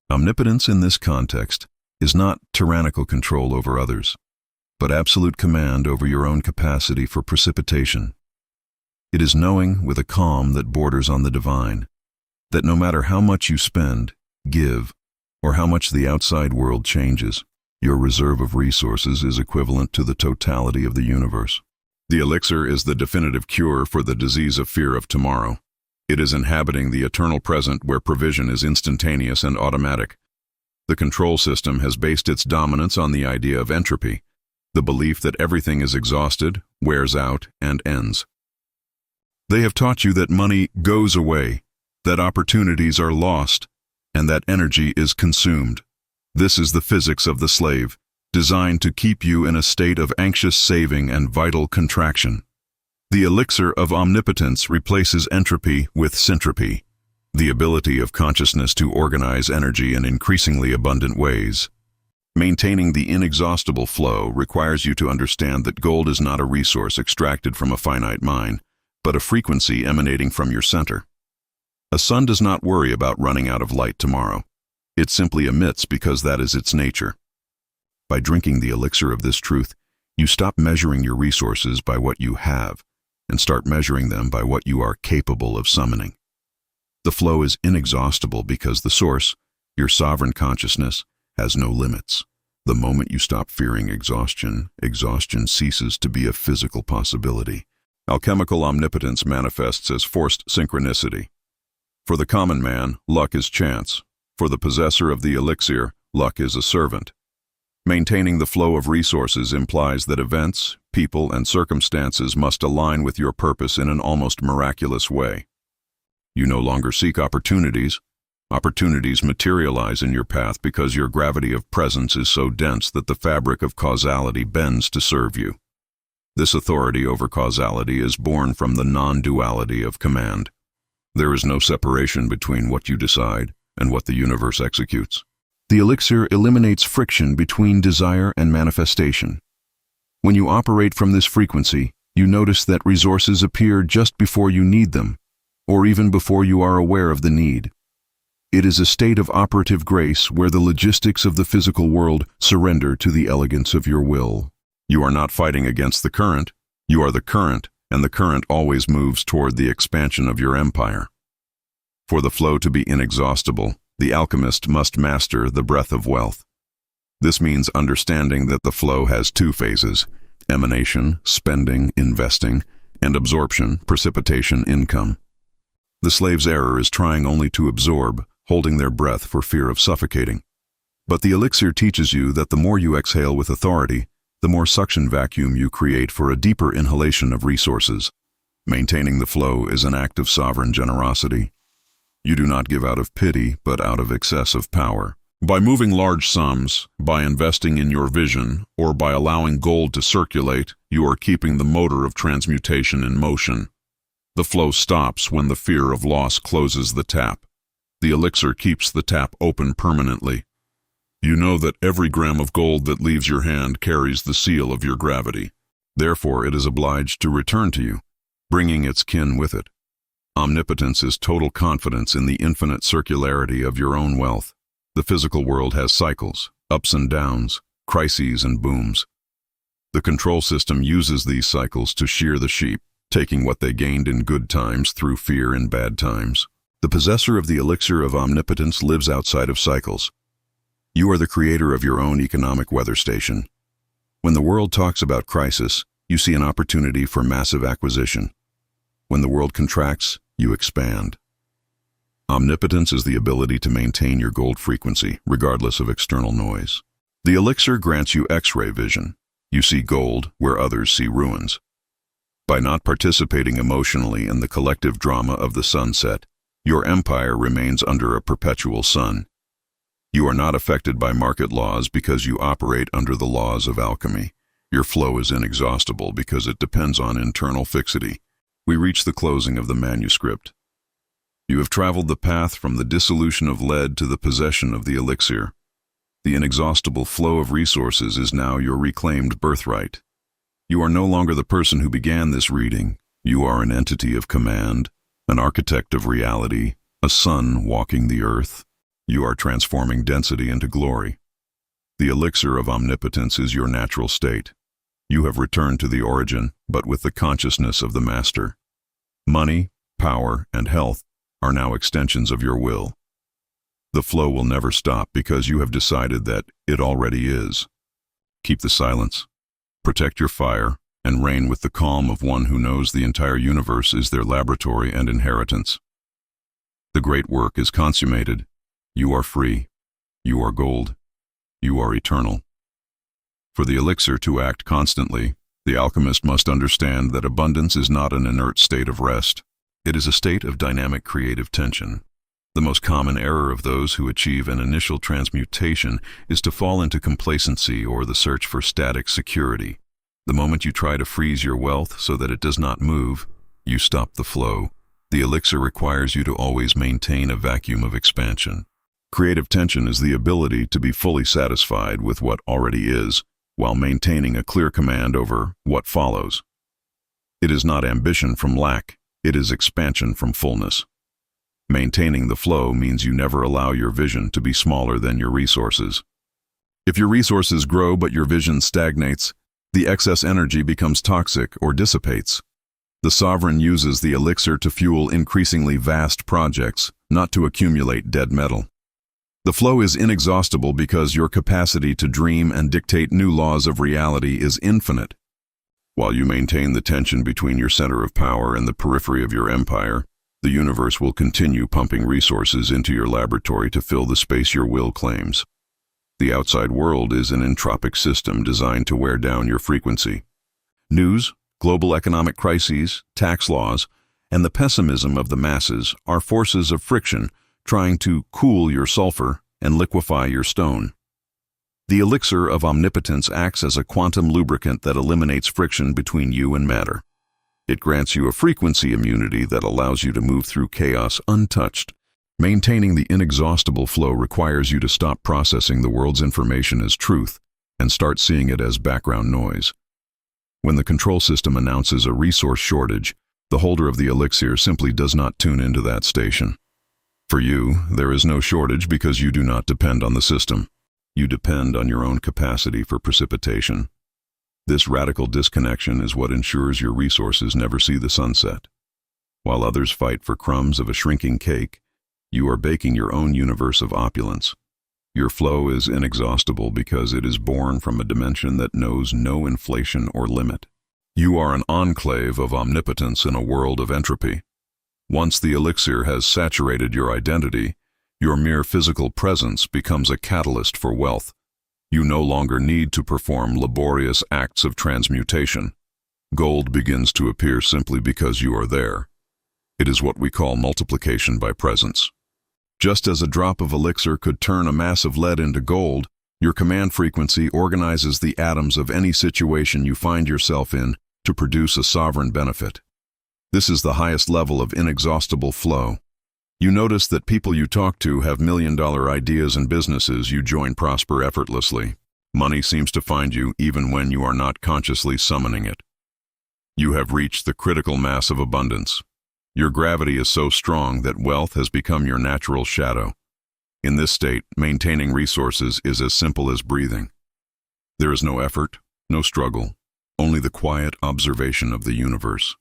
Omnipotence in this context is not tyrannical control over others, but absolute command over your own capacity for precipitation. It is knowing with a calm that borders on the divine, that no matter how much you spend, give, or how much the outside world changes, your reserve of resources is equivalent to the totality of the universe. The elixir is the definitive cure for the disease of fear of tomorrow. It is inhabiting the eternal present where provision is instantaneous and automatic. The control system has based its dominance on the idea of entropy, the belief that everything is exhausted, wears out, and ends. They have taught you that money goes away, that opportunities are lost, and that energy is consumed. This is the physics of the slave, designed to keep you in a state of anxious saving and vital contraction. The elixir of omnipotence replaces entropy with syntropy, the ability of consciousness to organize energy in increasingly abundant ways. Maintaining the inexhaustible flow requires you to understand that gold is not a resource extracted from a finite mine, but a frequency emanating from your center. A sun does not worry about running out of light tomorrow. It simply emits because that is its nature. By drinking the elixir of this truth, you stop measuring your resources by what you have and start measuring them by what you are capable of summoning. The flow is inexhaustible because the source, your sovereign consciousness, has no limits. The moment you stop fearing exhaustion, exhaustion ceases to be a physical possibility. Alchemical omnipotence manifests as forced synchronicity. For the common man, luck is chance. For the possessor of the elixir, luck is a servant. Maintaining the flow of resources implies that events, people, and circumstances must align with your purpose in an almost miraculous way. You no longer seek opportunities. Opportunities materialize in your path because your gravity of presence is so dense that the fabric of causality bends to serve you. This authority over causality is born from the non-duality of command. There is no separation between what you decide and what the universe executes. The elixir eliminates friction between desire and manifestation. When you operate from this frequency, you notice that resources appear just before you need them, or even before you are aware of the need. It is a state of operative grace where the logistics of the physical world surrender to the elegance of your will. You are not fighting against the current, you are the current, and the current always moves toward the expansion of your empire. For the flow to be inexhaustible, the alchemist must master the breath of wealth. This means understanding that the flow has two phases: emanation, spending, investing, and absorption, precipitation, income. The slave's error is trying only to absorb, holding their breath for fear of suffocating. But the elixir teaches you that the more you exhale with authority, the more suction vacuum you create for a deeper inhalation of resources. Maintaining the flow is an act of sovereign generosity. You do not give out of pity, but out of excessive power. By moving large sums, by investing in your vision, or by allowing gold to circulate, you are keeping the motor of transmutation in motion. The flow stops when the fear of loss closes the tap. The elixir keeps the tap open permanently. You know that every gram of gold that leaves your hand carries the seal of your gravity. Therefore, it is obliged to return to you, bringing its kin with it. Omnipotence is total confidence in the infinite circularity of your own wealth. The physical world has cycles, ups and downs, crises and booms. The control system uses these cycles to shear the sheep, taking what they gained in good times through fear in bad times. The possessor of the elixir of omnipotence lives outside of cycles. You are the creator of your own economic weather station. When the world talks about crisis, you see an opportunity for massive acquisition. When the world contracts, you expand. Omnipotence is the ability to maintain your gold frequency, regardless of external noise. The elixir grants you X-ray vision. You see gold where others see ruins. By not participating emotionally in the collective drama of the sunset, your empire remains under a perpetual sun. You are not affected by market laws because you operate under the laws of alchemy. Your flow is inexhaustible because it depends on internal fixity. We reach the closing of the manuscript. You have traveled the path from the dissolution of lead to the possession of the elixir. The inexhaustible flow of resources is now your reclaimed birthright. You are no longer the person who began this reading. You are an entity of command, an architect of reality, a sun walking the earth. You are transforming density into glory. The elixir of omnipotence is your natural state. You have returned to the origin, but with the consciousness of the master. Money, power, and health are now extensions of your will. The flow will never stop because you have decided that it already is. Keep the silence. Protect your fire, and reign with the calm of one who knows the entire universe is their laboratory and inheritance. The great work is consummated. You are free. You are gold. You are eternal. For the elixir to act constantly, the alchemist must understand that abundance is not an inert state of rest. It is a state of dynamic creative tension. The most common error of those who achieve an initial transmutation is to fall into complacency or the search for static security. The moment you try to freeze your wealth so that it does not move, you stop the flow. The elixir requires you to always maintain a vacuum of expansion. Creative tension is the ability to be fully satisfied with what already is, while maintaining a clear command over what follows. It is not ambition from lack, it is expansion from fullness. Maintaining the flow means you never allow your vision to be smaller than your resources. If your resources grow but your vision stagnates, the excess energy becomes toxic or dissipates. The sovereign uses the elixir to fuel increasingly vast projects, not to accumulate dead metal. The flow is inexhaustible because your capacity to dream and dictate new laws of reality is infinite. While you maintain the tension between your center of power and the periphery of your empire, the universe will continue pumping resources into your laboratory to fill the space your will claims. The outside world is an entropic system designed to wear down your frequency. News, global economic crises, tax laws, and the pessimism of the masses are forces of friction trying to cool your sulfur and liquefy your stone. The elixir of omnipotence acts as a quantum lubricant that eliminates friction between you and matter. It grants you a frequency immunity that allows you to move through chaos untouched. Maintaining the inexhaustible flow requires you to stop processing the world's information as truth and start seeing it as background noise. When the control system announces a resource shortage, the holder of the elixir simply does not tune into that station. For you, there is no shortage because you do not depend on the system. You depend on your own capacity for precipitation. This radical disconnection is what ensures your resources never see the sunset. While others fight for crumbs of a shrinking cake, you are baking your own universe of opulence. Your flow is inexhaustible because it is born from a dimension that knows no inflation or limit. You are an enclave of omnipotence in a world of entropy. Once the elixir has saturated your identity, your mere physical presence becomes a catalyst for wealth. You no longer need to perform laborious acts of transmutation. Gold begins to appear simply because you are there. It is what we call multiplication by presence. Just as a drop of elixir could turn a mass of lead into gold, your command frequency organizes the atoms of any situation you find yourself in to produce a sovereign benefit. This is the highest level of inexhaustible flow. You notice that people you talk to have million-dollar ideas and businesses you join prosper effortlessly. Money seems to find you even when you are not consciously summoning it. You have reached the critical mass of abundance. Your gravity is so strong that wealth has become your natural shadow. In this state, maintaining resources is as simple as breathing. There is no effort, no struggle, only the quiet observation of the universe.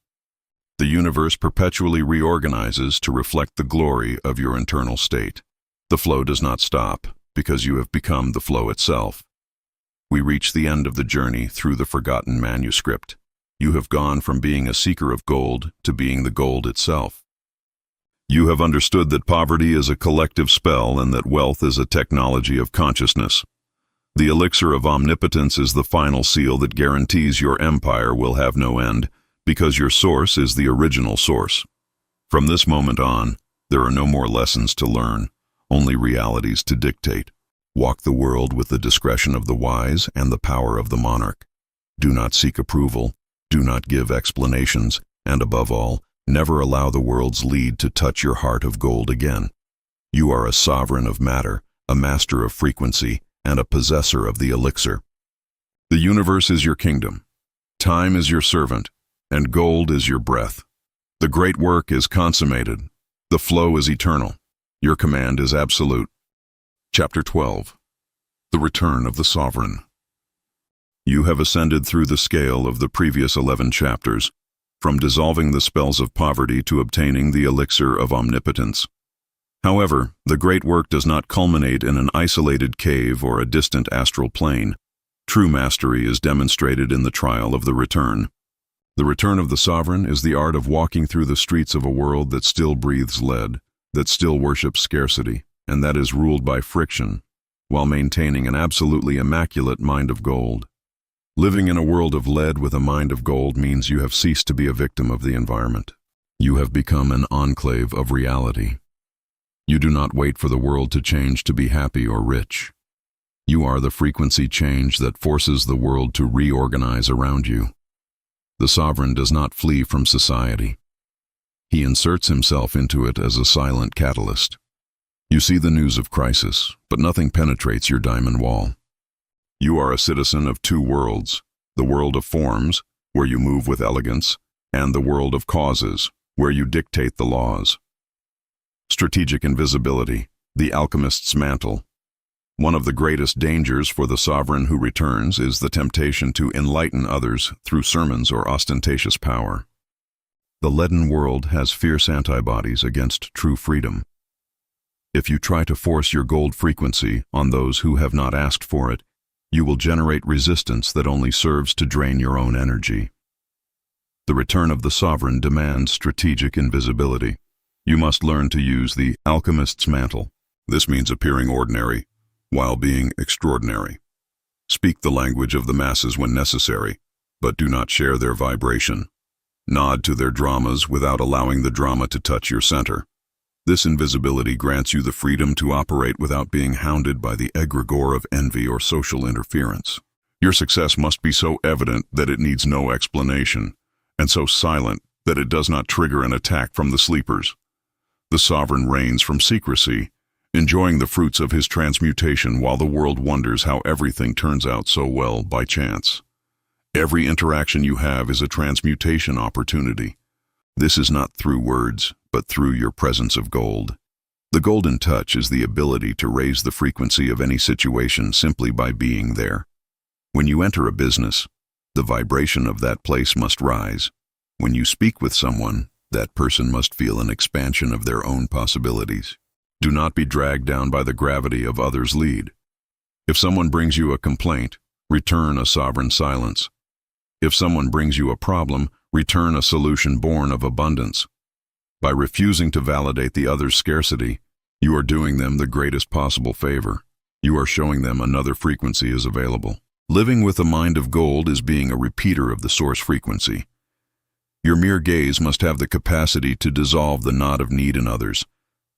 The universe perpetually reorganizes to reflect the glory of your internal state. The flow does not stop. because you have become the flow itself. We reach the end of the journey through the Forgotten Manuscript. You have gone from being a seeker of gold to being the gold itself. You have understood that poverty is a collective spell and that wealth is a technology of consciousness. The elixir of omnipotence is the final seal that guarantees your empire will have no end, because your source is the original source. From this moment on, there are no more lessons to learn, only realities to dictate. Walk the world with the discretion of the wise and the power of the monarch. Do not seek approval, do not give explanations, and above all, never allow the world's lead to touch your heart of gold again. You are a sovereign of matter, a master of frequency, and a possessor of the elixir. The universe is your kingdom. Time is your servant, and gold is your breath. The great work is consummated. The flow is eternal. Your command is absolute. Chapter 12. The Return of the Sovereign. You have ascended through the scale of the previous 11 chapters, from dissolving the spells of poverty to obtaining the elixir of omnipotence. However, the great work does not culminate in an isolated cave or a distant astral plane. True mastery is demonstrated in the trial of the return. The return of the sovereign is the art of walking through the streets of a world that still breathes lead, that still worships scarcity, and that is ruled by friction, while maintaining an absolutely immaculate mind of gold. Living in a world of lead with a mind of gold means you have ceased to be a victim of the environment. You have become an enclave of reality. You do not wait for the world to change to be happy or rich. You are the frequency change that forces the world to reorganize around you. The sovereign does not flee from society. He inserts himself into it as a silent catalyst. You see the news of crisis, but nothing penetrates your diamond wall. You are a citizen of two worlds, the world of forms, where you move with elegance, and the world of causes, where you dictate the laws. Strategic invisibility, the alchemist's mantle. One of the greatest dangers for the sovereign who returns is the temptation to enlighten others through sermons or ostentatious power. The leaden world has fierce antibodies against true freedom. If you try to force your gold frequency on those who have not asked for it, you will generate resistance that only serves to drain your own energy. The return of the sovereign demands strategic invisibility. You must learn to use the alchemist's mantle. This means appearing ordinary, while being extraordinary. Speak the language of the masses when necessary, but do not share their vibration. Nod to their dramas without allowing the drama to touch your center. This invisibility grants you the freedom to operate without being hounded by the egregore of envy or social interference. Your success must be so evident that it needs no explanation, and so silent that it does not trigger an attack from the sleepers. The sovereign reigns from secrecy, enjoying the fruits of his transmutation while the world wonders how everything turns out so well by chance. Every interaction you have is a transmutation opportunity. This is not through words, but through your presence of gold. The golden touch is the ability to raise the frequency of any situation simply by being there. When you enter a business, the vibration of that place must rise. When you speak with someone, that person must feel an expansion of their own possibilities. Do not be dragged down by the gravity of others' lead. If someone brings you a complaint, return a sovereign silence. If someone brings you a problem, return a solution born of abundance. By refusing to validate the other's scarcity, you are doing them the greatest possible favor. You are showing them another frequency is available. Living with a mind of gold is being a repeater of the source frequency. Your mere gaze must have the capacity to dissolve the knot of need in others,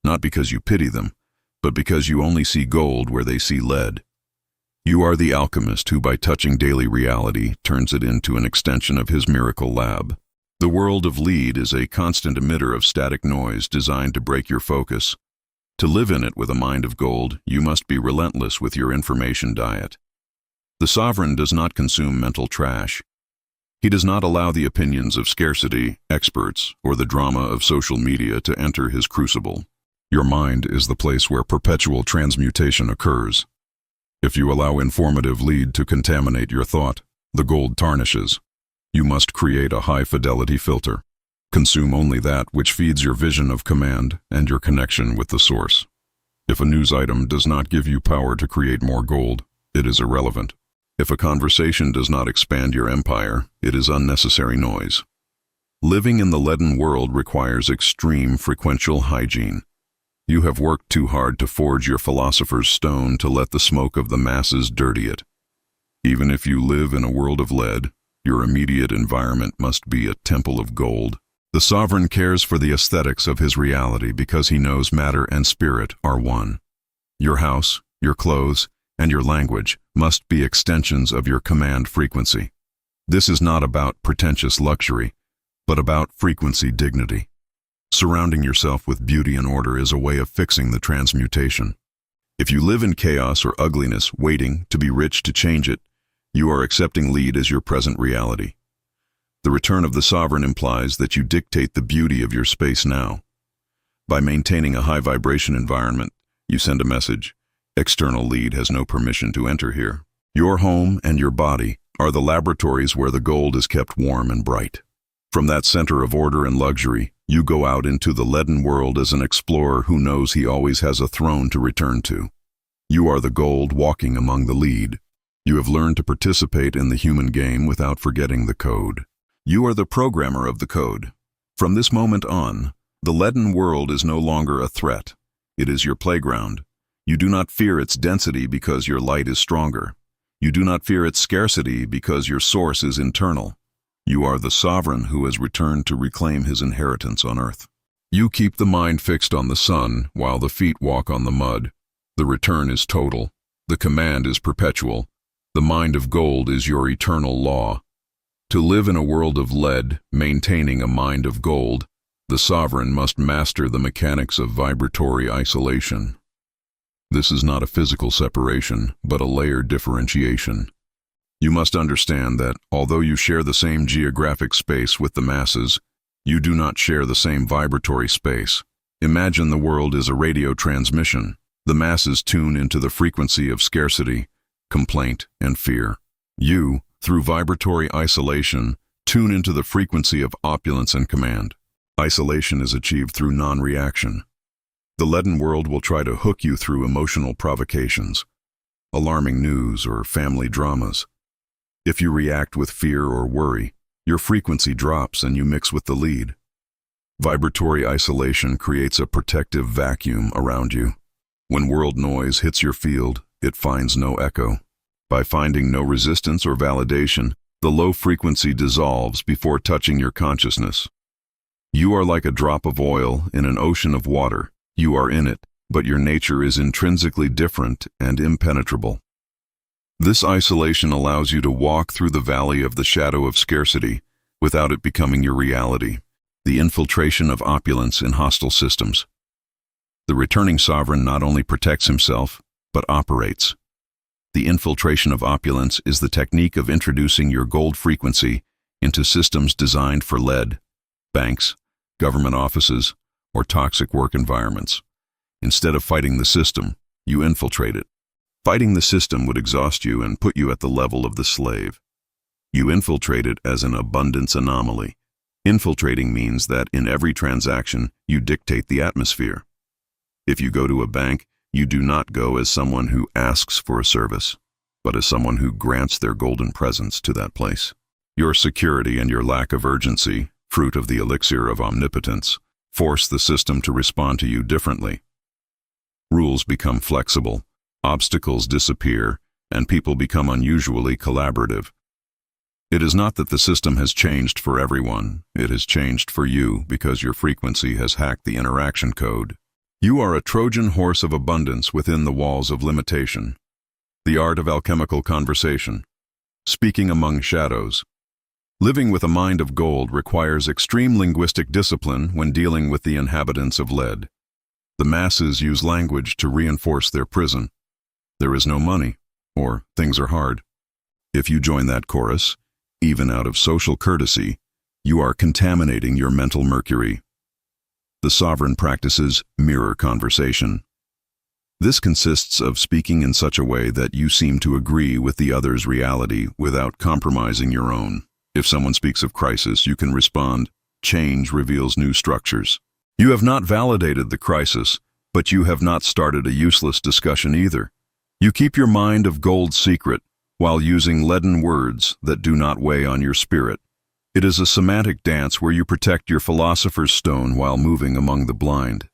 not because you pity them, but because you only see gold where they see lead. You are the alchemist who, by touching daily reality, turns it into an extension of his miracle lab. The world of lead is a constant emitter of static noise designed to break your focus. To live in it with a mind of gold, you must be relentless with your information diet. The sovereign does not consume mental trash. He does not allow the opinions of scarcity, experts, or the drama of social media to enter his crucible. Your mind is the place where perpetual transmutation occurs. If you allow informative lead to contaminate your thought, the gold tarnishes. You must create a high-fidelity filter. Consume only that which feeds your vision of command and your connection with the source. If a news item does not give you power to create more gold, it is irrelevant. If a conversation does not expand your empire, it is unnecessary noise. Living in the leaden world requires extreme frequential hygiene. You have worked too hard to forge your philosopher's stone to let the smoke of the masses dirty it. Even if you live in a world of lead, your immediate environment must be a temple of gold. The sovereign cares for the aesthetics of his reality because he knows matter and spirit are one. Your house, your clothes, and your language must be extensions of your command frequency. This is not about pretentious luxury, but about frequency dignity. Surrounding yourself with beauty and order is a way of fixing the transmutation. If you live in chaos or ugliness, waiting to be rich to change it, you are accepting lead as your present reality. The return of the sovereign implies that you dictate the beauty of your space now. By maintaining a high vibration environment, you send a message. External lead has no permission to enter here. Your home and your body are the laboratories where the gold is kept warm and bright. From that center of order and luxury, you go out into the leaden world as an explorer who knows he always has a throne to return to. You are the gold walking among the lead. You have learned to participate in the human game without forgetting the code. You are the programmer of the code. From this moment on, the leaden world is no longer a threat. It is your playground. You do not fear its density because your light is stronger. You do not fear its scarcity because your source is internal. You are the sovereign who has returned to reclaim his inheritance on earth. You keep the mind fixed on the sun while the feet walk on the mud. The return is total. The command is perpetual. The mind of gold is your eternal law. To live in a world of lead, maintaining a mind of gold, the sovereign must master the mechanics of vibratory isolation. This is not a physical separation, but a layered differentiation. You must understand that, although you share the same geographic space with the masses, you do not share the same vibratory space. Imagine the world is a radio transmission. The masses tune into the frequency of scarcity, complaint, and fear. You, through vibratory isolation, tune into the frequency of opulence and command. Isolation is achieved through non-reaction. The leaden world will try to hook you through emotional provocations, alarming news, or family dramas. If you react with fear or worry, your frequency drops and you mix with the lead. Vibratory isolation creates a protective vacuum around you. When world noise hits your field, it finds no echo. By finding no resistance or validation, the low frequency dissolves before touching your consciousness. You are like a drop of oil in an ocean of water. You are in it, but your nature is intrinsically different and impenetrable. This isolation allows you to walk through the valley of the shadow of scarcity without it becoming your reality, the infiltration of opulence in hostile systems. The returning sovereign not only protects himself, but operates. The infiltration of opulence is the technique of introducing your gold frequency into systems designed for lead, banks, government offices, or toxic work environments. Instead of fighting the system, you infiltrate it. Fighting the system would exhaust you and put you at the level of the slave. You infiltrate it as an abundance anomaly. Infiltrating means that in every transaction, you dictate the atmosphere. If you go to a bank, you do not go as someone who asks for a service, but as someone who grants their golden presence to that place. Your security and your lack of urgency, fruit of the elixir of omnipotence, force the system to respond to you differently. Rules become flexible. Obstacles disappear, and people become unusually collaborative. It is not that the system has changed for everyone. It has changed for you because your frequency has hacked the interaction code. You are a Trojan horse of abundance within the walls of limitation. The art of alchemical conversation. Speaking among shadows. Living with a mind of gold requires extreme linguistic discipline when dealing with the inhabitants of lead. The masses use language to reinforce their prison. There is no money, or things are hard. If you join that chorus, even out of social courtesy, you are contaminating your mental Mercury. The sovereign practices mirror conversation. This consists of speaking in such a way that you seem to agree with the other's reality without compromising your own. If someone speaks of crisis, you can respond, "Change reveals new structures." You have not validated the crisis, But you have not started a useless discussion either. You keep your mind of gold secret while using leaden words that do not weigh on your spirit. It is a semantic dance where you protect your philosopher's stone while moving among the blind.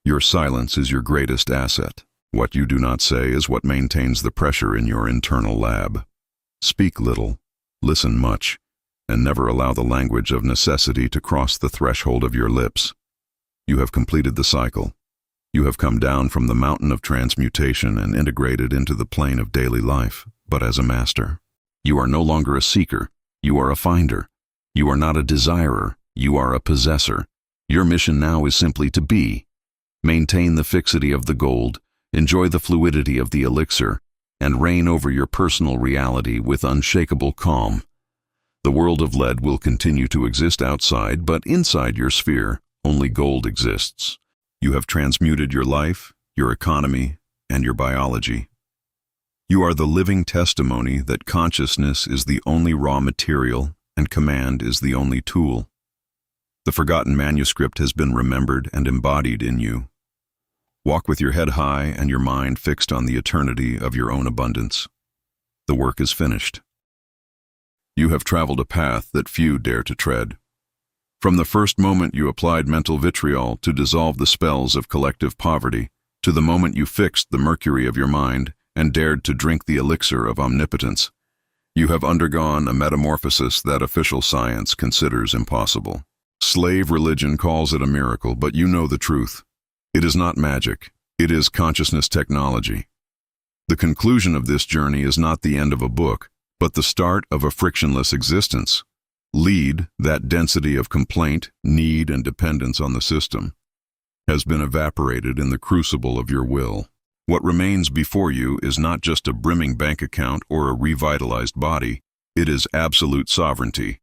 Your silence is your greatest asset. What you do not say is what maintains the pressure in your internal lab. Speak little, listen much, and never allow the language of necessity to cross the threshold of your lips. You have completed the cycle. You have come down from the mountain of transmutation and integrated into the plane of daily life, but as a master. You are no longer a seeker, you are a finder. You are not a desirer, you are a possessor. Your mission now is simply to be. Maintain the fixity of the gold, enjoy the fluidity of the elixir, and reign over your personal reality with unshakable calm. The world of lead will continue to exist outside, but inside your sphere, only gold exists. You have transmuted your life, your economy, and your biology. You are the living testimony that consciousness is the only raw material and command is the only tool. The Forgotten Manuscript has been remembered and embodied in you. Walk with your head high and your mind fixed on the eternity of your own abundance. The work is finished. You have traveled a path that few dare to tread. From the first moment you applied mental vitriol to dissolve the spells of collective poverty, to the moment you fixed the mercury of your mind and dared to drink the elixir of omnipotence, you have undergone a metamorphosis that official science considers impossible. Slave religion calls it a miracle, but you know the truth. It is not magic. It is consciousness technology. The conclusion of this journey is not the end of a book, but the start of a frictionless existence. Lead, that density of complaint, need, and dependence on the system, has been evaporated in the crucible of your will. What remains before you is not just a brimming bank account or a revitalized body, it is absolute sovereignty.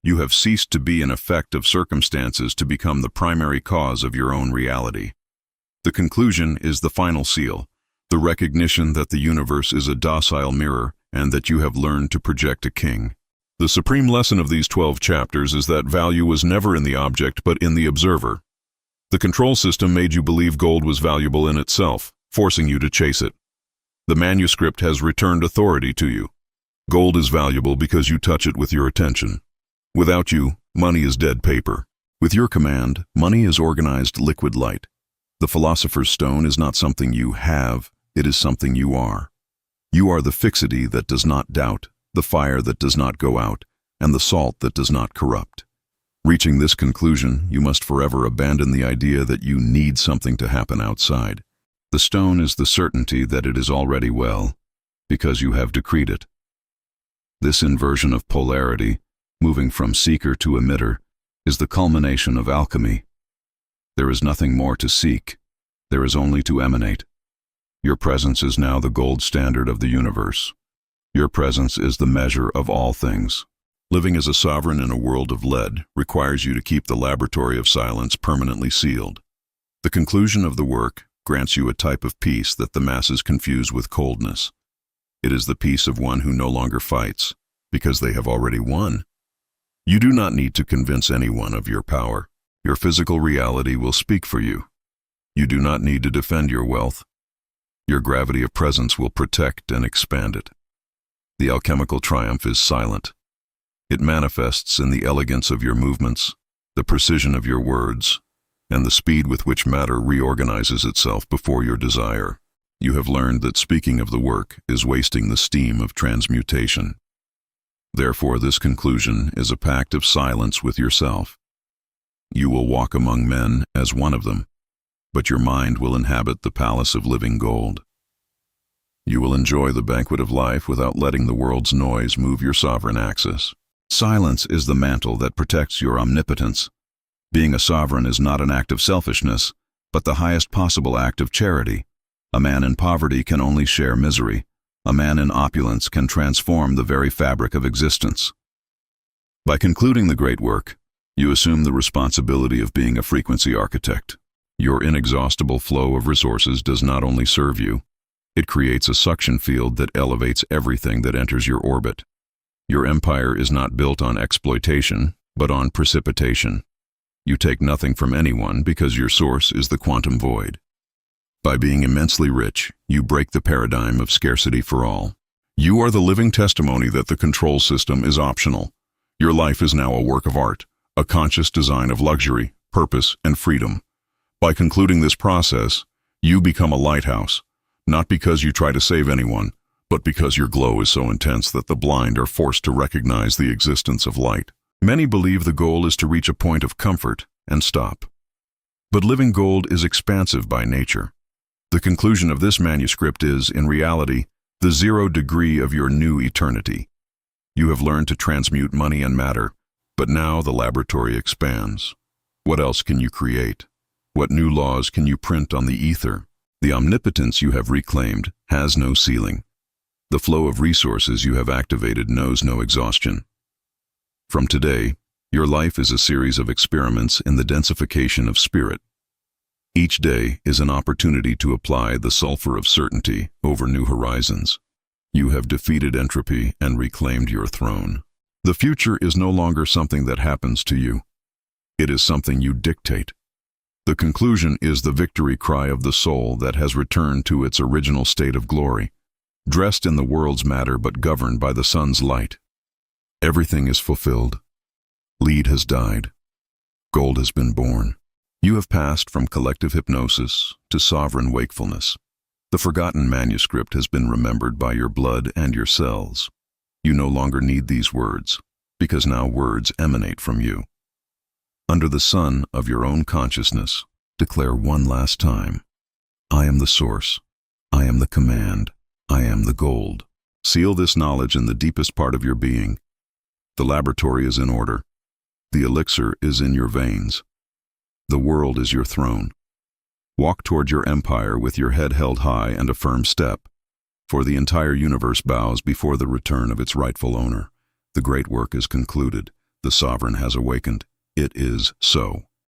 You have ceased to be an effect of circumstances to become the primary cause of your own reality. The conclusion is the final seal, the recognition that the universe is a docile mirror and that you have learned to project a king. The supreme lesson of these 12 chapters is that value was never in the object but in the observer. The control system made you believe gold was valuable in itself, forcing you to chase it. The manuscript has returned authority to you. Gold is valuable because you touch it with your attention. Without you, money is dead paper. With your command, money is organized liquid light. The philosopher's stone is not something you have, it is something you are. You are the fixity that does not doubt, the fire that does not go out, and the salt that does not corrupt. Reaching this conclusion, you must forever abandon the idea that you need something to happen outside. The stone is the certainty that it is already well, because you have decreed it. This inversion of polarity, moving from seeker to emitter, is the culmination of alchemy. There is nothing more to seek, there is only to emanate. Your presence is now the gold standard of the universe. Your presence is the measure of all things. Living as a sovereign in a world of lead requires you to keep the laboratory of silence permanently sealed. The conclusion of the work grants you a type of peace that the masses confuse with coldness. It is the peace of one who no longer fights, because they have already won. You do not need to convince anyone of your power. Your physical reality will speak for you. You do not need to defend your wealth. Your gravity of presence will protect and expand it. The alchemical triumph is silent. It manifests in the elegance of your movements, the precision of your words, and the speed with which matter reorganizes itself before your desire. You have learned that speaking of the work is wasting the steam of transmutation. Therefore, this conclusion is a pact of silence with yourself. You will walk among men as one of them, but your mind will inhabit the palace of living gold. You will enjoy the banquet of life without letting the world's noise move your sovereign axis. Silence is the mantle that protects your omnipotence. Being a sovereign is not an act of selfishness, but the highest possible act of charity. A man in poverty can only share misery. A man in opulence can transform the very fabric of existence. By concluding the great work, you assume the responsibility of being a frequency architect. Your inexhaustible flow of resources does not only serve you, it creates a suction field that elevates everything that enters your orbit. Your empire is not built on exploitation, but on precipitation. You take nothing from anyone because your source is the quantum void. By being immensely rich, you break the paradigm of scarcity for all. You are the living testimony that the control system is optional. Your life is now a work of art, a conscious design of luxury, purpose, and freedom. By concluding this process, you become a lighthouse, not because you try to save anyone, but because your glow is so intense that the blind are forced to recognize the existence of light. Many believe the goal is to reach a point of comfort and stop. But living gold is expansive by nature. The conclusion of this manuscript is, in reality, the 0 degree of your new eternity. You have learned to transmute money and matter, but now the laboratory expands. What else can you create? What new laws can you print on the ether? The omnipotence you have reclaimed has no ceiling. The flow of resources you have activated knows no exhaustion. From today, your life is a series of experiments in the densification of spirit. Each day is an opportunity to apply the sulfur of certainty over new horizons. You have defeated entropy and reclaimed your throne. The future is no longer something that happens to you. It is something you dictate. The conclusion is the victory cry of the soul that has returned to its original state of glory, dressed in the world's matter but governed by the sun's light. Everything is fulfilled. Lead has died. Gold has been born. You have passed from collective hypnosis to sovereign wakefulness. The forgotten manuscript has been remembered by your blood and your cells. You no longer need these words, because now words emanate from you. Under the sun of your own consciousness, declare one last time, I am the source. I am the command. I am the gold. Seal this knowledge in the deepest part of your being. The laboratory is in order. The elixir is in your veins. The world is your throne. Walk toward your empire with your head held high and a firm step, for the entire universe bows before the return of its rightful owner. The great work is concluded. The sovereign has awakened. It is so.